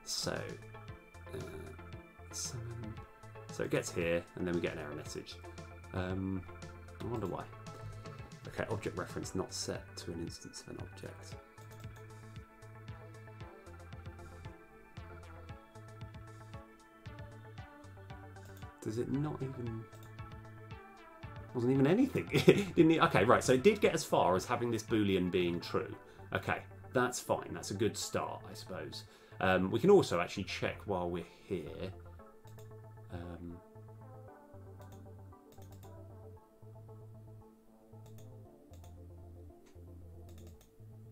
Speaker 1: So it gets here, and then we get an error message. I wonder why. Okay, object reference not set to an instance of an object. Does it not even... Wasn't even anything. Didn't it? Okay, right, so it did get as far as having this boolean being true. Okay, that's fine. That's a good start, I suppose. We can also actually check while we're here.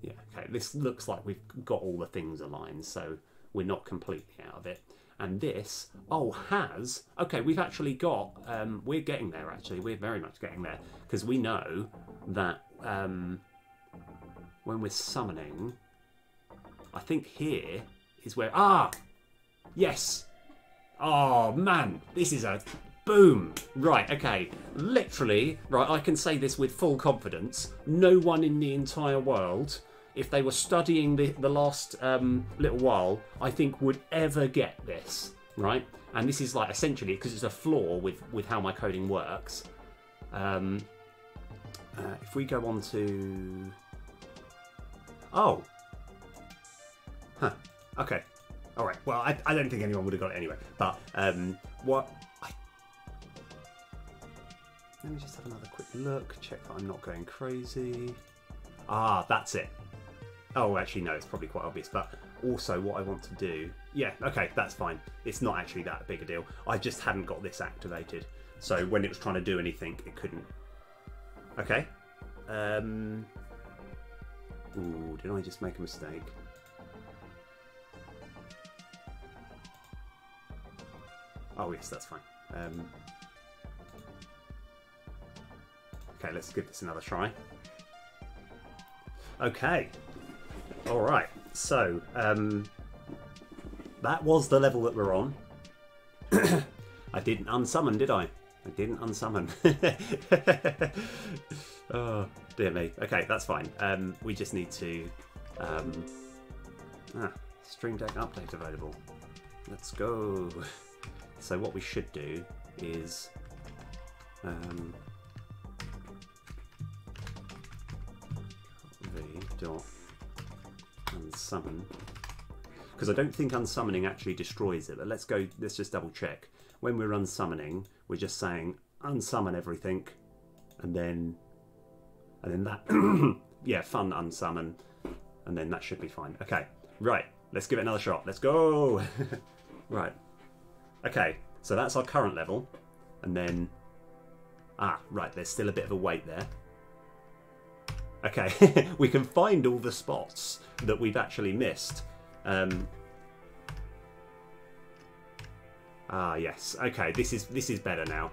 Speaker 1: Yeah, okay, this looks like we've got all the things aligned, so we're not completely out of it. And this, oh, has, okay, we've actually got, we're getting there actually, we're very much getting there, because we know that when we're summoning, I think here is where, yes, oh man, this is a boom, right, okay, literally, right, I can say this with full confidence, no one in the entire world, if they were studying the last little while, I think would ever get this, right? And this is like essentially because it's a flaw with how my coding works. If we go on to... Oh. Huh. Okay. All right. Well, I don't think anyone would have got it anyway. But let me just have another quick look, check that I'm not going crazy. Ah, that's it. Oh, actually, no, it's probably quite obvious. But also what I want to do... Yeah, okay, that's fine. It's not actually that big a deal. I just hadn't got this activated. So when it was trying to do anything, it couldn't. Okay. Ooh, did I just make a mistake? Oh, yes, that's fine. Okay, let's give this another try. Okay. All right. So that was the level that we're on. I didn't unsummon, did I? I didn't unsummon. Oh, dear me. Okay, that's fine. We just need to... Stream Deck update available. Let's go. So what we should do is... dot unsummon, because I don't think unsummoning actually destroys it, but let's just double check. When we're unsummoning, we're just saying unsummon everything, and then that yeah, fun unsummon, and then that should be fine. Okay, right, let's give it another shot. Let's go. Right, okay, so that's our current level, and then right, there's still a bit of a wait there. Okay, we can find all the spots that we've actually missed. Yes. Okay, this is better now.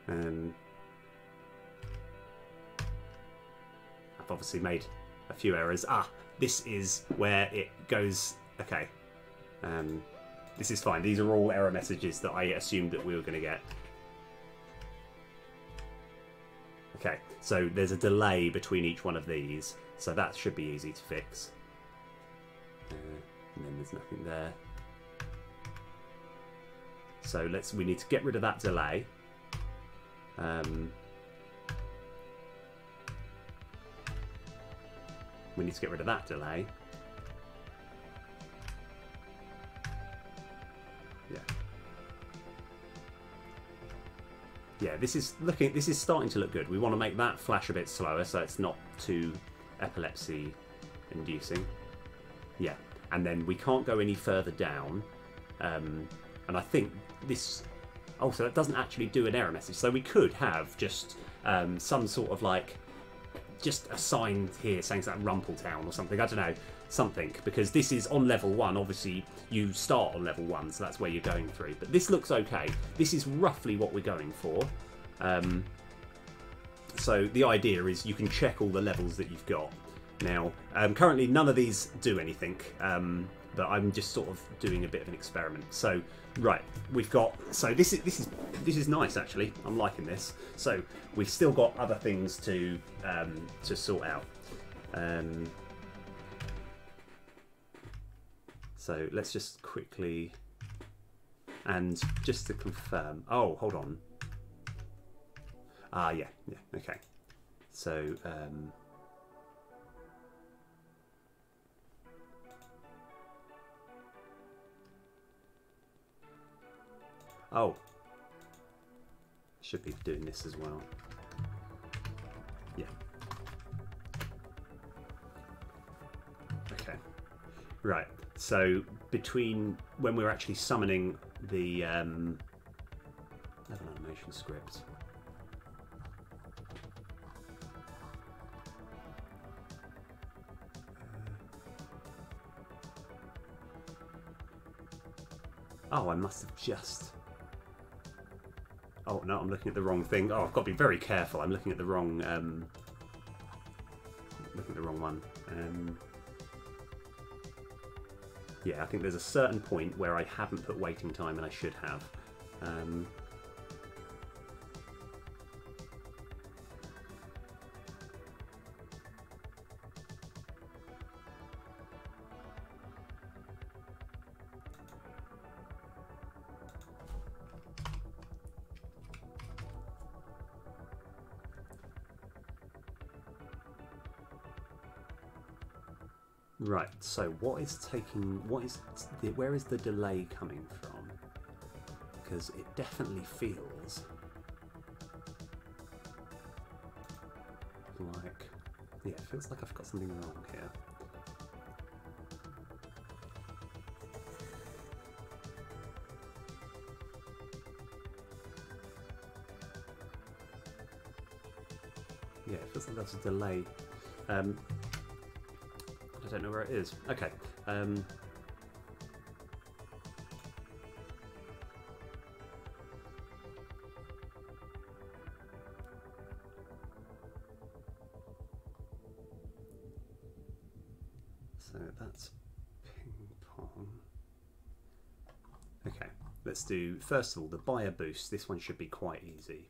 Speaker 1: I've obviously made a few errors. This is where it goes. Okay. This is fine. These are all error messages that I assumed that we were going to get. Okay, so there's a delay between each one of these, so that should be easy to fix. And then there's nothing there. So we need to get rid of that delay. We need to get rid of that delay. Yeah. Yeah, this is starting to look good. We want to make that flash a bit slower so it's not too epilepsy inducing. Yeah, and then we can't go any further down. And I think this also, it doesn't actually do an error message. So we could have just some sort of like just a sign here saying something like Rumple Town or something. I don't know, something, because this is on level 1. Obviously you start on level 1, so that's where you're going through, but this looks okay. This is roughly what we're going for. So the idea is you can check all the levels that you've got. Now currently none of these do anything, but I'm just sort of doing a bit of an experiment. So right, we've got, so this is nice actually. I'm liking this. So we've still got other things to sort out. So let's just quickly, and just to confirm, oh, hold on. Yeah, okay. So, oh, should be doing this as well. Yeah. Okay. Right. So between when we're actually summoning the level animation script. Oh, I must have just... Oh, no, I'm looking at the wrong thing. Oh, I've got to be very careful. I'm looking at the wrong... one. Yeah, I think there's a certain point where I haven't put waiting time and I should have. Right, so where is the delay coming from? Because it definitely feels like, yeah, it feels like I've got something wrong here. Yeah, it feels like there's a delay. I don't know where it is. Okay. So that's ping pong. Okay, let's do, first of all, the buyer boost. This one should be quite easy.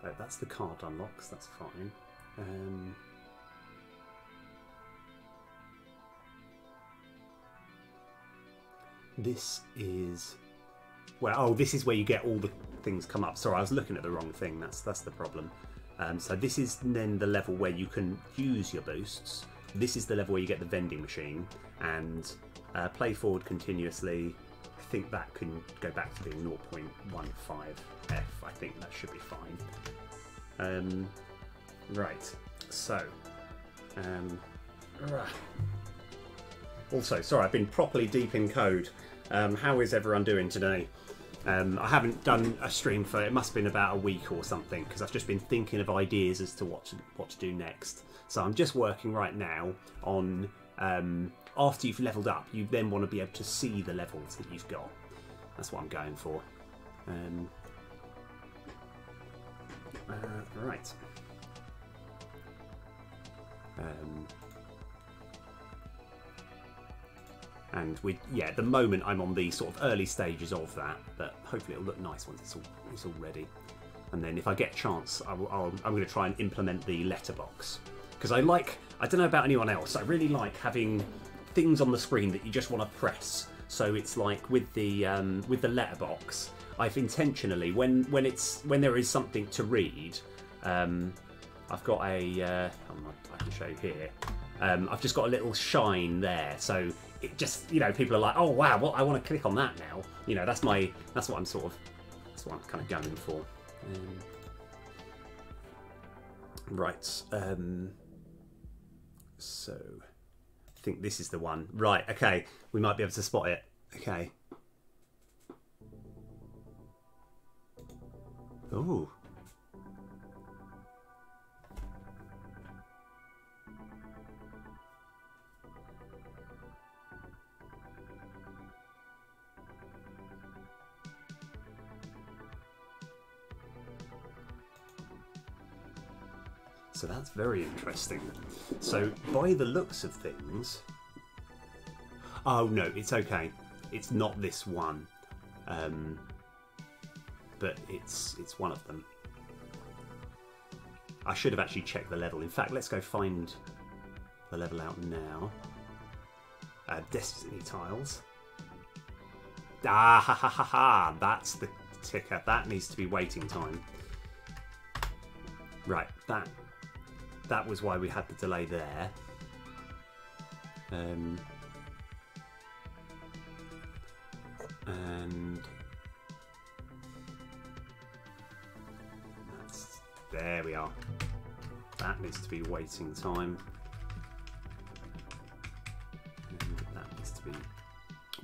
Speaker 1: Oh, that's the card unlocks, that's fine. This is, well, oh, this is where you get all the things come up. Sorry, I was looking at the wrong thing. That's the problem. So this is then the level where you can use your boosts. This is the level where you get the vending machine and play forward continuously. I think that can go back to being 0.15F. I think that should be fine. Right. So. Also, sorry, I've been properly deep in code. How is everyone doing today? I haven't done a stream for, it must have been about a week or something, because I've just been thinking of ideas as to what to do next. So I'm just working right now on, after you've leveled up, you then want to be able to see the levels that you've got. That's what I'm going for. Right. And at the moment I'm on the sort of early stages of that, but hopefully it'll look nice once it's all ready. And then if I get a chance, I'm going to try and implement the letterbox, because I don't know about anyone else, I really like having things on the screen that you just want to press. So it's like with the letterbox, I've intentionally, when there is something to read, I've got a I can show you here. I've just got a little shine there, so it just, people are like, oh wow, well, I want to click on that now. That's what I'm kind of going for. Right. So I think this is the one. Right. Okay. We might be able to spot it. Okay. Oh. So that's very interesting. So by the looks of things, oh no, it's okay. It's not this one, but it's one of them. I should have actually checked the level. In fact, let's go find the level out now. Destiny tiles. Ah ha ha ha ha! That's the ticker. That needs to be waiting time. Right, that was why we had the delay there. And there we are. That needs to be waiting time. And that needs to be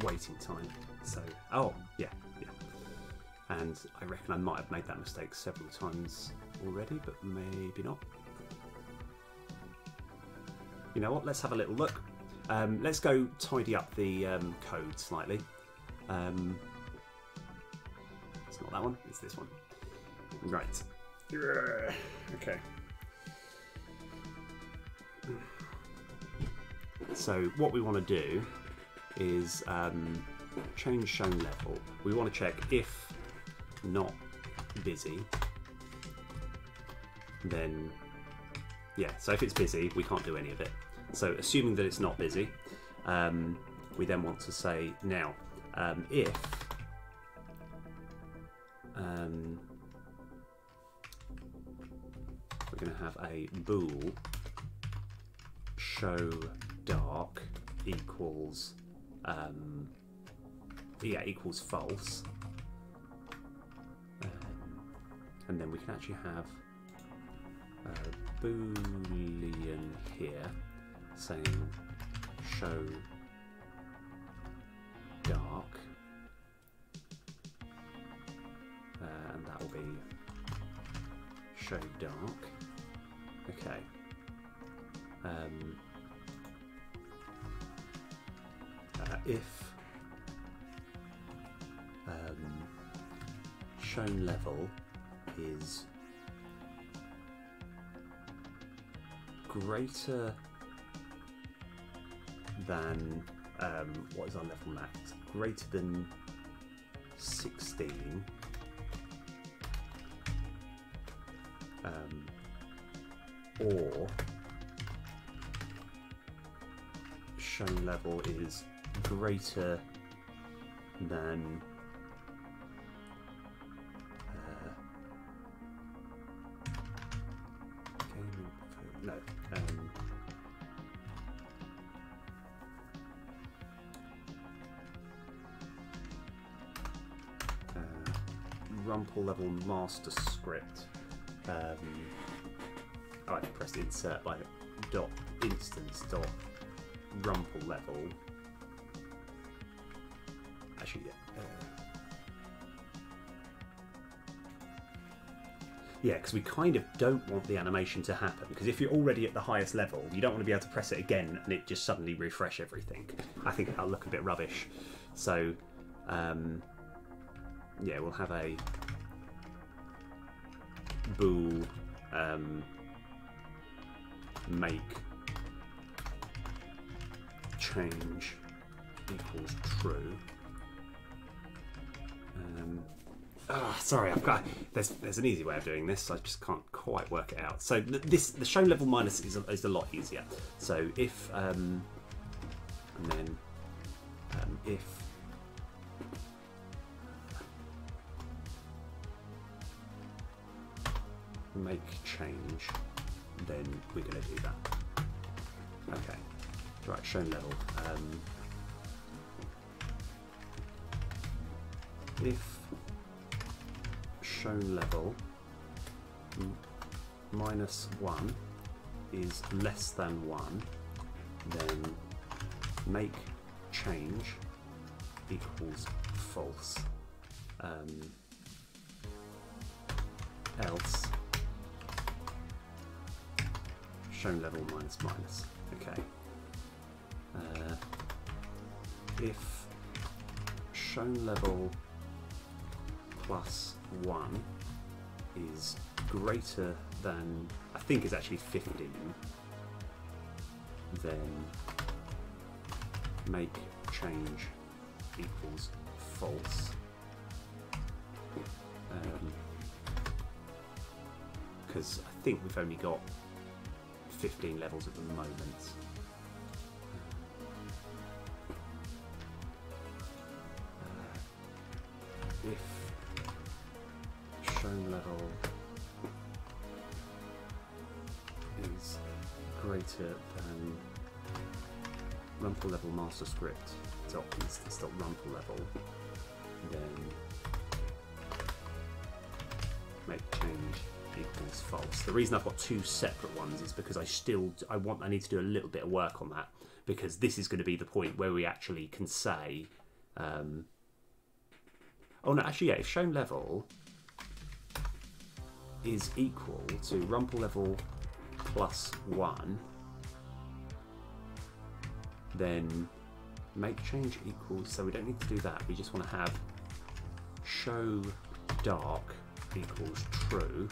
Speaker 1: waiting time. So, oh, yeah. And I reckon I might have made that mistake several times already, but maybe not. You know what, let's have a little look. Let's go tidy up the code slightly. It's not that one, it's this one. Right. Okay. So what we want to do is change shown level. We want to check if not busy, then so if it's busy, we can't do any of it. So assuming that it's not busy, we then want to say now if we're going to have a bool show dark equals equals false, and then we can actually have a boolean here saying show dark, and that will be show dark. Okay. If shown level is greater than, what is our level max? Greater than 16. Or shown level is greater than Rumple level master script. I press insert by dot instance dot Rumple level. Actually, yeah, because we kind of don't want the animation to happen, because if you're already at the highest level, you don't want to be able to press it again and it just suddenly refresh everything. I think that'll look a bit rubbish. So, yeah, we'll have a bool make change equals true. Sorry, I've got. There's an easy way of doing this. I just can't quite work it out. So the shown level minus is a lot easier. So if and then if make change, then we're going to do that. Okay, right. Shown level. If shown level -1 is less than 1, then make change equals false. Else shown level minus minus. Okay. If shown level +1 is greater than, I think it's actually 15, then make change equals false. Because I think we've only got 15 levels at the moment. If shown level is greater than Rumple level master script dot instance dot Rumple level, then make change equals false. The reason I've got two separate ones is because I need to do a little bit of work on that, because this is going to be the point where we actually can say oh no, actually yeah, if shown level is equal to Rumple level +1, then make change equals, so we don't need to do that, we just want to have show dark equals true,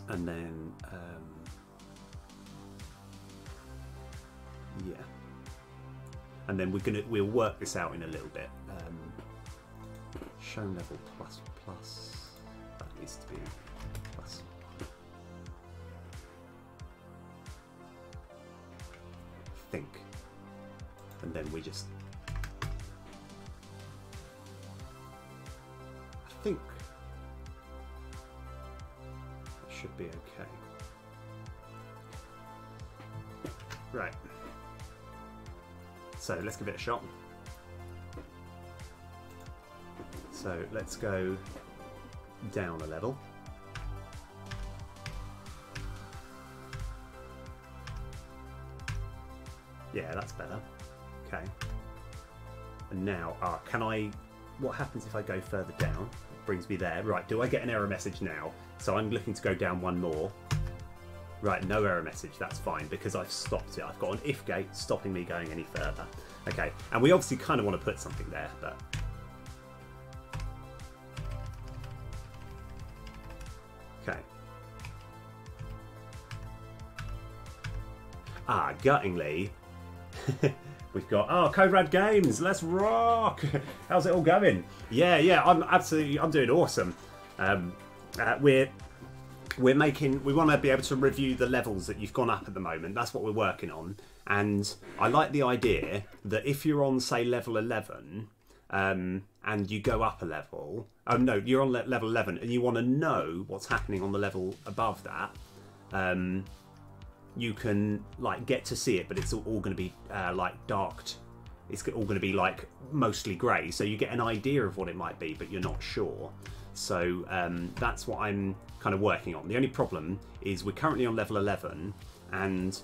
Speaker 1: and then yeah, and then we'll work this out in a little bit. Shown level plus that needs to be plus. I think, and then we just. I think that should be okay. Right. So let's give it a shot. So let's go down a level. Yeah, that's better. Okay. And now, what happens if I go further down? It brings me there. Right, do I get an error message now? So I'm looking to go down one more. Right, no error message, that's fine, because I've stopped it. I've got an if gate stopping me going any further. Okay, and we obviously kind of want to put something there, but... Okay. Guttingly, we've got, Code Red Games, let's rock! How's it all going? Yeah, I'm doing awesome. We want to be able to review the levels that you've gone up at the moment. That's what we're working on. And I like the idea that if you're on, say, level 11, and you go up a level, no, you're on level 11 and you want to know what's happening on the level above that, you can like get to see it, but it's all going to be like darked. It's all going to be like mostly grey, so you get an idea of what it might be, but you're not sure. So that's what I'm kind of working on. The only problem is we're currently on level 11, and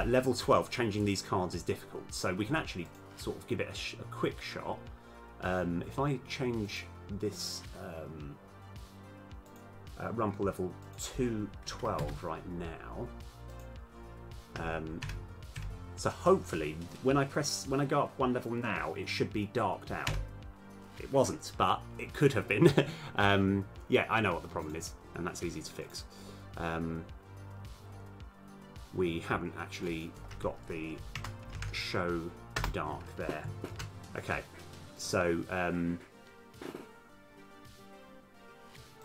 Speaker 1: level 12, changing these cards is difficult. So we can actually sort of give it a quick shot. If I change this Rumple level to 12 right now, so hopefully when I go up one level now, it should be darked out. It wasn't, but it could have been. Yeah, I know what the problem is, and that's easy to fix. We haven't actually got the show dark there. Okay, so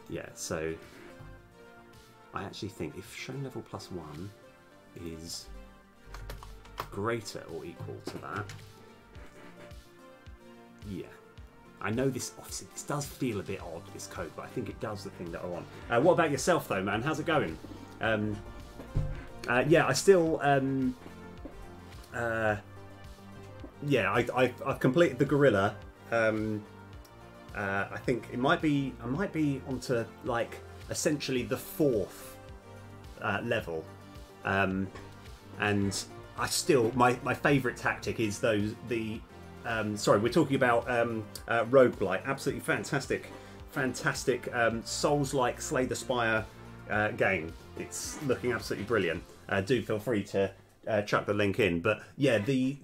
Speaker 1: yeah, so I actually think if show level +1 is greater or equal to that, yeah. I know this, obviously, this does feel a bit odd, this code, but I think it does the thing that I want. What about yourself, though, man? How's it going? Yeah, I still... yeah, I've completed the gorilla. I think I might be onto, like, essentially the 4th level. And I still... My favourite tactic is sorry, we're talking about Roguelite. Absolutely fantastic Souls-like Slay the Spire game. It's looking absolutely brilliant. Do feel free to chuck the link in. But yeah, the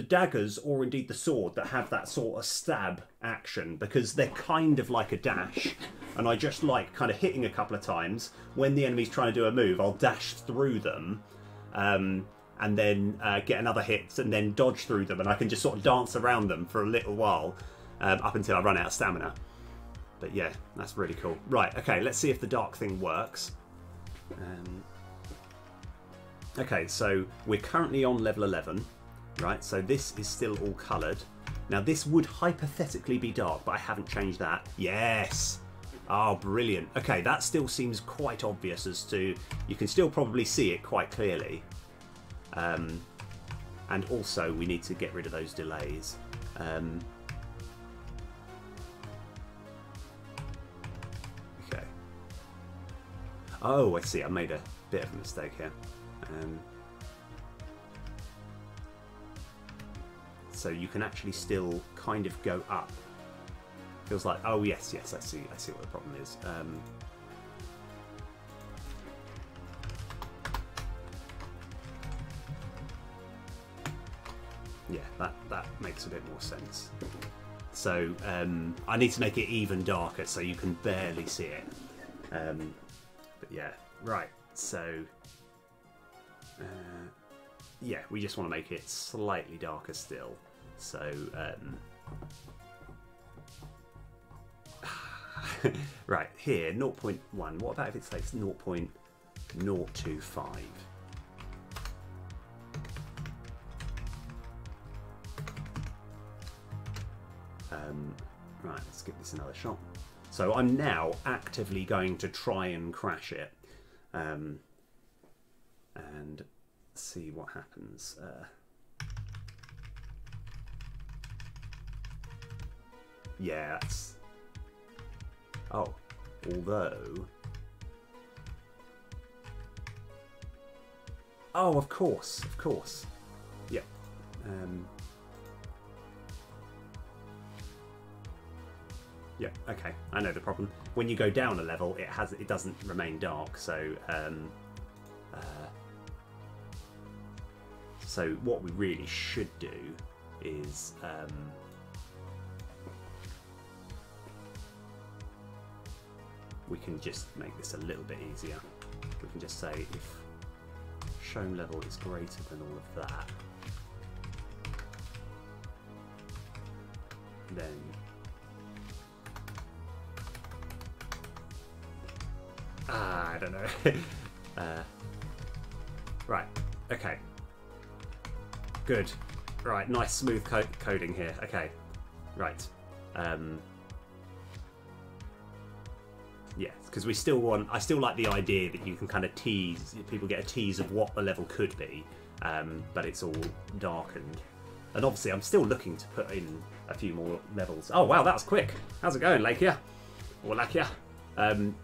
Speaker 1: daggers, or indeed the sword, that have that sort of stab action, because they're kind of like a dash, and I just like kind of hitting a couple of times. When the enemy's trying to do a move, I'll dash through them. And then get another hit, and then dodge through them, and I can just sort of dance around them for a little while, up until I run out of stamina. But yeah, that's really cool. Right, okay, let's see if the dark thing works. Okay, so we're currently on level 11, right? So this is still all coloured. Now this would hypothetically be dark, but I haven't changed that. Yes! Oh, brilliant. Okay, that still seems quite obvious as to... You can still probably see it quite clearly. And also we need to get rid of those delays. Okay. Oh, I see. I made a bit of a mistake here. So you can actually still kind of go up. Feels like, oh yes, I see what the problem is. Yeah, that makes a bit more sense. So I need to make it even darker so you can barely see it. But yeah, right. So yeah, we just want to make it slightly darker still. So right here, 0.1. What about if it says 0.025? Right, let's give this another shot. So I'm now actively going to try and crash it, and see what happens. Yeah, that's... Oh, although... Oh, of course. Yep. Yeah, okay, I know the problem. When you go down a level, it doesn't remain dark. So, so what we really should do is we can just make this a little bit easier. We can just say if shown level is greater than all of that, then I don't know. Right, okay. Good. Right, nice smooth coding here. Okay, right. Yeah, because we still want. I still like the idea that you can kind of tease. People get a tease of what the level could be, but it's all darkened. And obviously, I'm still looking to put in a few more levels. Oh wow, that was quick. How's it going, Lakia? Or Lakia?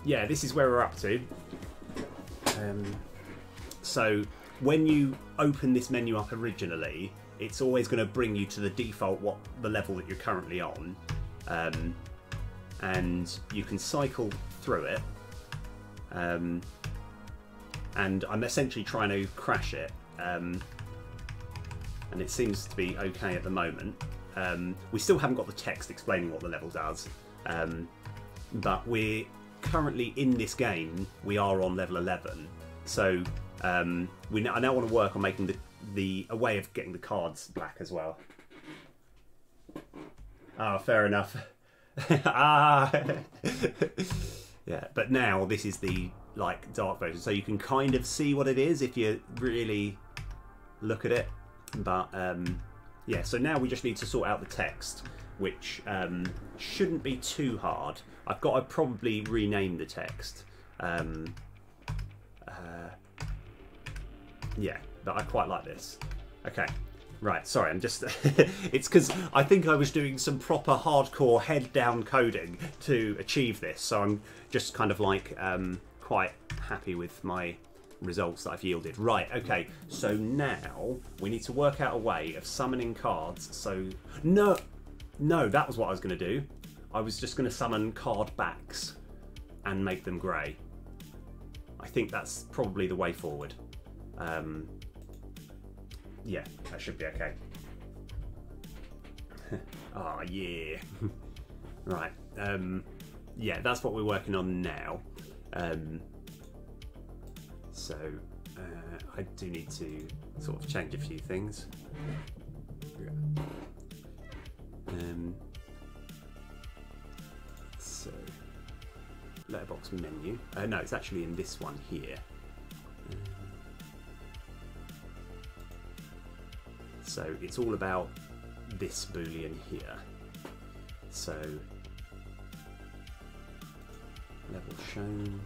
Speaker 1: Yeah, this is where we're up to. So when you open this menu up originally, it's always going to bring you to the default the level that you're currently on, and you can cycle through it. And I'm essentially trying to crash it, and it seems to be okay at the moment. We still haven't got the text explaining what the level does, but we're currently in this game. We are on level 11, so I now want to work on making a way of getting the cards black as well. Ah, fair enough. Ah, yeah. But now this is the dark version, so you can kind of see what it is if you really look at it. But yeah. So now we just need to sort out the text, which shouldn't be too hard. I've got to probably rename the text. Yeah, but I quite like this. Okay, right, sorry, I'm just... it's because I think I was doing some proper hardcore head-down coding to achieve this, so I'm just kind of quite happy with my results that I've yielded. Right, okay, so now we need to work out a way of summoning cards, so... No, that was what I was going to do. I was just going to summon card backs and make them grey. I think that's probably the way forward. Yeah, that should be okay. Oh yeah. Right. Yeah, that's what we're working on now. So I do need to sort of change a few things. So letterbox menu. No, it's actually in this one here. So it's all about this boolean here. So level shown.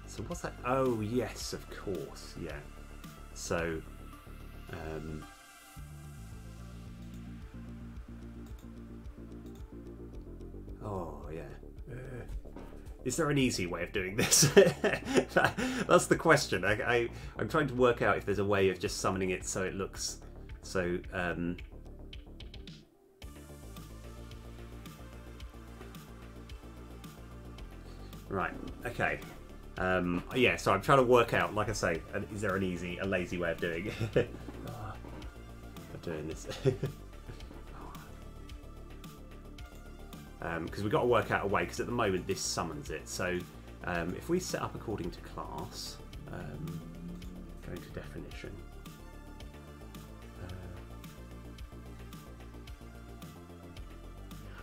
Speaker 1: So what's that? Oh yes, of course, yeah. So oh yeah. Is there an easy way of doing this? That's the question. I'm trying to work out if there's a way of just summoning it so it looks so. Right. Okay. Yeah. So I'm trying to work out, like I say, is there a lazy way of doing it? Of doing this. Because we've got to work out a way, because at the moment this summons it. So if we set up according to class, go to definition,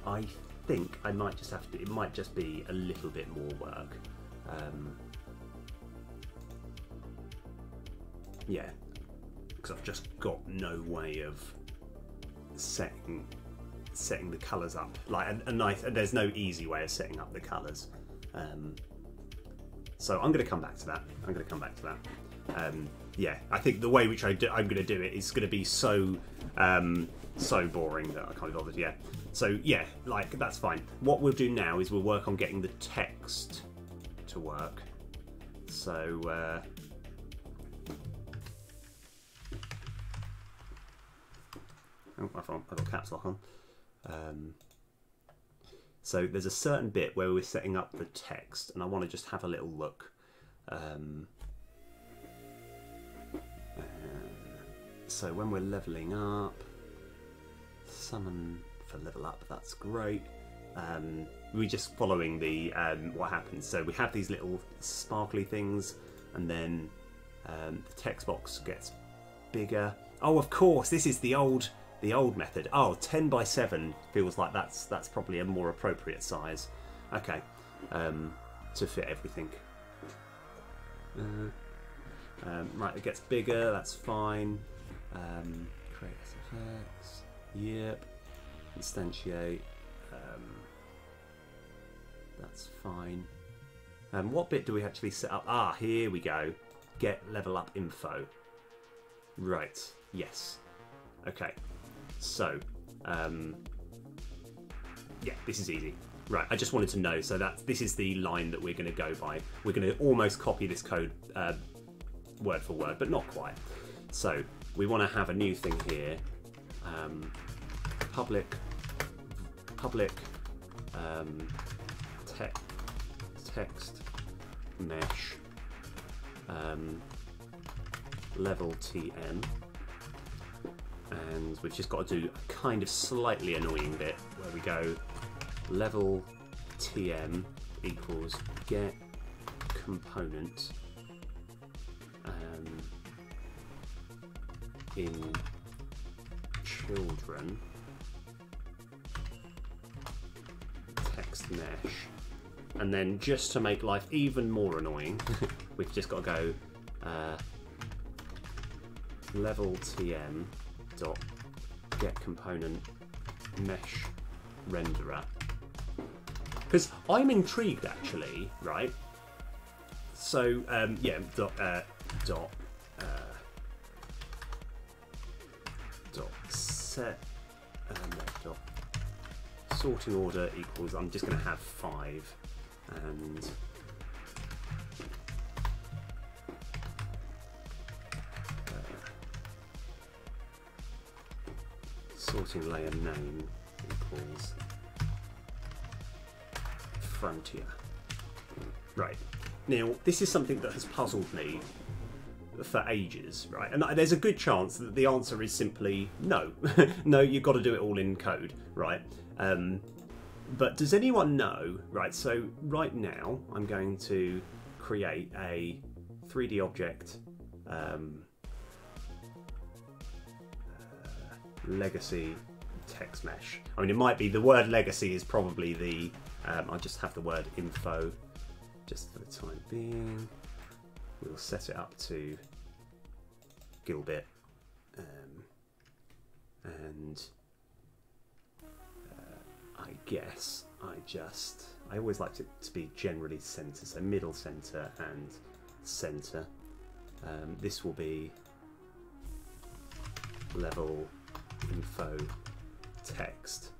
Speaker 1: I think I might just have to, it might just be a little bit more work. Yeah, because I've just got no way of setting the colours up, there's no easy way of setting up the colours, so I'm going to come back to that. Yeah, I think the way which I'm going to do it is going to be so boring that I can't be bothered. Yeah, so yeah, that's fine. What we'll do now is we'll work on getting the text to work. So oh, I've got caps lock on. So there's a certain bit where we're setting up the text, and I want to just have a little look. So when we're leveling up, summon for level up. That's great. We're just following the what happens. So we have these little sparkly things, and then the text box gets bigger. Oh, of course, this is the old method. Oh, 10 by 7 feels like that's probably a more appropriate size. Okay, to fit everything. Right, it gets bigger. That's fine. Create SFX. Yep. Instantiate. That's fine. What bit do we actually set up? Ah, here we go. Get level up info. Right. Yes. Okay. So, yeah, this is easy. Right, I just wanted to know. So this is the line that we're going to go by. We're going to almost copy this code word for word, but not quite. So we want to have a new thing here. Public text mesh level TM, and we've just got to do a kind of slightly annoying bit where we go level TM equals get component in children text mesh, and then just to make life even more annoying we've just got to go level TM dot get component mesh renderer, because I'm intrigued actually, right? So yeah, dot set dot sorting order equals, I'm just going to have 5, and sorting layer name equals frontier. Right, now this is something that has puzzled me for ages, right? And there's a good chance that the answer is simply no. No, you've got to do it all in code, right? But does anyone know, right? So right now I'm going to create a 3D object legacy text mesh. I mean, it might be the word legacy is probably the I'll just have the word info just for the time being. We'll set it up to Gilbert, and I guess I always like it to be generally center, so middle center and center. This will be level info text,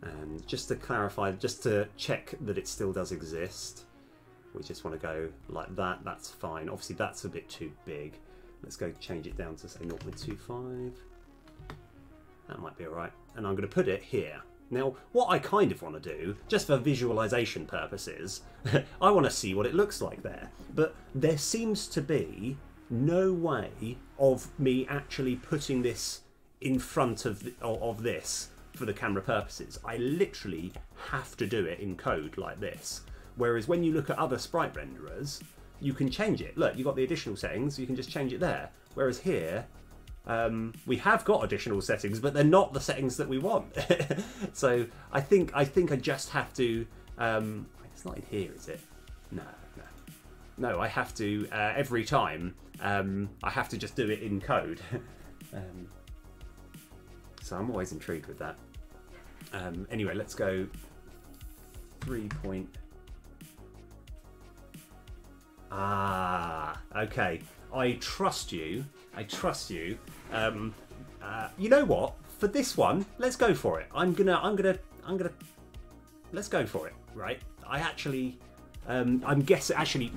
Speaker 1: and just to clarify, just to check that it still does exist, we just want to go like that. That's fine. Obviously that's a bit too big. Let's go change it down to say 0.25. That might be alright. And I'm going to put it here. Now, what I kind of want to do, just for visualization purposes, I want to see what it looks like there. But there seems to be no way of me actually putting this in front of this for the camera purposes. I literally have to do it in code like this. Whereas when you look at other sprite renderers, you can change it. Look, you've got the additional settings, you can just change it there. Whereas here, we have got additional settings, but they're not the settings that we want. So I think I just have to. It's not in here, is it? No. I have to every time. I have to just do it in code. So I'm always intrigued with that. Anyway, let's go 3. Okay. I trust you. You know what? For this one, let's go for it. I'm gonna. Let's go for it, right? I actually, I'm guessing. Actually,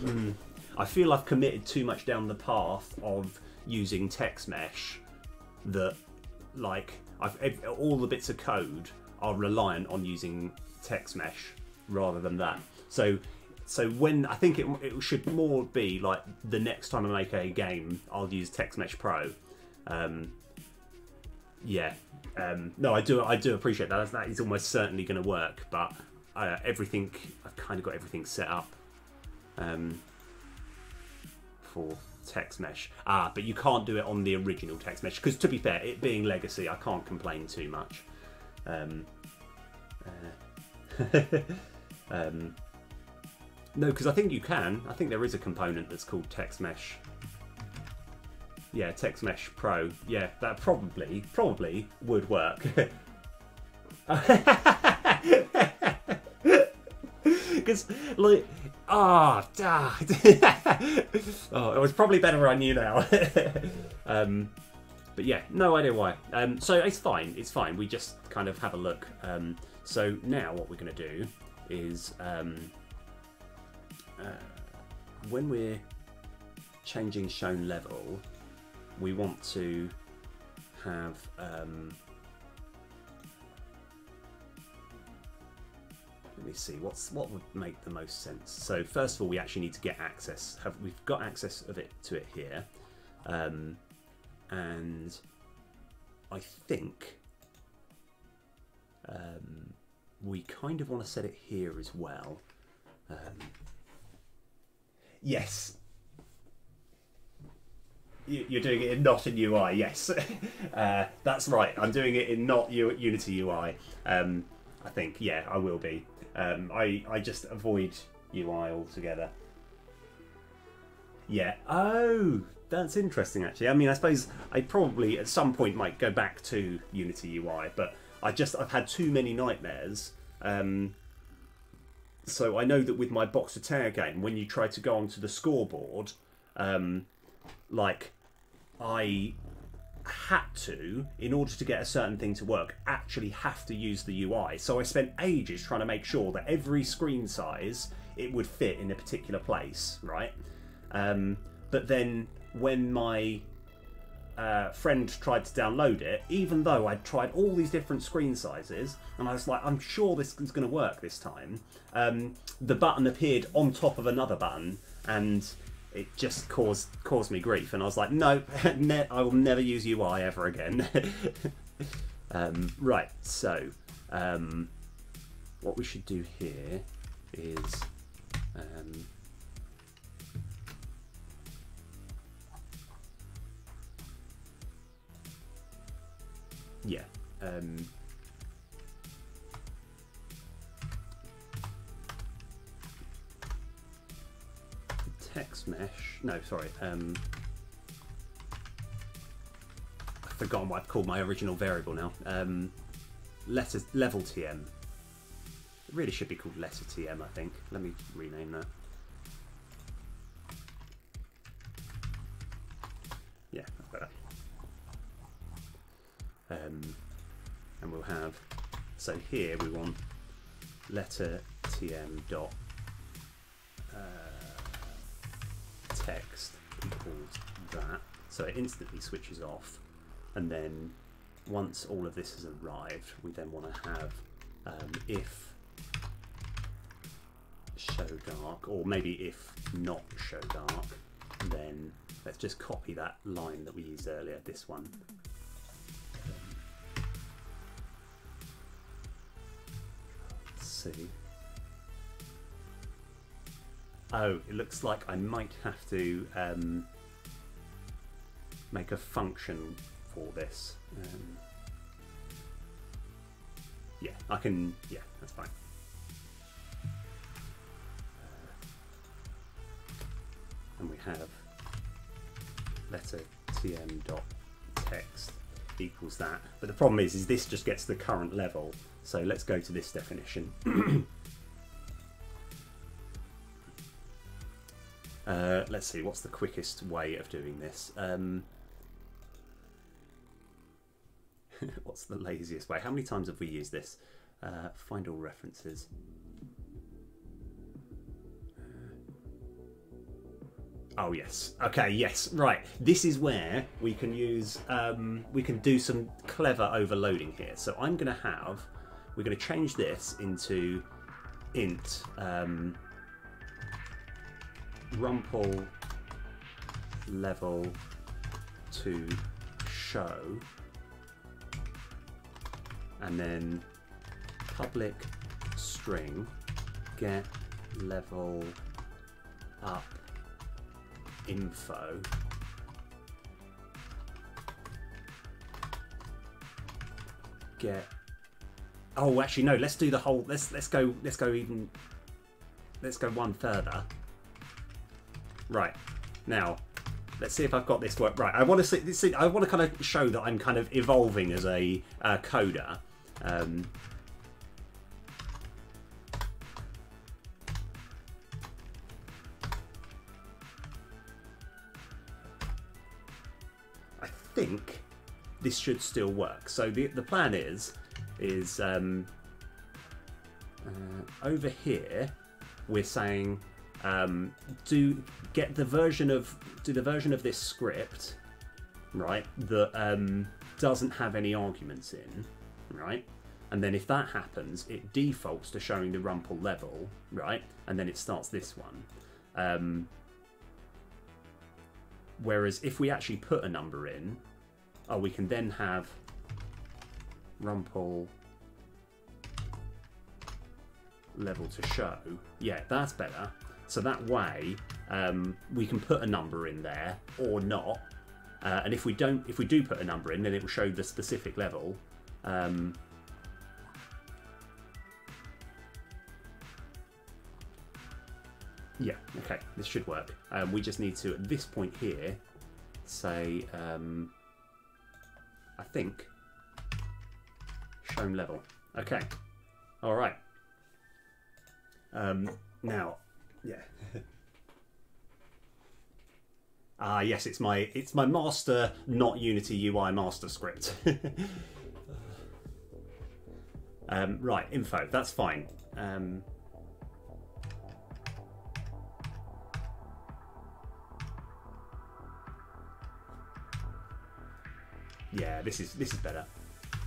Speaker 1: I feel I've committed too much down the path of using text mesh. That, like, all the bits of code are reliant on using text mesh rather than that. So when I think it should more be like the next time I make a game, I'll use text mesh pro. Yeah, No, I do appreciate that. That is almost certainly going to work, but everything, I've kind of got everything set up for text mesh. But you can't do it on the original text mesh, because to be fair, it being legacy, I can't complain too much. No, because I think you can. I think there is a component that's called text mesh. Yeah, text mesh pro. Yeah, that probably would work. Because like, oh, it was probably better I knew now. But yeah, no idea why. So it's fine. It's fine. We just kind of have a look. So now what we're going to do is when we're changing shown level, we want to have let me see what would make the most sense. So first of all, we actually need to get access. We've got access to it here, and I think we kind of want to set it here as well. Yes. You're doing it in not in UI, yes. That's right, I'm doing it in not Unity UI. I think, yeah, I will be. I just avoid UI altogether. Yeah, oh, that's interesting actually. I mean, I suppose I probably at some point might go back to Unity UI, but I've had too many nightmares. So I know that with my Boxer Tower game, when you try to go onto the scoreboard, like I had to, in order to get a certain thing to work, actually have to use the UI. So I spent ages trying to make sure that every screen size it would fit in a particular place, right? But then when my friend tried to download it, even though I'd tried all these different screen sizes, and I was like, I'm sure this is going to work this time, the button appeared on top of another button, and it just caused me grief. And I was like, no, I will never use UI ever again. Right, so what we should do here is yeah. Text mesh. No, sorry. I've forgotten what I've called my original variable now. Level TM. It really should be called letter TM, I think. Let me rename that. Yeah, that's better. And we'll have, so here we want letter TM dot text equals that, so it instantly switches off. And then once all of this has arrived, we then want to have if show dark, or maybe if not show dark, then let's just copy that line that we used earlier, this one. Let's see. Oh, it looks like I might have to make a function for this. Yeah, I can, yeah, that's fine. And we have letter tm dot text equals that. But the problem is this just gets the current level. So let's go to this definition. Let's see, what's the quickest way of doing this? What's the laziest way? How many times have we used this? Find all references. Oh yes. Okay. Yes. Right. This is where we can use. We can do some clever overloading here. So I'm going to have. We're going to change this into int rumple level to show and then public string get level up info get. Oh, actually no. Let's do the whole. Let's go one further. Right now, let's see if I've got this to work. Right, I want to see. I want to kind of show that I'm kind of evolving as a coder. I think this should still work. So the plan is over here we're saying do the version of this script, right, that doesn't have any arguments in, right, and then if that happens it defaults to showing the Rumple level, right, and then it starts this one. Whereas if we actually put a number in, we can then have Rumple level to show. Yeah, that's better. So that way we can put a number in there or not. And if we do put a number in, then it will show the specific level. Yeah, okay, this should work. We just need to, at this point here, say, I think, shown level. Okay, all right. Now, yeah. Yes, it's my master, not Unity UI master script. Right, info. That's fine. Yeah, this is better.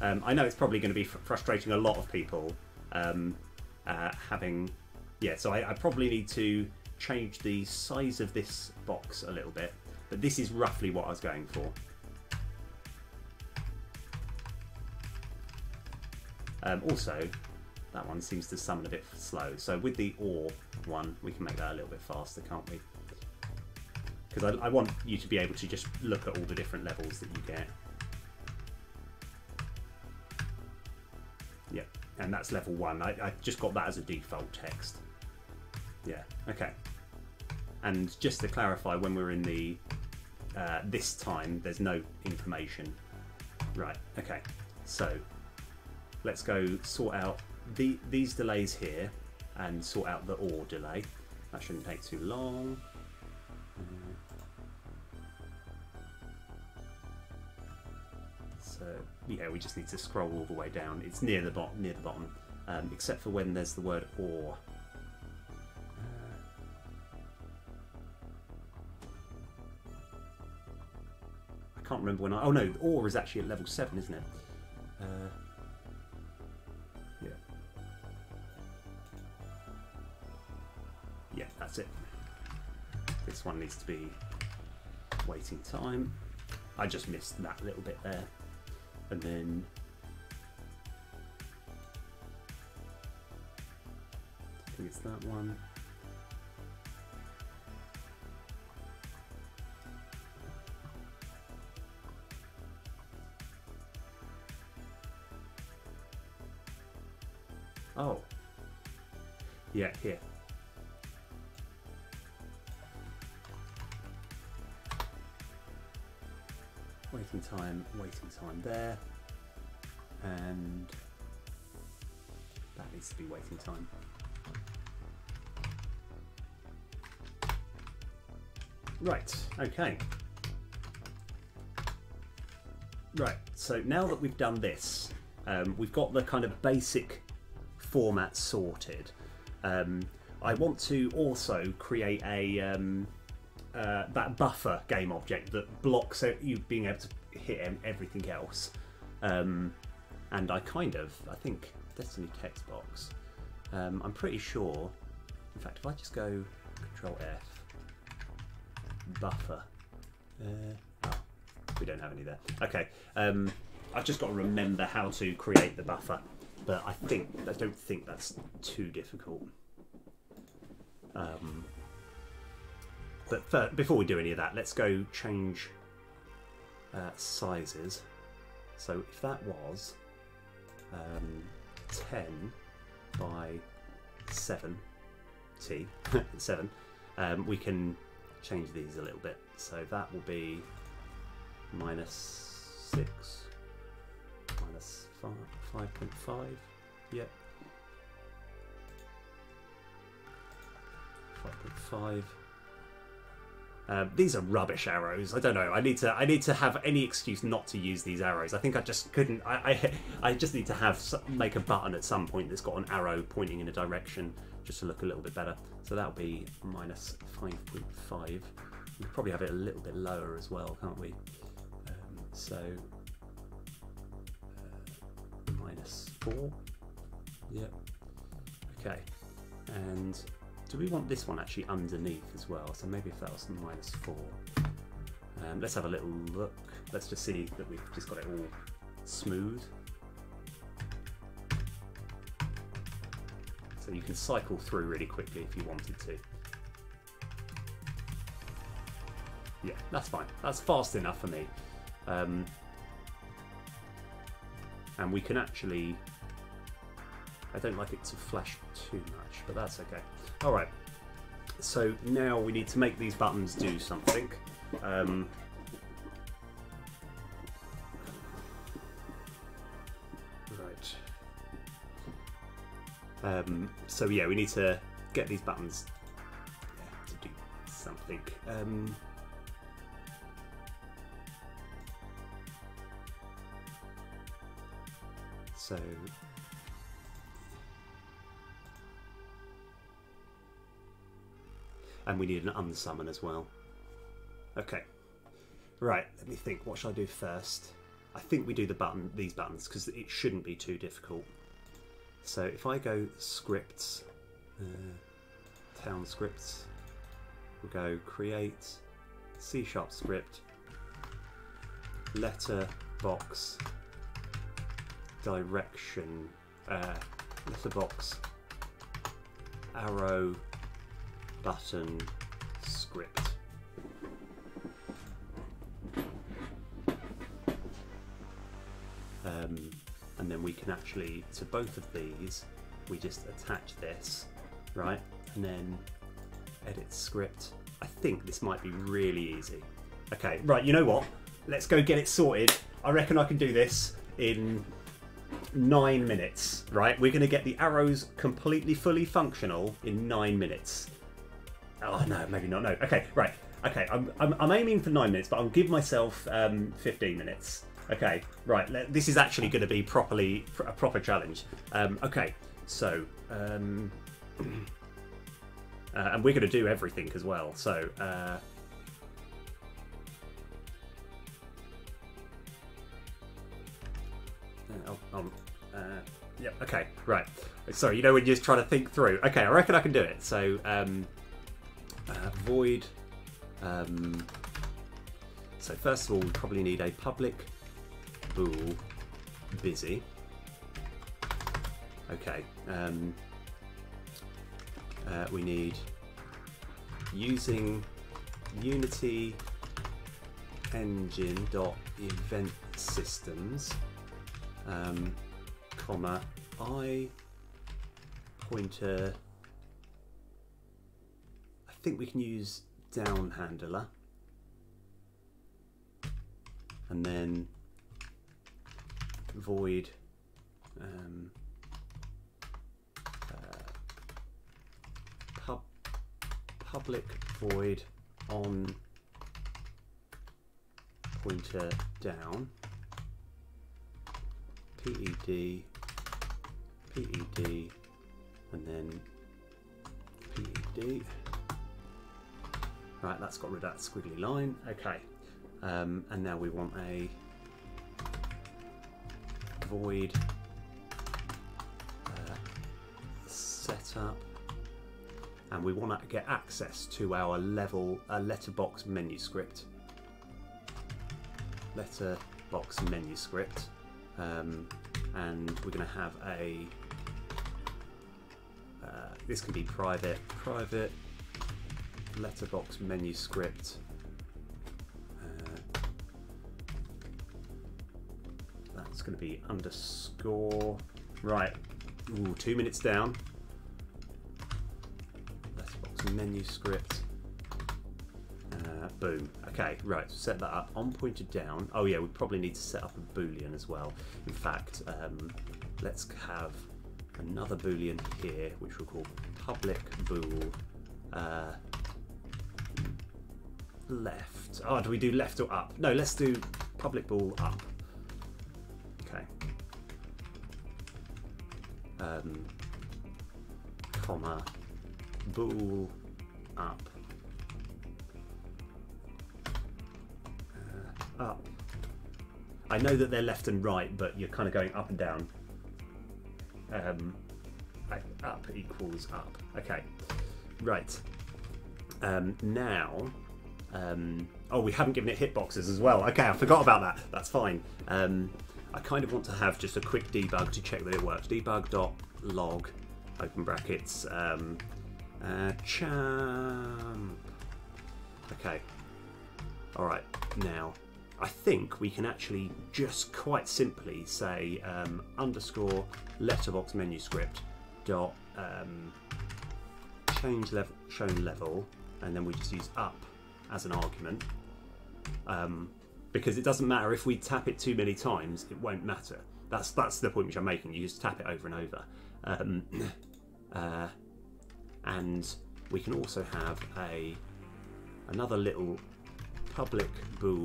Speaker 1: I know it's probably going to be frustrating a lot of people having. Yeah, so I probably need to change the size of this box a little bit, but this is roughly what I was going for. Also, that one seems to summon a bit slow, so with the OR one, we can make that a little bit faster, can't we? Because I want you to be able to just look at all the different levels that you get. Yeah, and that's level 1. I just got that as a default text. Yeah, okay. And just to clarify, when we're in the this time, there's no information. Right, okay. So let's go sort out these delays here and sort out the OR delay. That shouldn't take too long. So yeah, we just need to scroll all the way down. It's near the bottom, except for when there's the word OR. I can't remember when I. Oh no, OR is actually at level 7, isn't it? Yeah. Yeah, that's it. This one needs to be waiting time. I just missed that little bit there. And then I think it's that one. Oh, yeah, here. Waiting time there, and that needs to be waiting time. Right, okay. Right, so now that we've done this, we've got the kind of basic format sorted. I want to also create a that buffer game object that blocks out you being able to hit everything else. And I think Destiny text box. I'm pretty sure. In fact, if I just go Control F, buffer. Oh, we don't have any there. Okay. I've just got to remember how to create the buffer, but I don't think that's too difficult. But before we do any of that, let's go change sizes. So if that was 10 by 7, 7, we can change these a little bit. So that will be -6, -5.5, yep, 5.5. These are rubbish arrows. I don't know. I need to have any excuse not to use these arrows. I think I just couldn't. I just need to make a button at some point that's got an arrow pointing in a direction just to look a little bit better. So that'll be -5.5. We could probably have it a little bit lower as well, can't we? -4. Yep. Okay. And do we want this one actually underneath as well? So maybe if that was -4. Let's have a little look. Let's just see that we've just got it all smooth. So you can cycle through really quickly if you wanted to. Yeah, that's fine. That's fast enough for me. And we can actually... I don't like it to flash too much, but that's okay. All right, so now we need to make these buttons do something. Right. So yeah, we need to get these buttons to do something. So and we need an unsummon as well. Okay, right, let me think, what should I do first? I think we do these buttons because it shouldn't be too difficult. So if I go scripts, town scripts, we'll go create C# script, letterbox direction, letterbox arrow button script. And then we can actually, to both of these, we just attach this, right? And then edit script. I think this might be really easy. Okay, right, you know what? Let's go get it sorted. I reckon I can do this in 9 minutes, right? We're gonna get the arrows completely fully functional in 9 minutes. Oh no, maybe not, no. Okay, right. Okay, I'm aiming for 9 minutes, but I'll give myself 15 minutes. Okay, right, this is actually going to be a proper challenge. Okay, so, and we're going to do everything as well, so, yeah, okay, right. Sorry, you know when you're just trying to think through. Okay, I reckon I can do it. So, void, so first of all, we probably need a public bool busy. Okay, we need using Unity engine dot event systems, comma I pointer. I think we can use down handler, and then void public void on pointer down, PED, and then PED. Right, that's got rid of that squiggly line. Okay, and now we want a void setup, and we want to get access to our letterbox menu script. Letterbox menu script. and we're going to have a this can be private letterbox menu script. That's going to be underscore. Right. Ooh, 2 minutes down. Letterbox menu script. Boom. Okay, right. Set that up. On pointed down. Oh yeah, we probably need to set up a boolean as well. In fact, let's have another boolean here, which we'll call public bool left. Oh, do we do left or up? No, let's do public bool up. Okay. Comma bool up. Up. I know that they're left and right, but you're kind of going up and down. Up equals up. Okay, right. Now, oh, we haven't given it hitboxes as well. Okay, I forgot about that. That's fine. I kind of want to have just a quick debug to check that it works. Debug.log, open brackets, champ. Okay. All right. Now, I think we can actually just quite simply say underscore letterbox menu script dot change level shown level, and then we just use up as an argument, because it doesn't matter if we tap it too many times, it won't matter. That's the point which I'm making. You just tap it over and over, and we can also have another little public bool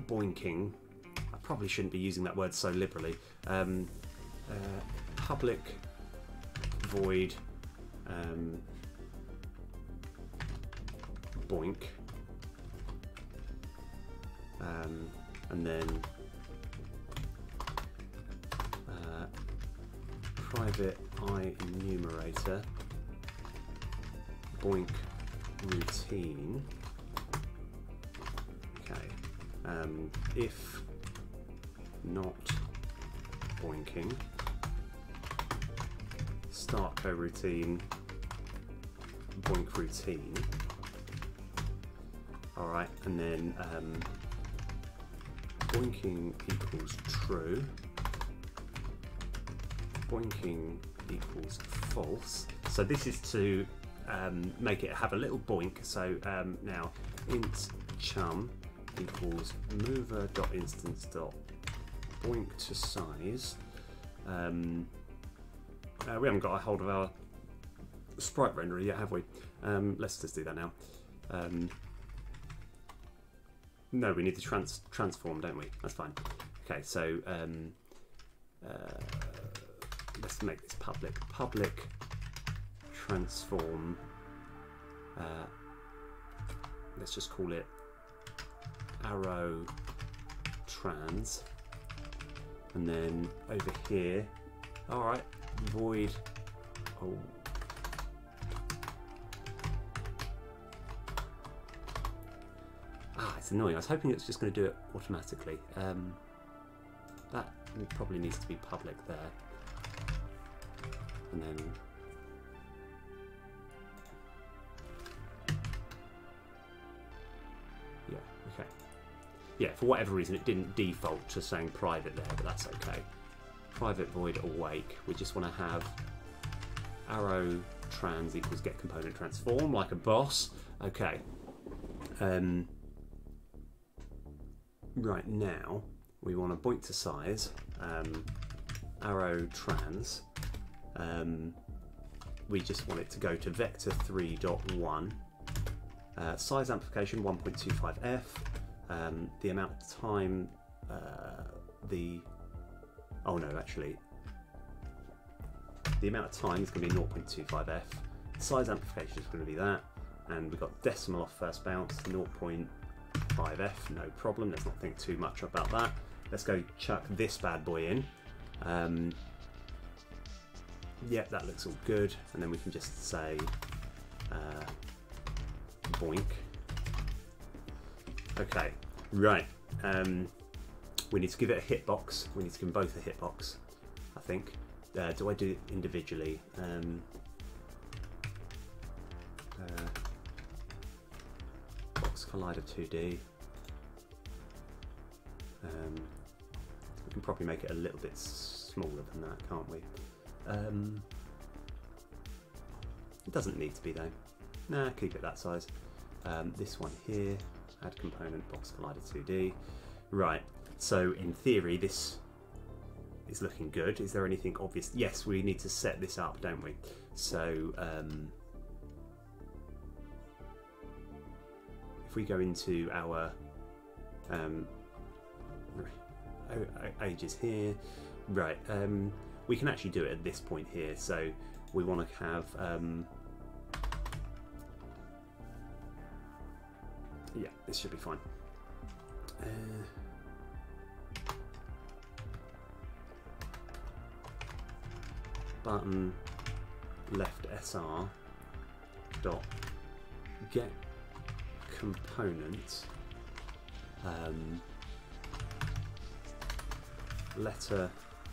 Speaker 1: boinking. I probably shouldn't be using that word so liberally. Public void boink, and then private I enumerator boink routine. If not boinking, start coroutine boink routine. All right, and then boinking equals true, boinking equals false. So this is to make it have a little boink. So now int chum equals mover.instance.boink to size. We haven't got a hold of our sprite renderer yet, have we? Let's just do that now. No, we need the transform, don't we? That's fine. Okay, so let's make this public. Public transform. Let's just call it arrow trans, and then over here, all right, void. Oh, it's annoying. I was hoping it was just going to do it automatically. That probably needs to be public there, and then yeah, okay. Yeah, for whatever reason it didn't default to saying private there, but that's okay. Private void awake. We just want to have arrow trans equals get component transform, like a boss. Okay. Right, now we want to point to size, arrow trans. We just want it to go to vector 3.1. Size amplification 1.25f. The amount of time, the amount of time is going to be 0.25f. Size amplification is going to be that, and we've got decimal off first bounce 0.5f. No problem. Let's not think too much about that. Let's go chuck this bad boy in. Yep, that looks all good, and then we can just say boink. Okay, right. We need to give it a hitbox. We need to give them both a hitbox, I think. Do I do it individually? Box Collider 2D. We can probably make it a little bit smaller than that, can't we? It doesn't need to be though. Nah, keep it that size. This one here, add component, Box Collider 2D. Right, so in theory this is looking good. Is there anything obvious? Yes, we need to set this up, don't we? So if we go into our ages here, right, we can actually do it at this point here. So we want to have yeah, this should be fine. Button left SR dot get component letter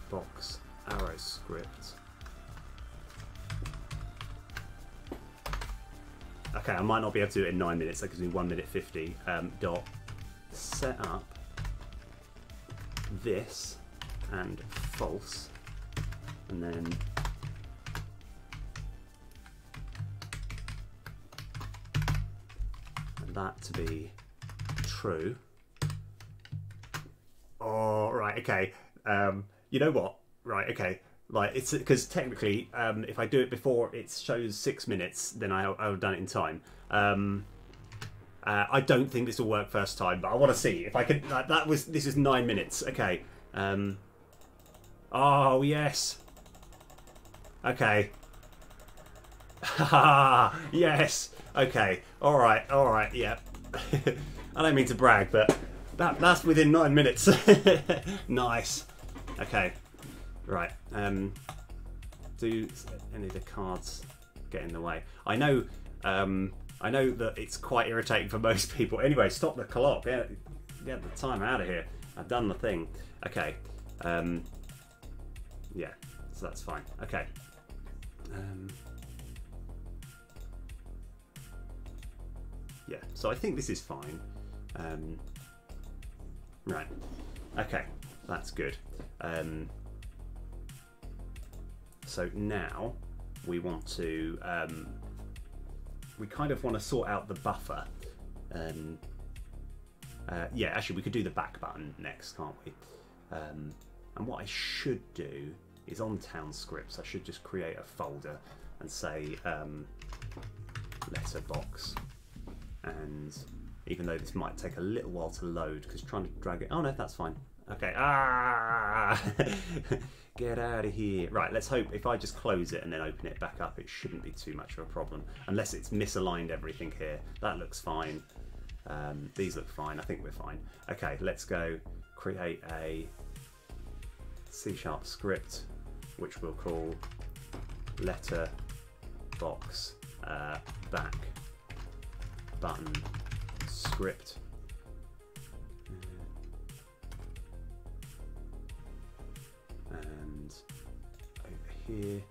Speaker 1: box arrow script. Okay, I might not be able to do it in 9 minutes. I can do 1 minute 50. Dot set up this and false, and then that to be true. Oh, right, okay. You know what? Right, okay. Like, it's because technically, if I do it before it shows 6 minutes, then I'll have done it in time. I don't think this will work first time, but I want to see if I can. This is 9 minutes. Okay. Oh yes. Okay. Haha. Yes. Okay. All right. All right. Yeah. I don't mean to brag, but that's within 9 minutes. Nice. Okay. Right. Do any of the cards get in the way? I know. I know that it's quite irritating for most people. Anyway, stop the clock. Get the timer out of here. I've done the thing. Okay. Yeah. So that's fine. Okay. Yeah. So I think this is fine. Right. Okay. That's good. So now we want to, we kind of want to sort out the buffer. Yeah, actually we could do the back button next, can't we? And what I should do is on town scripts, I should just create a folder and say letterbox. And even though this might take a little while to load, because trying to drag it, oh no, that's fine. Okay, get out of here. Right, let's hope if I just close it and then open it back up, it shouldn't be too much of a problem. Unless it's misaligned everything here. That looks fine. These look fine. I think we're fine. Okay, let's go create a C# script, which we'll call letterbox back button script. And over here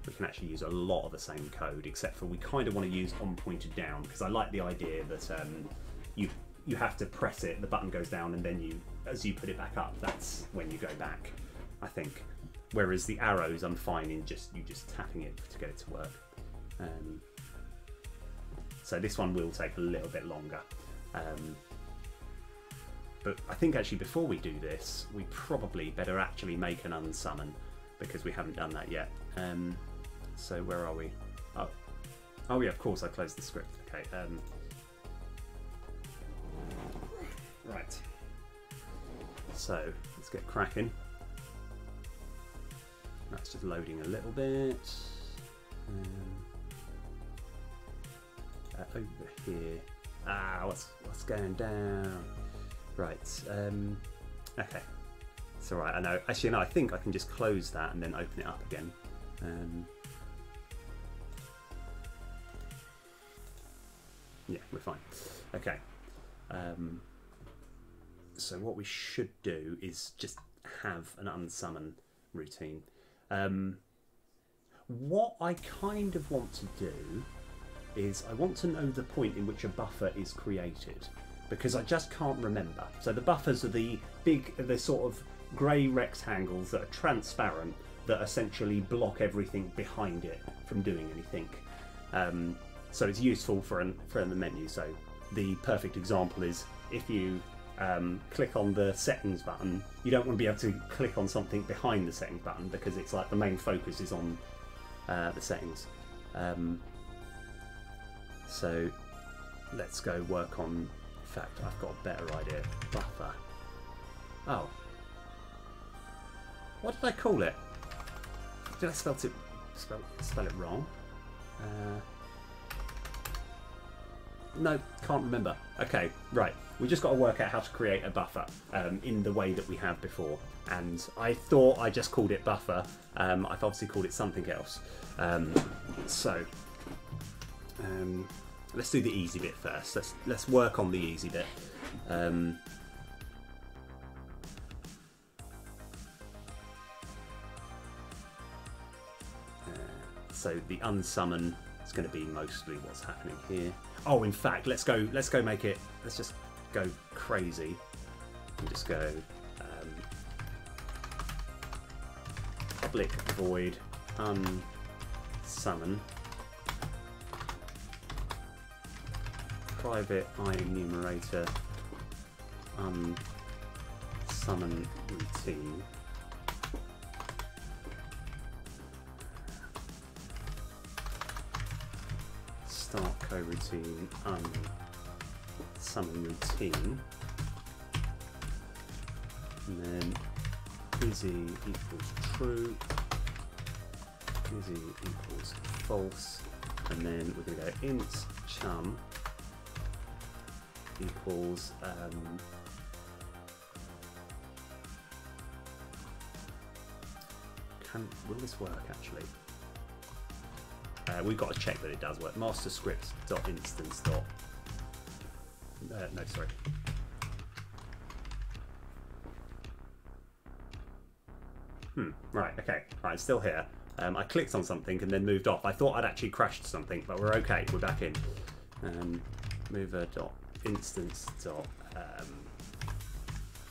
Speaker 1: we can actually use a lot of the same code, except for we kind of want to use on pointed down, because I like the idea that you have to press it, the button goes down, and then as you put it back up, that's when you go back, I think. Whereas the arrows, I'm fine in you just tapping it to get it to work. So this one will take a little bit longer. But I think actually before we do this, we probably better actually make an unsummon, because we haven't done that yet. So where are we? Oh yeah, of course I closed the script. Okay. Right. So let's get cracking. That's just loading a little bit. Over here. What's going down? Right. Okay. It's all right. I know. Actually, no. I think I can just close that and then open it up again. Yeah, we're fine. Okay. So what we should do is just have an unsummon routine. What I kind of want to do is I want to know the point in which a buffer is created, because I just can't remember. So the buffers are the sort of grey rectangles that are transparent, that essentially block everything behind it from doing anything. So it's useful for the menu. So the perfect example is if you click on the settings button, you don't want to be able to click on something behind the settings button, because it's like the main focus is on the settings. So let's go work on, in fact, I've got a better idea. Buffer. Oh. What did I call it? Did I spell it wrong? No, can't remember. Okay, right. We just got to work out how to create a buffer in the way that we have before. And I thought I just called it buffer. I've obviously called it something else. Let's do the easy bit first. Let's work on the easy bit. So the unsummon is going to be mostly what's happening here. Oh, in fact, let's make it. Let's just go crazy and just go public void unsummon private enumerator unsummon routine. Start coroutine unsummon routine, and then busy equals true, busy equals false, and then we're going to go int chum equals will this work actually? We've got to check that it does work. Master script.instance. No, sorry. Right, okay. Right, it's still here. I clicked on something and then moved off. I thought I'd actually crashed something, but we're okay. We're back in. Mover.instance.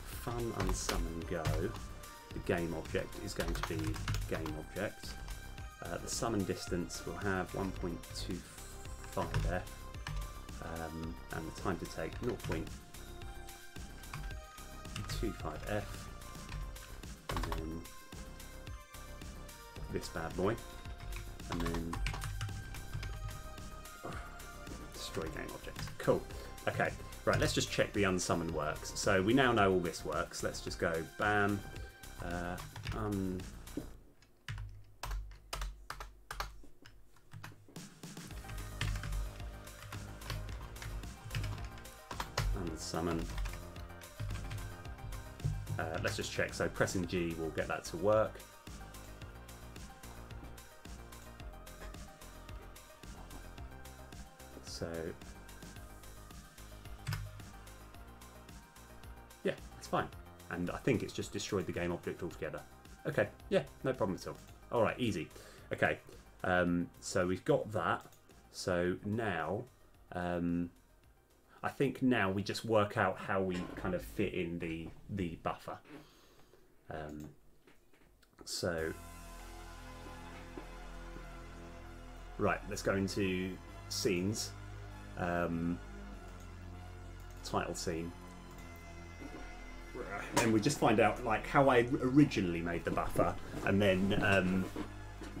Speaker 1: Fun unsummon go. The game object is going to be game object. The summon distance will have 1.25f, and the time to take 0.25f, and then this bad boy, and then destroy game object. Cool. Okay, right, let's just check the unsummon works. So we now know all this works. Let's just go bam, unsummon. Let's just check. So pressing G will get that to work. So yeah, it's fine. And I think it's just destroyed the game object altogether. Okay, yeah, no problem at all. All right, easy. Okay, so we've got that. So now, I think now we just work out how we kind of fit in the buffer. So, right, let's go into scenes. Title scene. And we just find out like how I originally made the buffer, and then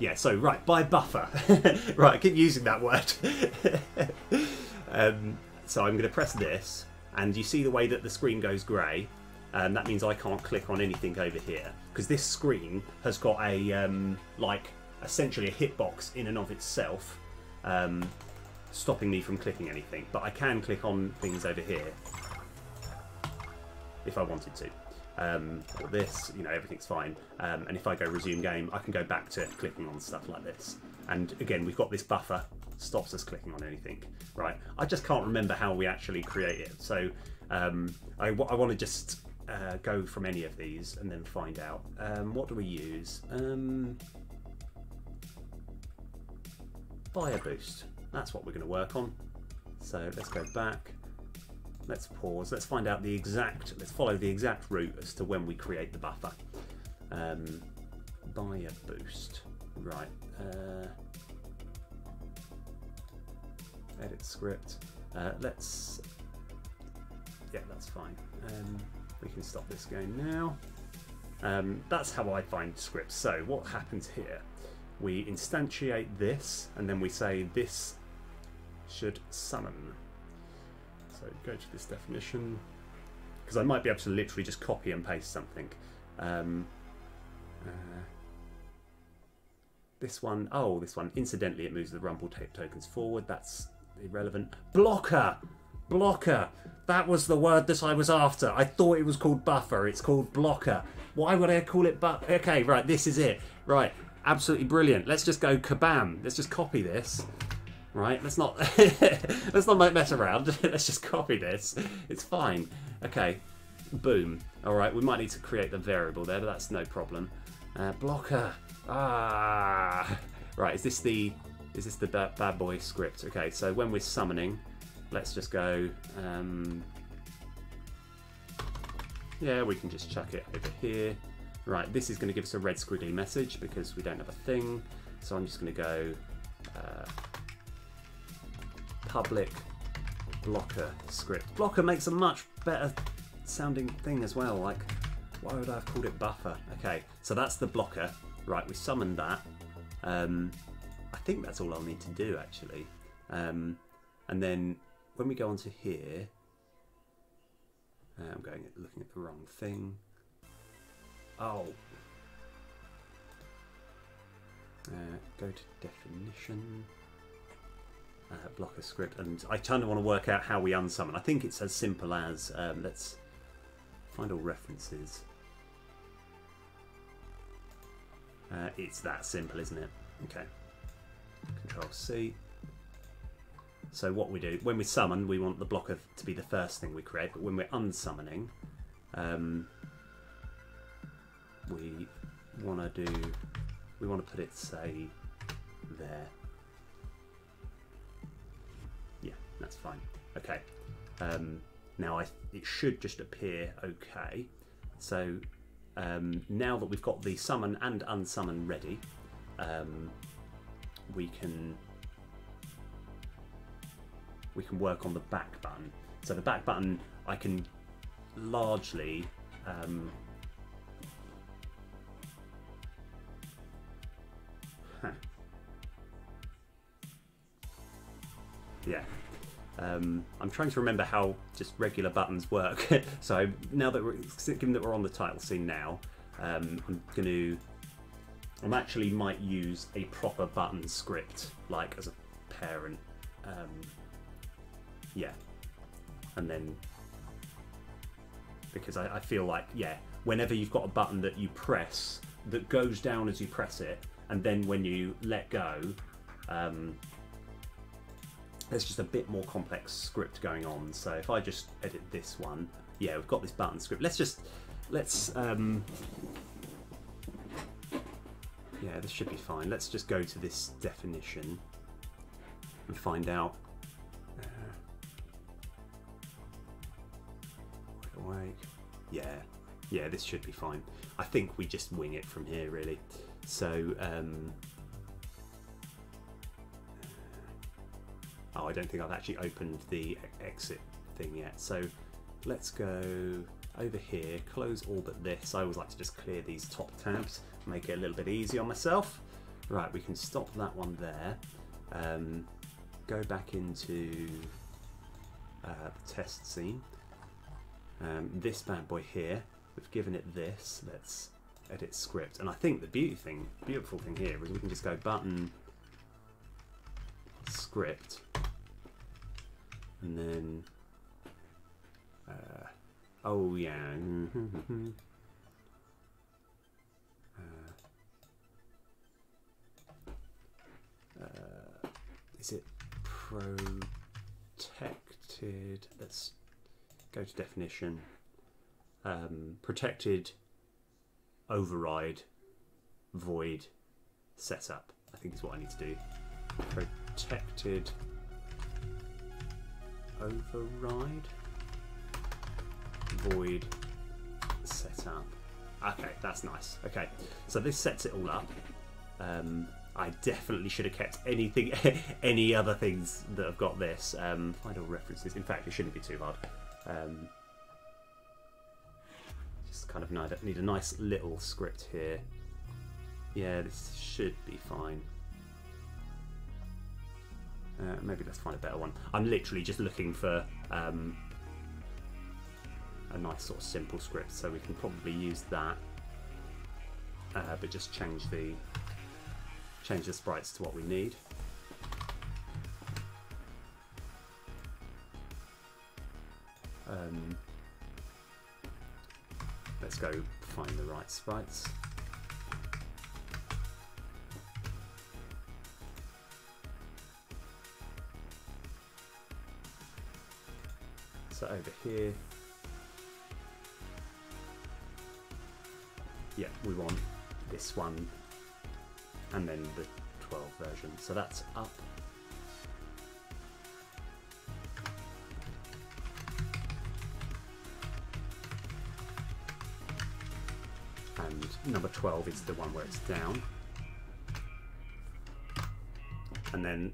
Speaker 1: yeah. So right, by buffer, right. I keep using that word. So I'm going to press this, and you see the way that the screen goes grey, and that means I can't click on anything over here because this screen has got a like essentially a hitbox in and of itself, stopping me from clicking anything. But I can click on things over here if I wanted to, or this, you know, everything's fine. And if I go resume game, I can go back to clicking on stuff like this. And again, we've got this buffer stops us clicking on anything. Right, I just can't remember how we actually create it. So I want to just go from any of these and then find out. What do we use? Fire boost. That's what we're going to work on. So let's go back. Let's pause. Let's find out the exact. Let's follow the exact route as to when we create the buffer. Fire boost. Right. Edit script. Let's. Yeah, that's fine. We can stop this going now. That's how I find scripts. So what happens here? We instantiate this, and then we say this should summon. So go to this definition, because I might be able to literally just copy and paste something. This one, oh, this one. Incidentally, it moves the Rumple tokens forward. That's irrelevant. Blocker! Blocker! That was the word that I was after. I thought it was called buffer. It's called blocker. Why would I call it buffer? Okay, right, this is it. Right, absolutely brilliant. Let's just go kabam. Let's just copy this. Right, let's not mess around. Let's just copy this. It's fine. Okay, boom. All right, we might need to create the variable there, but that's no problem. Blocker. Ah. Right, is this the bad boy script? Okay, so when we're summoning, let's just go. Yeah, we can just chuck it over here. Right, this is going to give us a red squiggly message because we don't have a thing. So I'm just going to go public blocker script. Blocker makes a much better sounding thing as well. Like, why would I have called it buffer? Okay, so that's the blocker. Right, we summoned that. I think that's all I'll need to do actually. And then when we go onto here, I'm looking at the wrong thing. Oh. Go to definition. Blocker script, and I kind of want to work out how we unsummon. I think it's as simple as let's find all references. It's that simple, isn't it? Okay. Control C. So what we do when we summon, we want the blocker to be the first thing we create, but when we're unsummoning, we want to put it, say, there. Yeah, that's fine. Okay. Now it should just appear okay. So now that we've got the summon and unsummon ready, we can work on the back button. So the back button, I can largely yeah. I'm trying to remember how just regular buttons work. So now that given that we're on the title scene now, I actually might use a proper button script, like as a parent. Yeah, and then because I feel like, yeah, whenever you've got a button that you press that goes down as you press it, and then when you let go, there's just a bit more complex script going on. So if I just edit this one, yeah, we've got this button script. Yeah, this should be fine. Let's just go to this definition and find out. Awake. Yeah, this should be fine. I think we just wing it from here, really. So, oh, I don't think I've actually opened the exit thing yet. So let's go over here, close all but this. I always like to just clear these top tabs, make it a little bit easy on myself. Right, we can stop that one there. Go back into the test scene. This bad boy here, we've given it this. Let's edit script, and I think the beautiful thing here is we can just go button script, and then oh yeah, is it protected? Let's go to definition. Protected override void setup, I think is what I need to do. Protected override void setup. Okay, that's nice. Okay, so this sets it all up. I definitely should have kept anything, any other things that have got this. Find all references. In fact, it shouldn't be too hard. Just kind of need a nice little script here. Yeah, this should be fine. Maybe let's find a better one. I'm literally just looking for a nice sort of simple script, so we can probably use that, but just change the sprites to what we need. Let's go find the right sprites. So over here, yeah, we want this one and then the 12 version. So that's up. And number 12 is the one where it's down. And then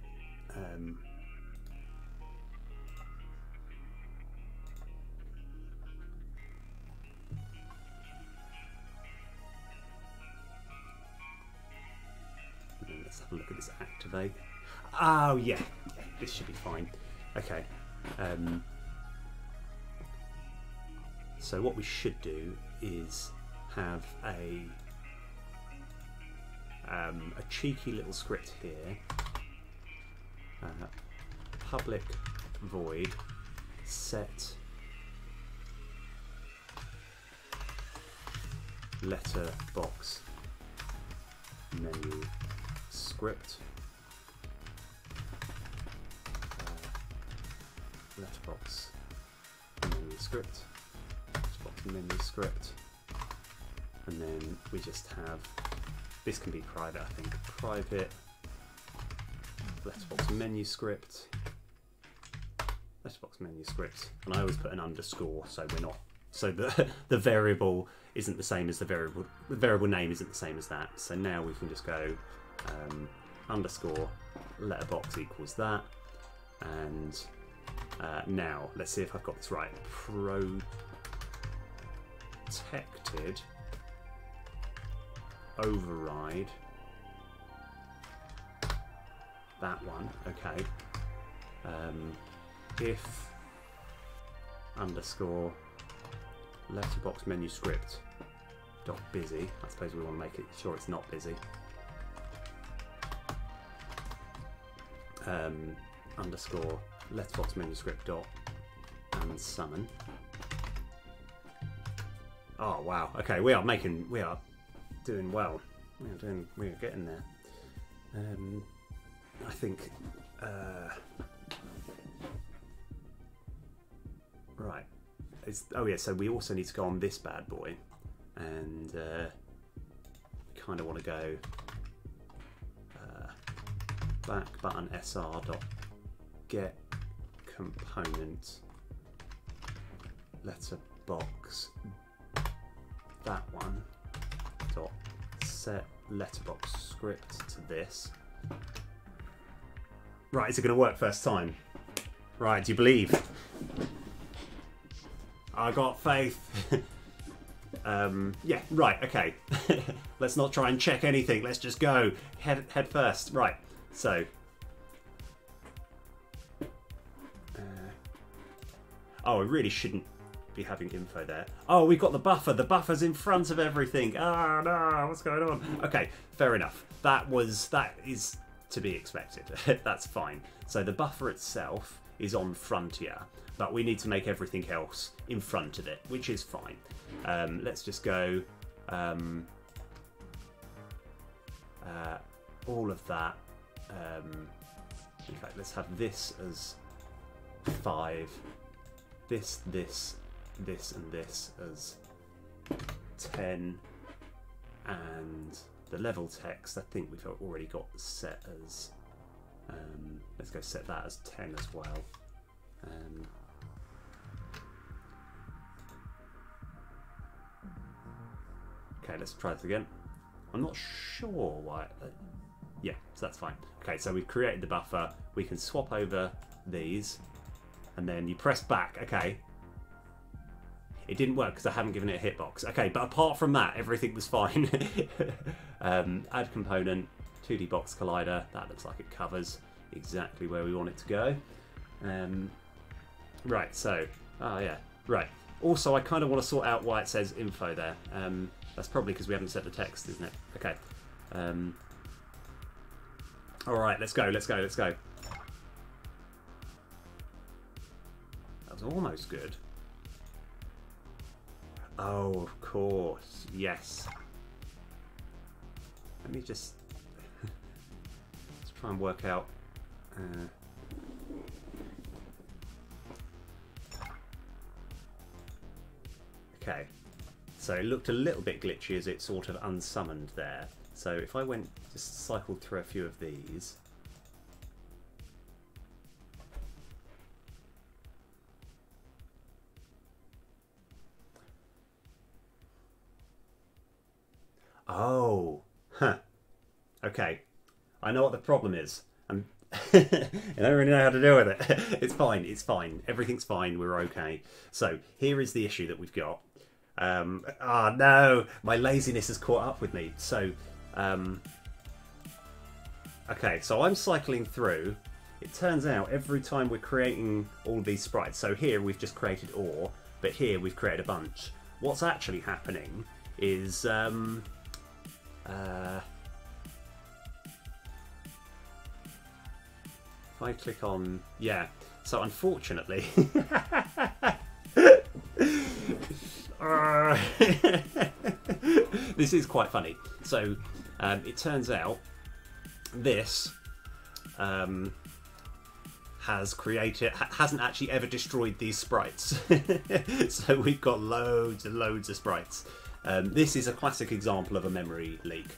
Speaker 1: let's have a look at this activate. Oh yeah, this should be fine. Okay. So what we should do is have a cheeky little script here. Public void set letterbox menu script. Letterbox menu script. Letterbox menu script. And then we just have, this can be private, I think, private letterbox menu script, letterbox menu script, and I always put an underscore so we're not, so the variable isn't the same as the variable name isn't the same as that. So now we can just go underscore letterbox equals that, and now let's see if I've got this right. Protected override, that one, okay. If underscore letterbox menu script dot busy, I suppose we want to make it sure it's not busy. Underscore letterbox menu script dot and summon. Oh wow, okay, we are doing well. We are getting there. I think right. Oh yeah, so we also need to go on this bad boy, and kind of want to go back button sr dot get component letterbox, that one dot set letterbox script to this. Right, is it going to work first time? Right, do you believe? I got faith. Yeah, right, okay. Let's not try and check anything. Let's just go head first. Right, so. Oh, I really shouldn't be having info there. Oh, we've got the buffer. The buffer's in front of everything. Ah, no, what's going on? Okay, fair enough. That is to be expected. That's fine. So the buffer itself is on frontier, but we need to make everything else in front of it, which is fine. Let's just go all of that In fact, let's have this as 5, this, and this as 10, and the level text I think we've already got set as, let's go set that as 10 as well. Okay, let's try this again. I'm not sure why. Yeah, so that's fine. Okay, so we've created the buffer. We can swap over these, and then you press back. Okay. It didn't work because I haven't given it a hitbox. Okay, but apart from that, everything was fine. Add component, 2D box collider. That looks like it covers exactly where we want it to go. Right, so, oh yeah, right. Also, I kind of want to sort out why it says info there. That's probably because we haven't set the text, isn't it? Okay. All right, let's go. That was almost good. Oh, of course, yes. Let me just let's try and work out. Okay, so it looked a little bit glitchy as it sort of unsummoned there. So if I just cycled through a few of these. Oh, huh. Okay, I know what the problem is. I don't really know how to deal with it. It's fine. Everything's fine. We're okay. So here is the issue that we've got. Oh no, my laziness has caught up with me. So, okay, so I'm cycling through. It turns out every time we're creating all these sprites, so here we've just created ore, but here we've created a bunch. What's actually happening is, if I click on, yeah, so unfortunately, this is quite funny. So it turns out this hasn't actually ever destroyed these sprites. So we've got loads and loads of sprites. This is a classic example of a memory leak.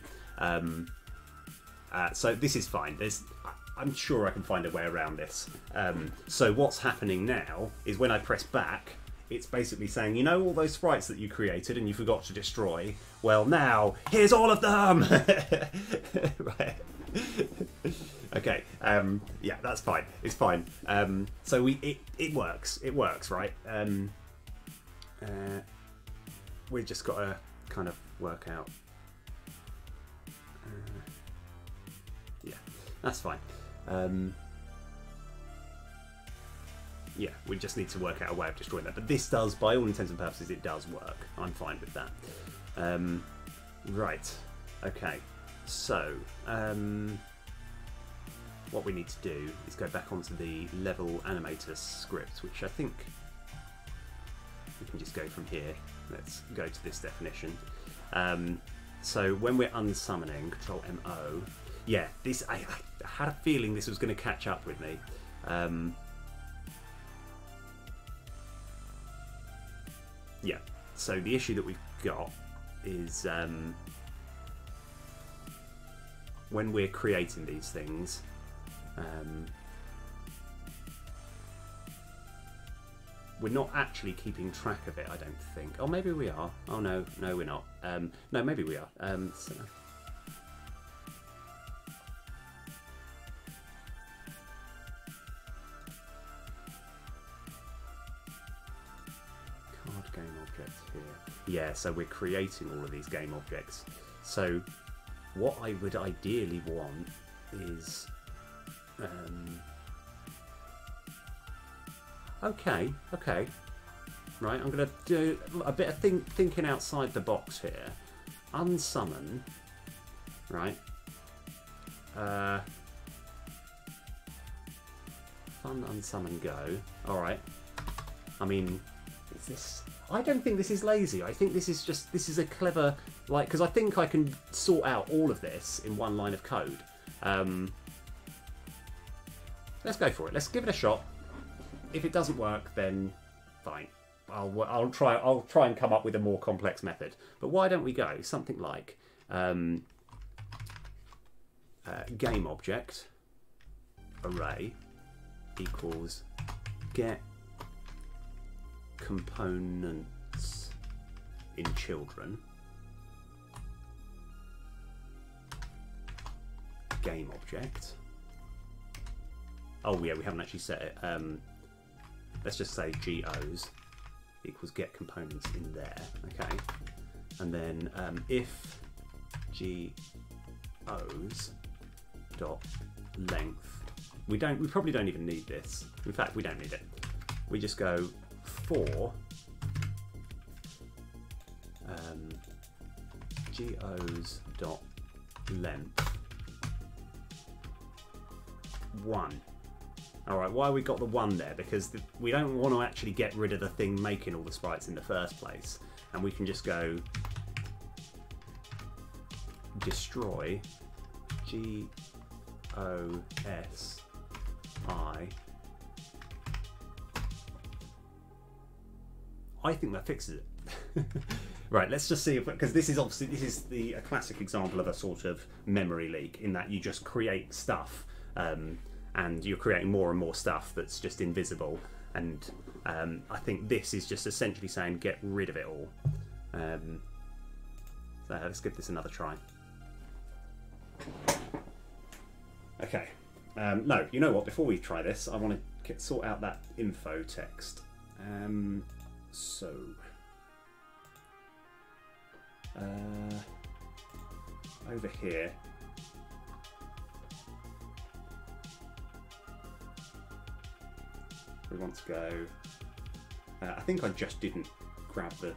Speaker 1: So this is fine. I'm sure I can find a way around this. So what's happening now is when I press back, it's basically saying, you know all those sprites that you created and you forgot to destroy? Well, now, here's all of them! Right. Okay, yeah, that's fine. It's fine. So it works. It works, right? We've just got to kind of work out. Yeah, that's fine. Yeah, we just need to work out a way of destroying that. But this does, by all intents and purposes, it does work. I'm fine with that. Right. Okay. So, what we need to do is go back onto the level animator script, which I think we can just go from here. Let's go to this definition. So when we're unsummoning, Control MO, yeah, this I had a feeling this was going to catch up with me. Yeah, so the issue that we've got is when we're creating these things, we're not actually keeping track of it, I don't think. Oh, maybe we are. Oh, no, we're not. No, maybe we are. So. Card game objects here. Yeah, so we're creating all of these game objects. So what I would ideally want is... Okay. Right, I'm going to do a bit of thinking outside the box here. Unsummon. Right. Fun unsummon go. Alright. I mean, is this... I don't think this is lazy. I think this is a clever... Like, because I think I can sort out all of this in one line of code. let's go for it. Let's give it a shot. If it doesn't work, then fine. I'll try and come up with a more complex method. But why don't we go something like game object array equals get components in children game object. Oh yeah, we haven't actually set it. Let's just say GOs equals get components in there. Okay, and then if GOs dot length, we probably don't even need this. In fact, we don't need it. We just go for GOs dot length 1. Alright, why we got the 1 there? Because we don't want to actually get rid of the thing making all the sprites in the first place. And we can just go destroy GOSI. I think that fixes it. Right, let's just see if, because this is obviously a classic example of a sort of memory leak, in that you just create stuff and you're creating more and more stuff that's just invisible, and I think this is just essentially saying get rid of it all. So let's give this another try. Okay, no, you know what, before we try this I want to sort out that info text. So over here, we want to go, I think I just didn't grab the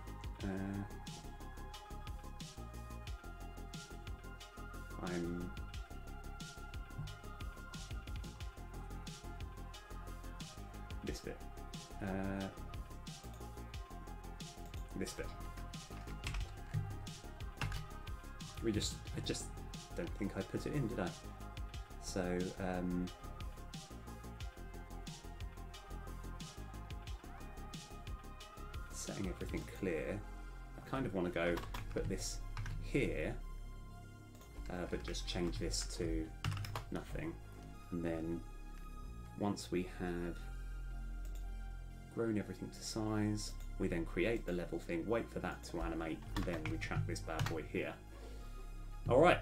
Speaker 1: this bit, this bit. I just don't think I put it in, did I? So setting everything clear, I kind of want to go put this here, but just change this to nothing. And then once we have grown everything to size, we then create the level thing, wait for that to animate, and then we track this bad boy here. Alright,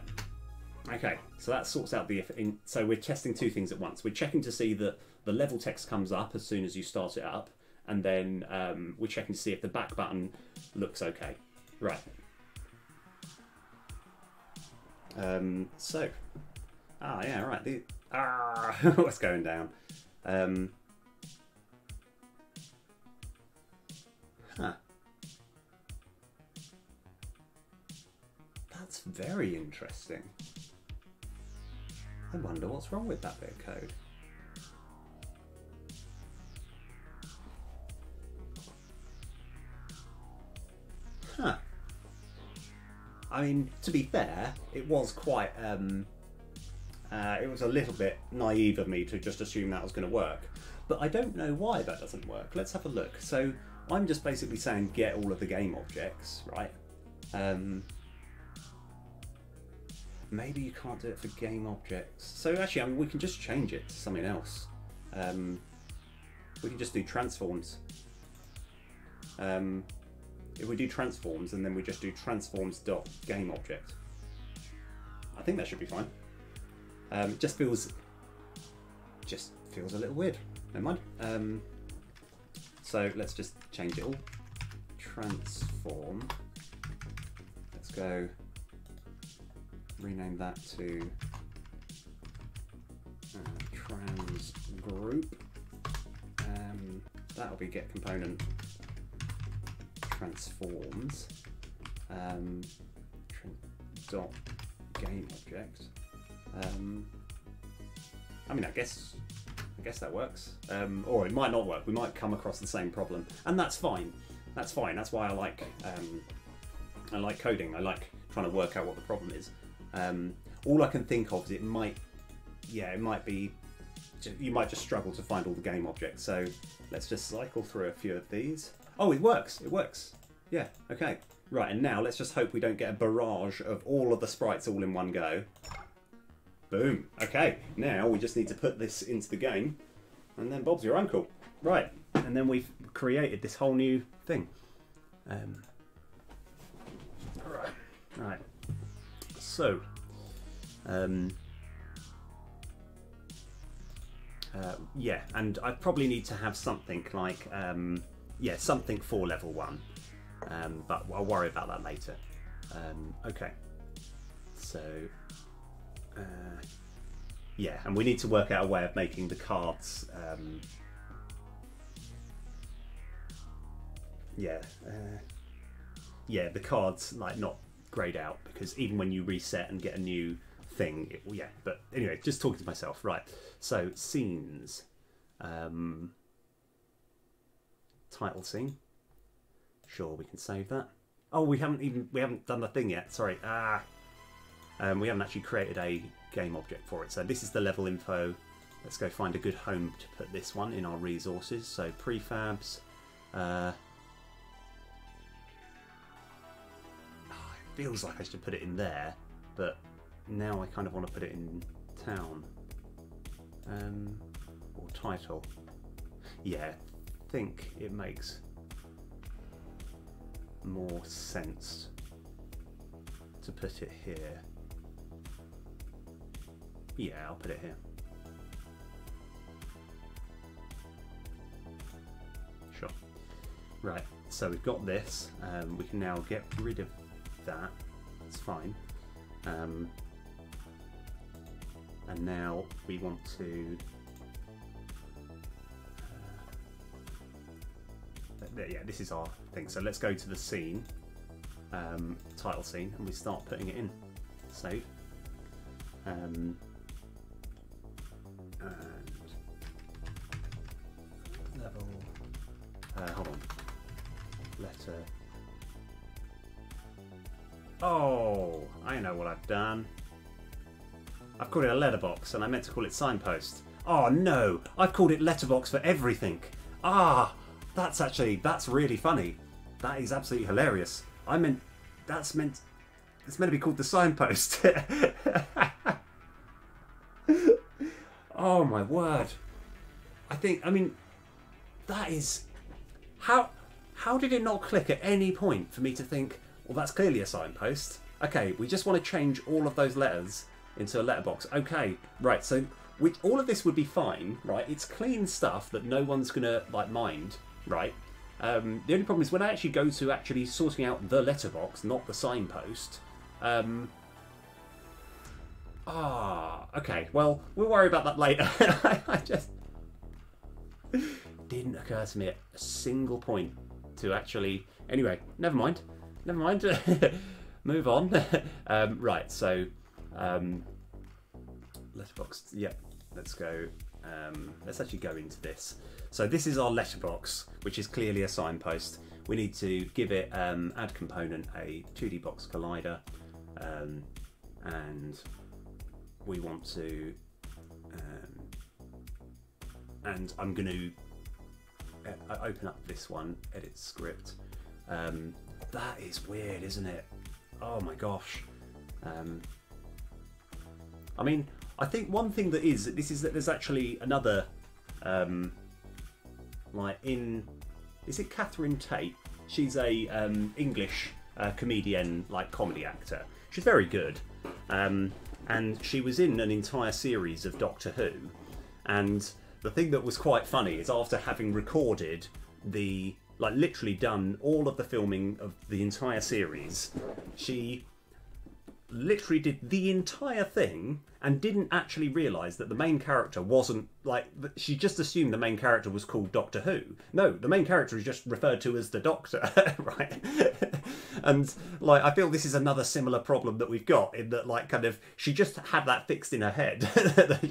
Speaker 1: okay, so that sorts out the, so we're testing two things at once. We're checking to see that the level text comes up as soon as you start it up, and then we're checking to see if the back button looks okay. Right. So, yeah, right. What's going down? That's very interesting. I wonder what's wrong with that bit of code. Huh. I mean, to be fair, it was quite, it was a little bit naive of me to just assume that was going to work. But I don't know why that doesn't work. Let's have a look. So I'm just basically saying get all of the game objects, right? Maybe you can't do it for game objects. So actually, I mean, we can just change it to something else. We can just do transforms. If we do transforms and then we just do transforms.gameObject, I think that should be fine. It just feels a little weird. Never mind. So let's just change it all. Transform. Let's go rename that to trans group. That'll be get component transforms dot game object. I mean, I guess that works, or it might not work. We might come across the same problem, and that's fine. That's fine. That's why I like coding. I like trying to work out what the problem is. All I can think of is it might be you might just struggle to find all the game objects. So let's just cycle through a few of these. Oh, it works. It works. Yeah. Okay. Right. And now let's just hope we don't get a barrage of all of the sprites all in one go. Boom. Okay. Now we just need to put this into the game, and then Bob's your uncle. Right. And then we've created this whole new thing. Right. So. Yeah, and I probably need to have something like, yeah, something for level 1. But I'll worry about that later. Okay. So, yeah, and we need to work out a way of making the cards, yeah, yeah, the cards, like, not grayed out, because even when you reset and get a new thing, yeah, but anyway, just talking to myself. Right, so scenes, title scene, sure, we can save that. Oh, we haven't done the thing yet, sorry. We haven't actually created a game object for it. So this is the level info. Let's go find a good home to put this one in our resources. So prefabs, it feels like I should put it in there, but now I kind of want to put it in town, or title. Yeah, I think it makes more sense to put it here. Yeah, I'll put it here. Sure. Right, so we've got this. We can now get rid of that. It's fine. And now we want to, yeah, this is our thing. So let's go to the scene, title scene, and we start putting it in. Save. And level, hold on, letter. Oh, I know what I've done. I've called it a letterbox, and I meant to call it signpost. Oh no, I've called it letterbox for everything. Ah, that's really funny. That is absolutely hilarious. It's meant to be called the signpost. Oh my word. I mean, that is, how did it not click at any point for me to think, well, that's clearly a signpost. Okay, we just want to change all of those letters into a letterbox. Okay, right, so all of this would be fine, right? It's clean stuff that no one's gonna like mind, right? The only problem is when I actually go to actually sorting out the letterbox, not the signpost. Okay, well, we'll worry about that later. I just didn't occur to me at a single point to actually. Anyway, never mind. Move on. Right, so letterbox. Yep, let's go. Let's actually go into this. So this is our letterbox, which is clearly a signpost. We need to give it add component a 2D box collider, and we want to. And I'm going to open up this one, edit script. That is weird, isn't it? Oh my gosh. I mean, I think one thing that is that there's actually another, like is it Catherine Tate? She's a English comedian, like comedy actor. She's very good, and she was in an entire series of Doctor Who. And the thing that was quite funny is after having recorded literally done all of the filming of the entire series, she literally did the entire thing and didn't actually realise that the main character wasn't, she just assumed the main character was called Doctor Who. No, the main character is just referred to as the Doctor, right? And, I feel this is another similar problem that we've got, in that, she just had that fixed in her head, that,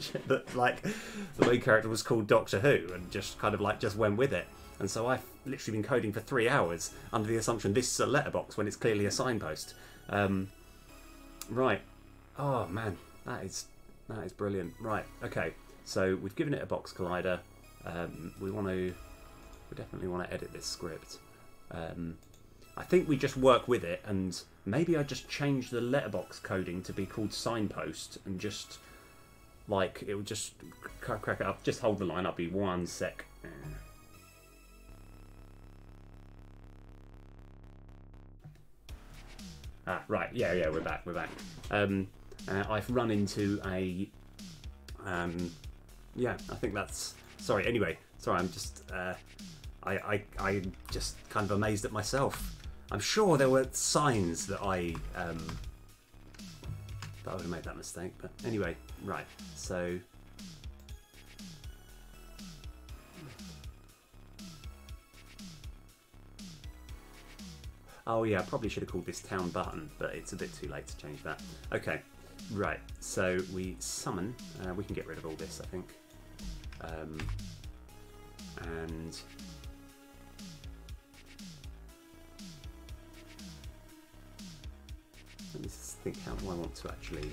Speaker 1: the main character was called Doctor Who, and just just went with it. And so I've literally been coding for 3 hours under the assumption this is a letterbox when it's clearly a signpost. Right. Oh man, that is brilliant. Right. Okay. So we've given it a box collider. We definitely want to edit this script. I think we just work with it, and maybe I just change the letterbox coding to be called signpost, and just like it would just crack it up. Just hold the line. I'll be 1 sec. Right. Yeah. We're back. I've run into a. Yeah, I think that's. Sorry. Anyway, sorry. I'm just. I'm just kind of amazed at myself. I'm sure there were signs that I would have made that mistake. But anyway, right. So. Oh yeah, I probably should have called this town button, but it's a bit too late to change that. Okay, right, so we summon, we can get rid of all this, I think. And let me just think how I want to actually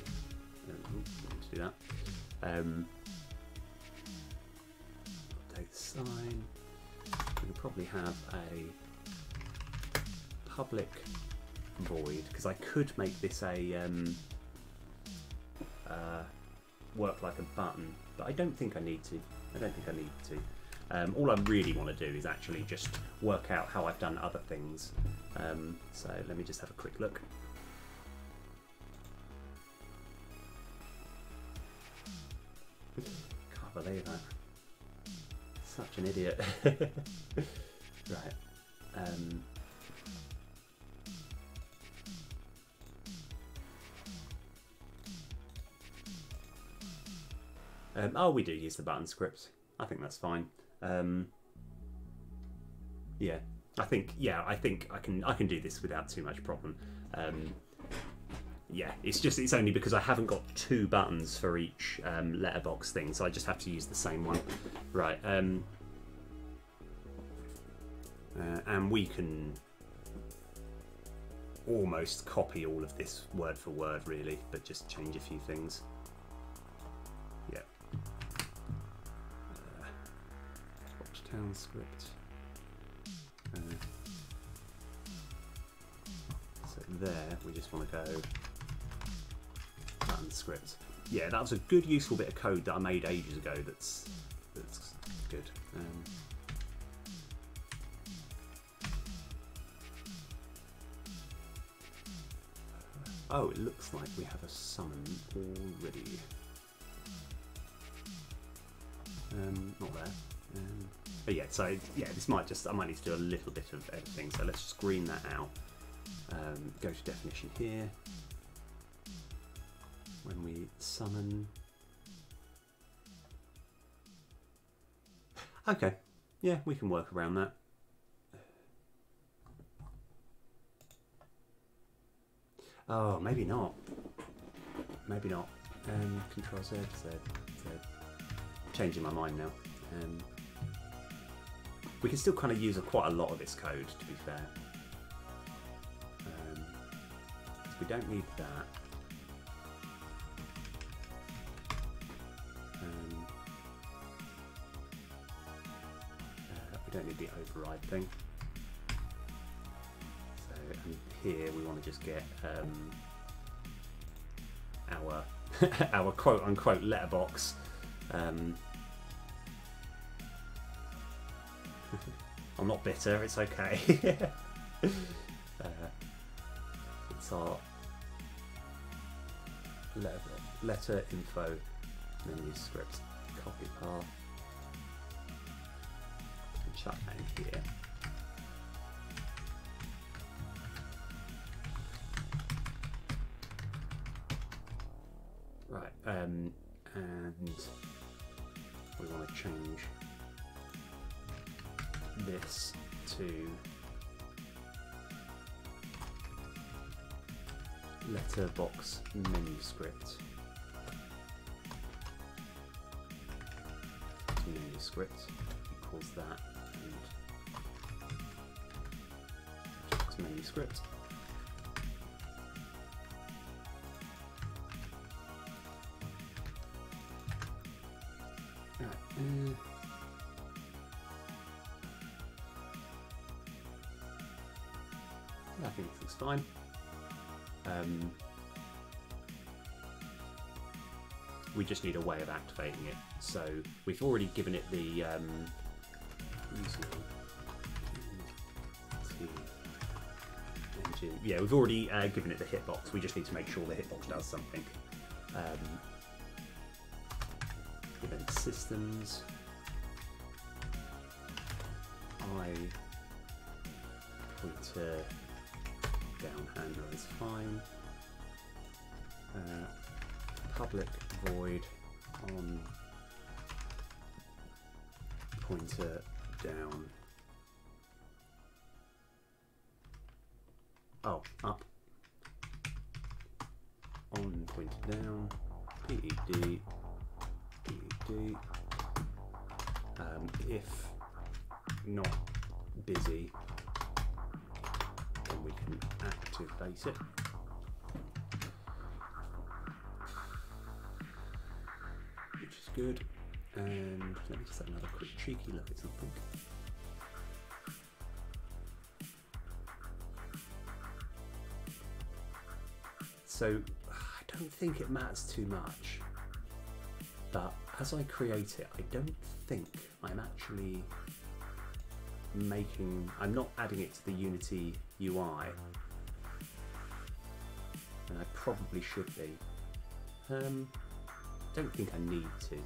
Speaker 1: do that. Update sign. We can probably have a public void, because I could make this a work like a button, but I don't think I need to. All I really want to do is actually just work out how I've done other things. So let me just have a quick look. Can't believe that. Such an idiot. Right. Oh, we do use the button script. I think that's fine. Yeah, I think I can do this without too much problem. Yeah, it's only because I haven't got 2 buttons for each letterbox thing, so I just have to use the same one. Right. And we can almost copy all of this word for word, really, but just change a few things. Yeah. Town script. So there, we just want to go button script. Yeah, that was a good, useful bit of code that I made ages ago. That's good. Oh, it looks like we have a summon already. Not there. But yeah, so yeah, this might just, I might need to do a little bit of editing, so let's just green that out. Go to definition here. When we summon. Okay, yeah, we can work around that. Oh, maybe not. Maybe not. Control Z, Z. Changing my mind now. We can still kind of use quite a lot of this code, to be fair. So we don't need that. We don't need the override thing. So and here we want to just get our our quote-unquote letterbox. I'm not bitter, it's okay. It's our letter info menu script. Copy path. And chuck that in here. Right, and we want to change this to letterbox menu script. Menu script equals that, and menu script. I think this looks fine. We just need a way of activating it. So we've already given it the engine. Yeah, we've already given it the hitbox. We just need to make sure the hitbox does something. Event systems. Pointer down handler is fine. Public void on pointer down. Oh, up. On pointer down. PED. PED. If not busy, then we can activate it. Which is good. And let me just have another quick cheeky look at something. So I don't think it matters too much, but as I create it, I don't think I'm actually I'm not adding it to the Unity UI, and I probably should be. Don't think I need to.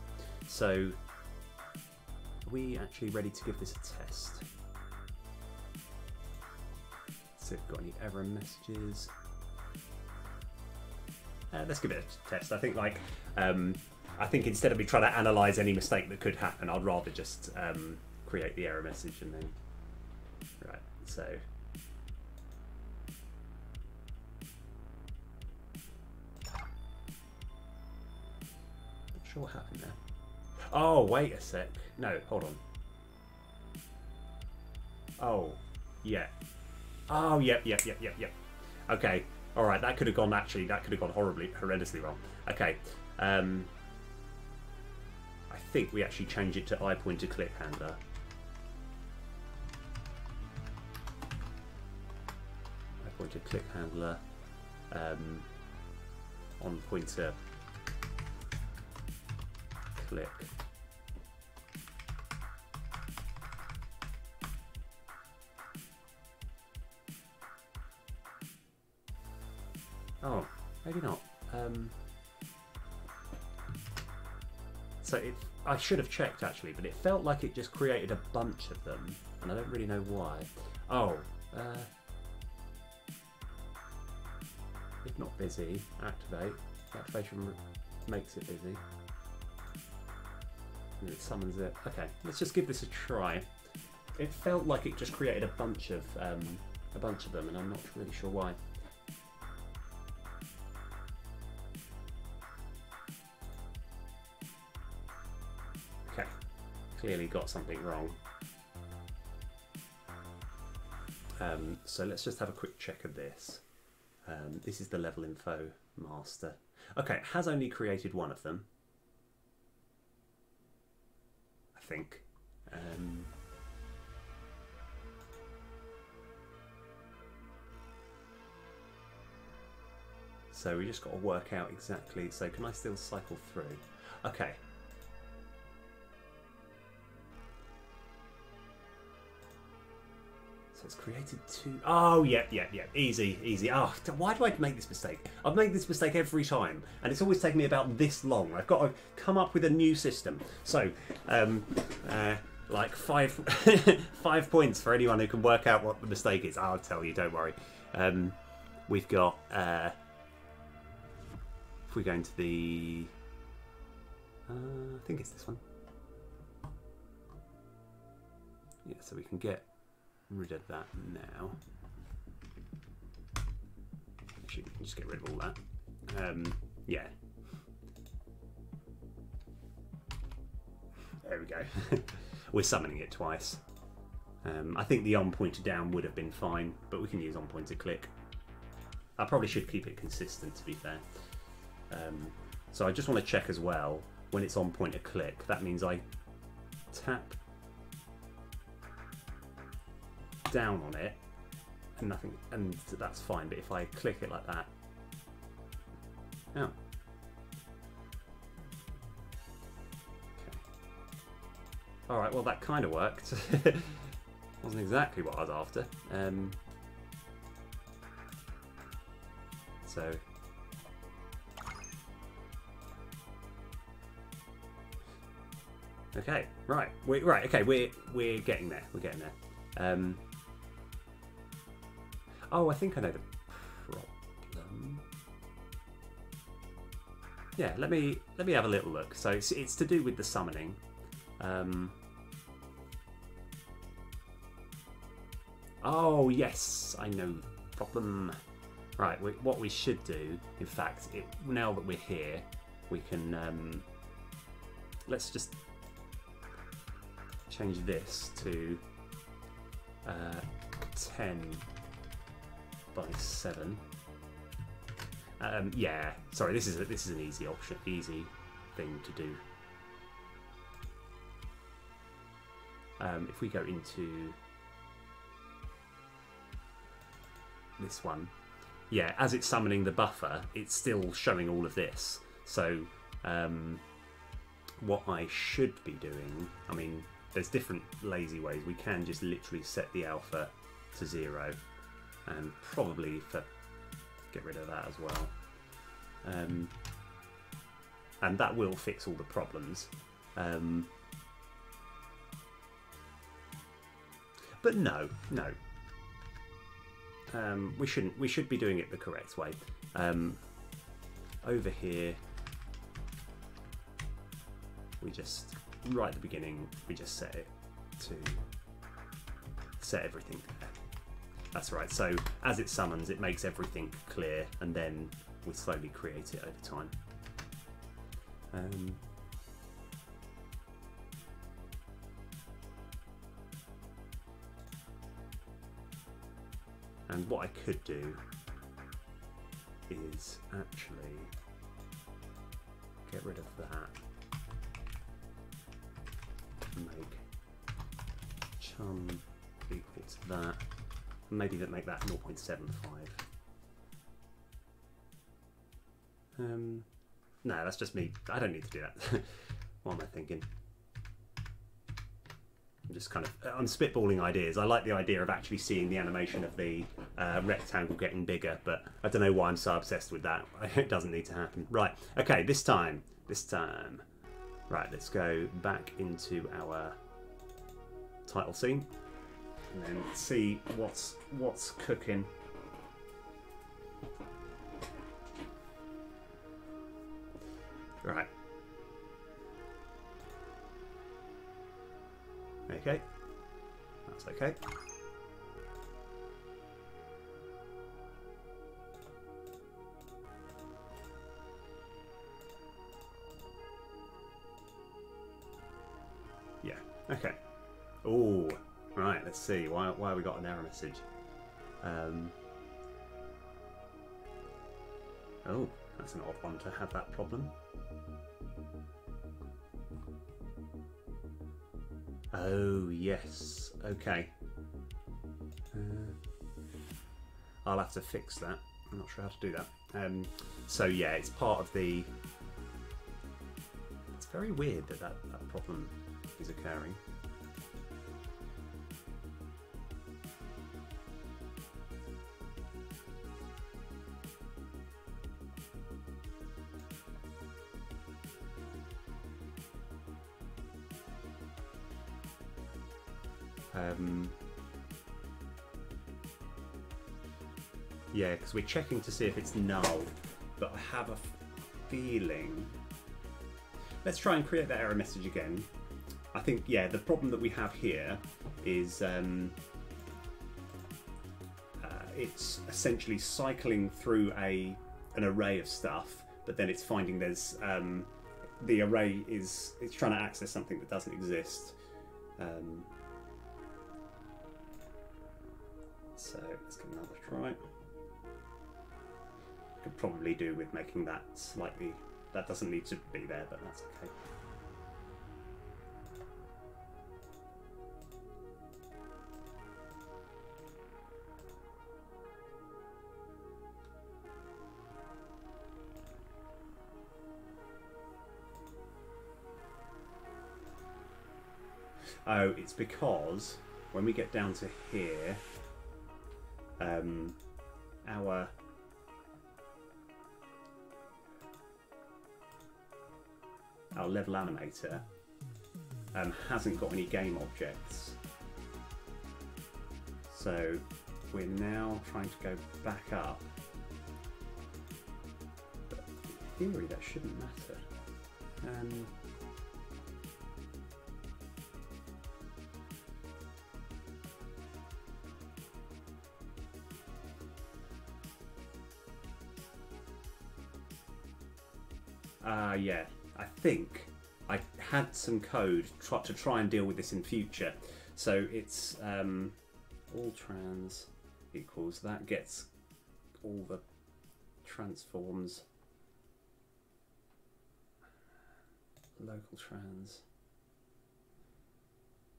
Speaker 1: So, are we actually ready to give this a test? So, if we've got any error messages. Let's give it a test. I think I think instead of me trying to analyse any mistake that could happen, I'd rather just create the error message and then. Right. So. Not sure what happened there. Oh, wait a sec. No, hold on. Oh, yeah. Oh, yep. Okay. All right, that could have gone horrendously wrong. Okay. I think we actually change it to I pointer click handler. I pointer click handler on pointer click. Oh, maybe not. So I should have checked actually, but it felt like it just created a bunch of them, and I don't really know why. Oh, if not busy, activate. Activation makes it busy. And it summons it. Okay, let's just give this a try. It felt like it just created a bunch of them, and I'm not really sure why. Okay, clearly got something wrong. So let's just have a quick check of this. This is the level info master. Okay, it has only created one of them, I think. So we just got to work out exactly. So can I still cycle through? Okay. So it's created two. Oh, yeah. Easy. Oh, why do I make this mistake? I've made this mistake every time, and it's always taken me about this long. I've got to come up with a new system. So, like 5 points for anyone who can work out what the mistake is. I'll tell you, don't worry. We've got, if we go into the, I think it's this one. Yeah, so we can get rid of that now. Actually, we can just get rid of all that. Yeah. There we go. We're summoning it twice. I think the on pointer down would have been fine, but we can use on pointer click. I probably should keep it consistent, to be fair. So I just want to check as well, when it's on pointer click, that means I tap down on it and nothing, and that's fine. But if I click it like that, oh, okay. All right. Well, that kind of worked. Wasn't exactly what I was after. So. Okay, right, okay, we're getting there. We're getting there. Oh, I think I know the problem. Yeah, let me have a little look. So it's to do with the summoning. Oh yes, I know the problem. Right, what we should do, in fact, now that we're here, we can let's just change this to 10 by 7. Yeah, sorry, this is an easy option, easy thing to do. If we go into this one, yeah, as it's summoning the buffer, it's still showing all of this. So what I should be doing, I mean, there's different lazy ways. We can just literally set the alpha to 0 and probably get rid of that as well. And that will fix all the problems. But no. We shouldn't. We should be doing it the correct way. Over here, we just, right at the beginning, we just set it to set everything there. That's right. So as it summons, it makes everything clear, and then we slowly create it over time. And what I could do is actually get rid of that. Make chum equal to that. Maybe make that 0.75. No, that's just me. I don't need to do that. What am I thinking? I'm just kind of, I'm spitballing ideas. I like the idea of actually seeing the animation of the rectangle getting bigger, but I don't know why I'm so obsessed with that. It doesn't need to happen. Right, okay, this time. Right, let's go back into our title scene and then see what's cooking. Right. Okay. That's okay. Yeah. Okay. Oh, right. Let's see. Why we got an error message? Oh, that's an odd one to have that problem. Oh yes. Okay. I'll have to fix that. I'm not sure how to do that. So yeah, it's part of the. It's very weird that problem is occurring. Yeah, because we're checking to see if it's null, but I have a feeling. Let's try and create that error message again. I think, yeah, the problem that we have here is it's essentially cycling through an array of stuff, but then it's finding there's the array it's trying to access something that doesn't exist. So let's give another try. Could probably do with making that slightly. That doesn't need to be there, but that's okay. Oh, it's because when we get down to here, our level animator hasn't got any game objects. So we're now trying to go back up. But in theory, that shouldn't matter. Yeah, I think I had some code to try and deal with this in future. So it's all trans equals, that gets all the transforms, local trans.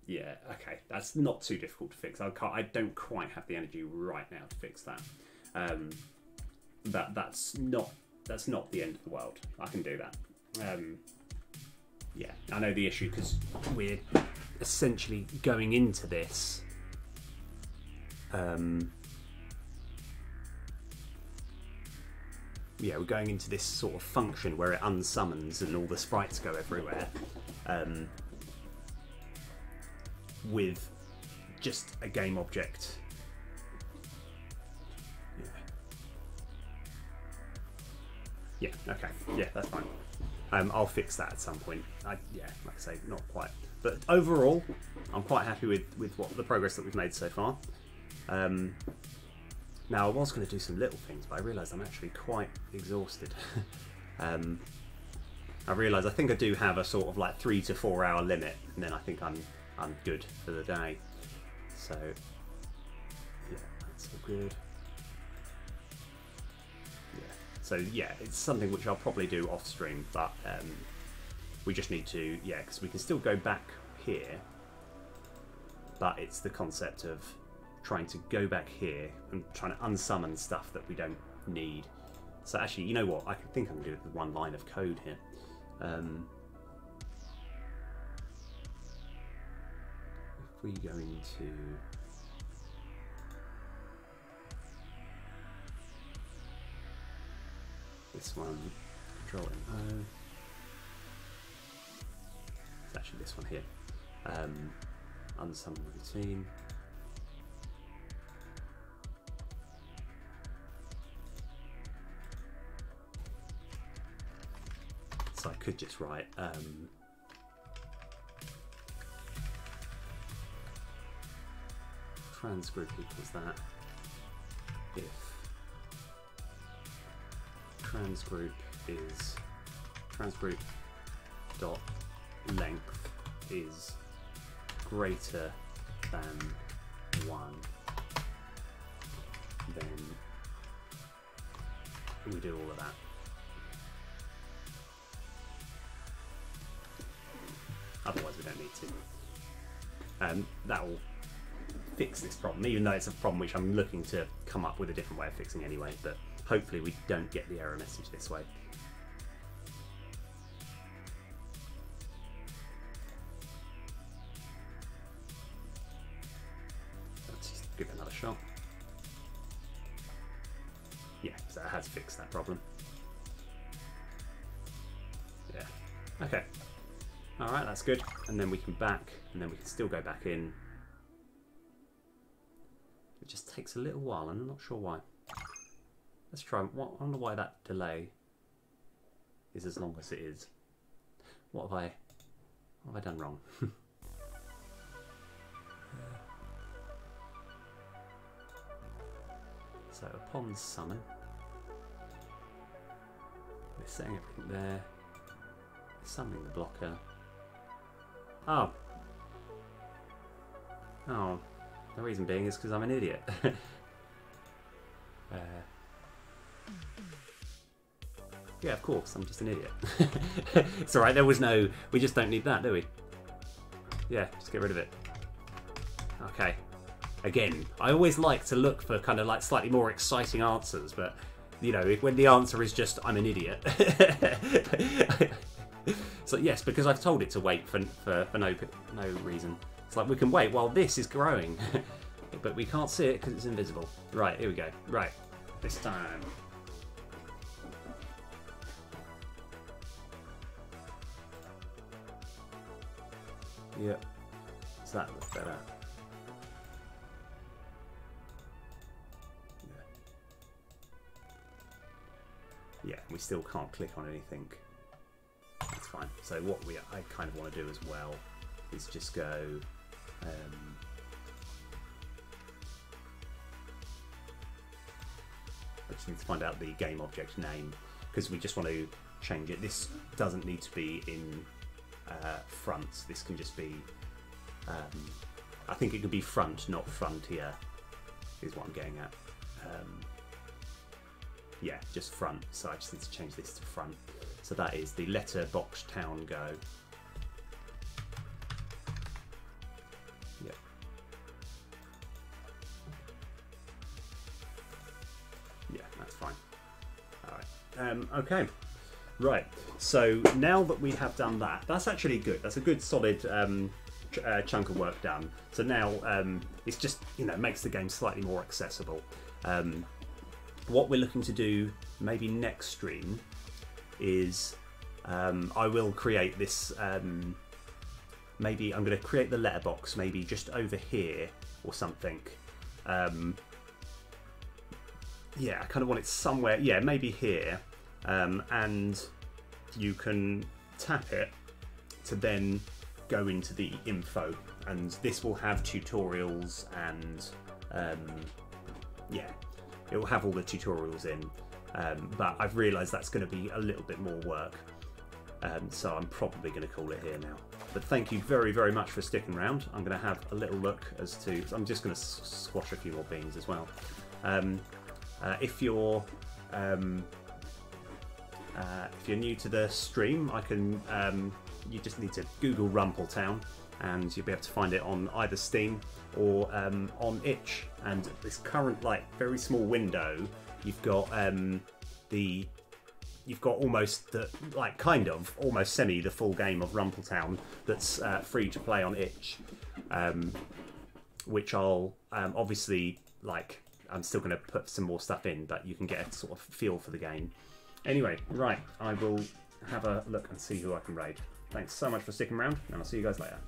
Speaker 1: Yeah, okay, that's not too difficult to fix. I don't quite have the energy right now to fix that. That's not the end of the world. I can do that. Yeah, I know the issue because we're essentially going into this. Yeah, we're going into this sort of function where it unsummons and all the sprites go everywhere. With just a game object. Yeah, okay. Yeah, that's fine. I'll fix that at some point. Yeah, like I say, not quite. But overall, I'm quite happy with what the progress that we've made so far. Now, I was going to do some little things, but I realised I'm actually quite exhausted. I realise I think I do have a sort of like 3 to 4 hour limit, and then I think I'm good for the day. So, yeah, that's all good. So yeah, it's something which I'll probably do off stream, but we just need to, yeah, because we can still go back here, but it's the concept of trying to go back here and trying to unsummon stuff that we don't need. So actually, you know what, I think I can do it with one line of code here. If we go into this one, Control O. It's actually this one here. Unsummon routine. So I could just write trans group equals that if trans group is trans group dot length is greater than 1, then we do all of that. Otherwise we don't need to. That will fix this problem, even though it's a problem which I'm looking to come up with a different way of fixing anyway, but hopefully we don't get the error message this way. Let's just give it another shot. Yeah, so it has fixed that problem. Yeah, okay. Alright, that's good. And then we can back, and then we can still go back in. It just takes a little while, and I'm not sure why. Let's try. I wonder why that delay is as long as it is. What have I done wrong? So upon summon, we're setting everything there. Summoning the blocker. Oh. Oh. The reason being is because I'm an idiot. Yeah, of course, I'm just an idiot. It's alright, there was no... We just don't need that, do we? Yeah, just get rid of it. Okay. Again, I always like to look for kind of like slightly more exciting answers, but, you know, when the answer is just, I'm an idiot. So yes, because I've told it to wait for no reason. It's like we can wait while this is growing, but we can't see it because it's invisible. Right, here we go. Right, this time. Yep, so that looks better. Yeah, we still can't click on anything. That's fine. So what I kind of want to do as well is just go. I just need to find out the game object name because we just want to change it. This doesn't need to be in front. This can just be. I think it could be front, not frontier. Is what I'm getting at. Yeah, just front. So I just need to change this to front. So that is the letterbox town go. Yeah. Yeah, that's fine. All right. Okay. Right. So now that we have done that, that's actually good. That's a good solid chunk of work done. So now it's just, you know, makes the game slightly more accessible. What we're looking to do maybe next stream is I will create this, maybe I'm going to create the letterbox maybe just over here or something. Yeah, I kind of want it somewhere, yeah, maybe here, and you can tap it to then go into the info, and this will have tutorials and yeah, it will have all the tutorials in, but I've realised that's going to be a little bit more work, so I'm probably going to call it here now. But thank you very, very much for sticking around. I'm going to have a little look as to, I'm just going to squash a few more beans as well. If you're new to the stream, I can, you just need to Google Rumple Town and you'll be able to find it on either Steam or on itch. And this current, like, very small window, you've got you've got almost the, like, kind of almost semi the full game of Rumple Town that's free to play on itch, which I'll obviously, like, I'm still going to put some more stuff in, but you can get a sort of feel for the game. Anyway, right, I will have a look and see who I can raid. Thanks so much for sticking around, and I'll see you guys later.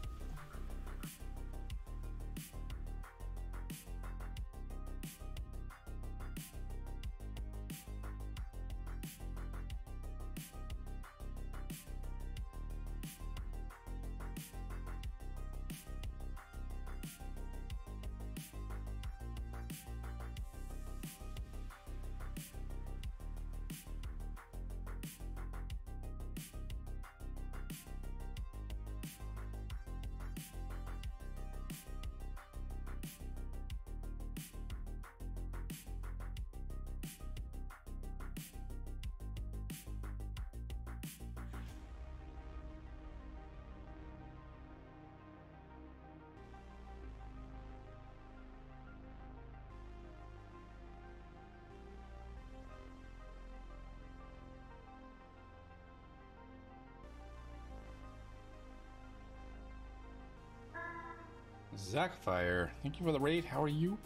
Speaker 2: Zackfire, thank you for the raid. How are you?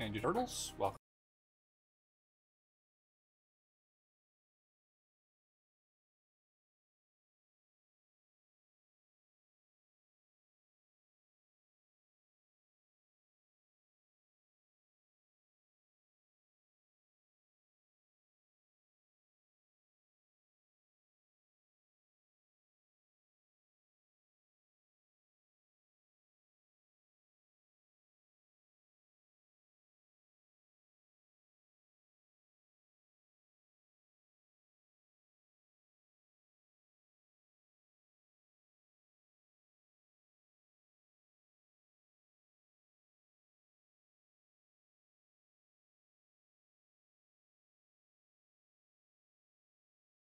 Speaker 2: And your turtles, welcome.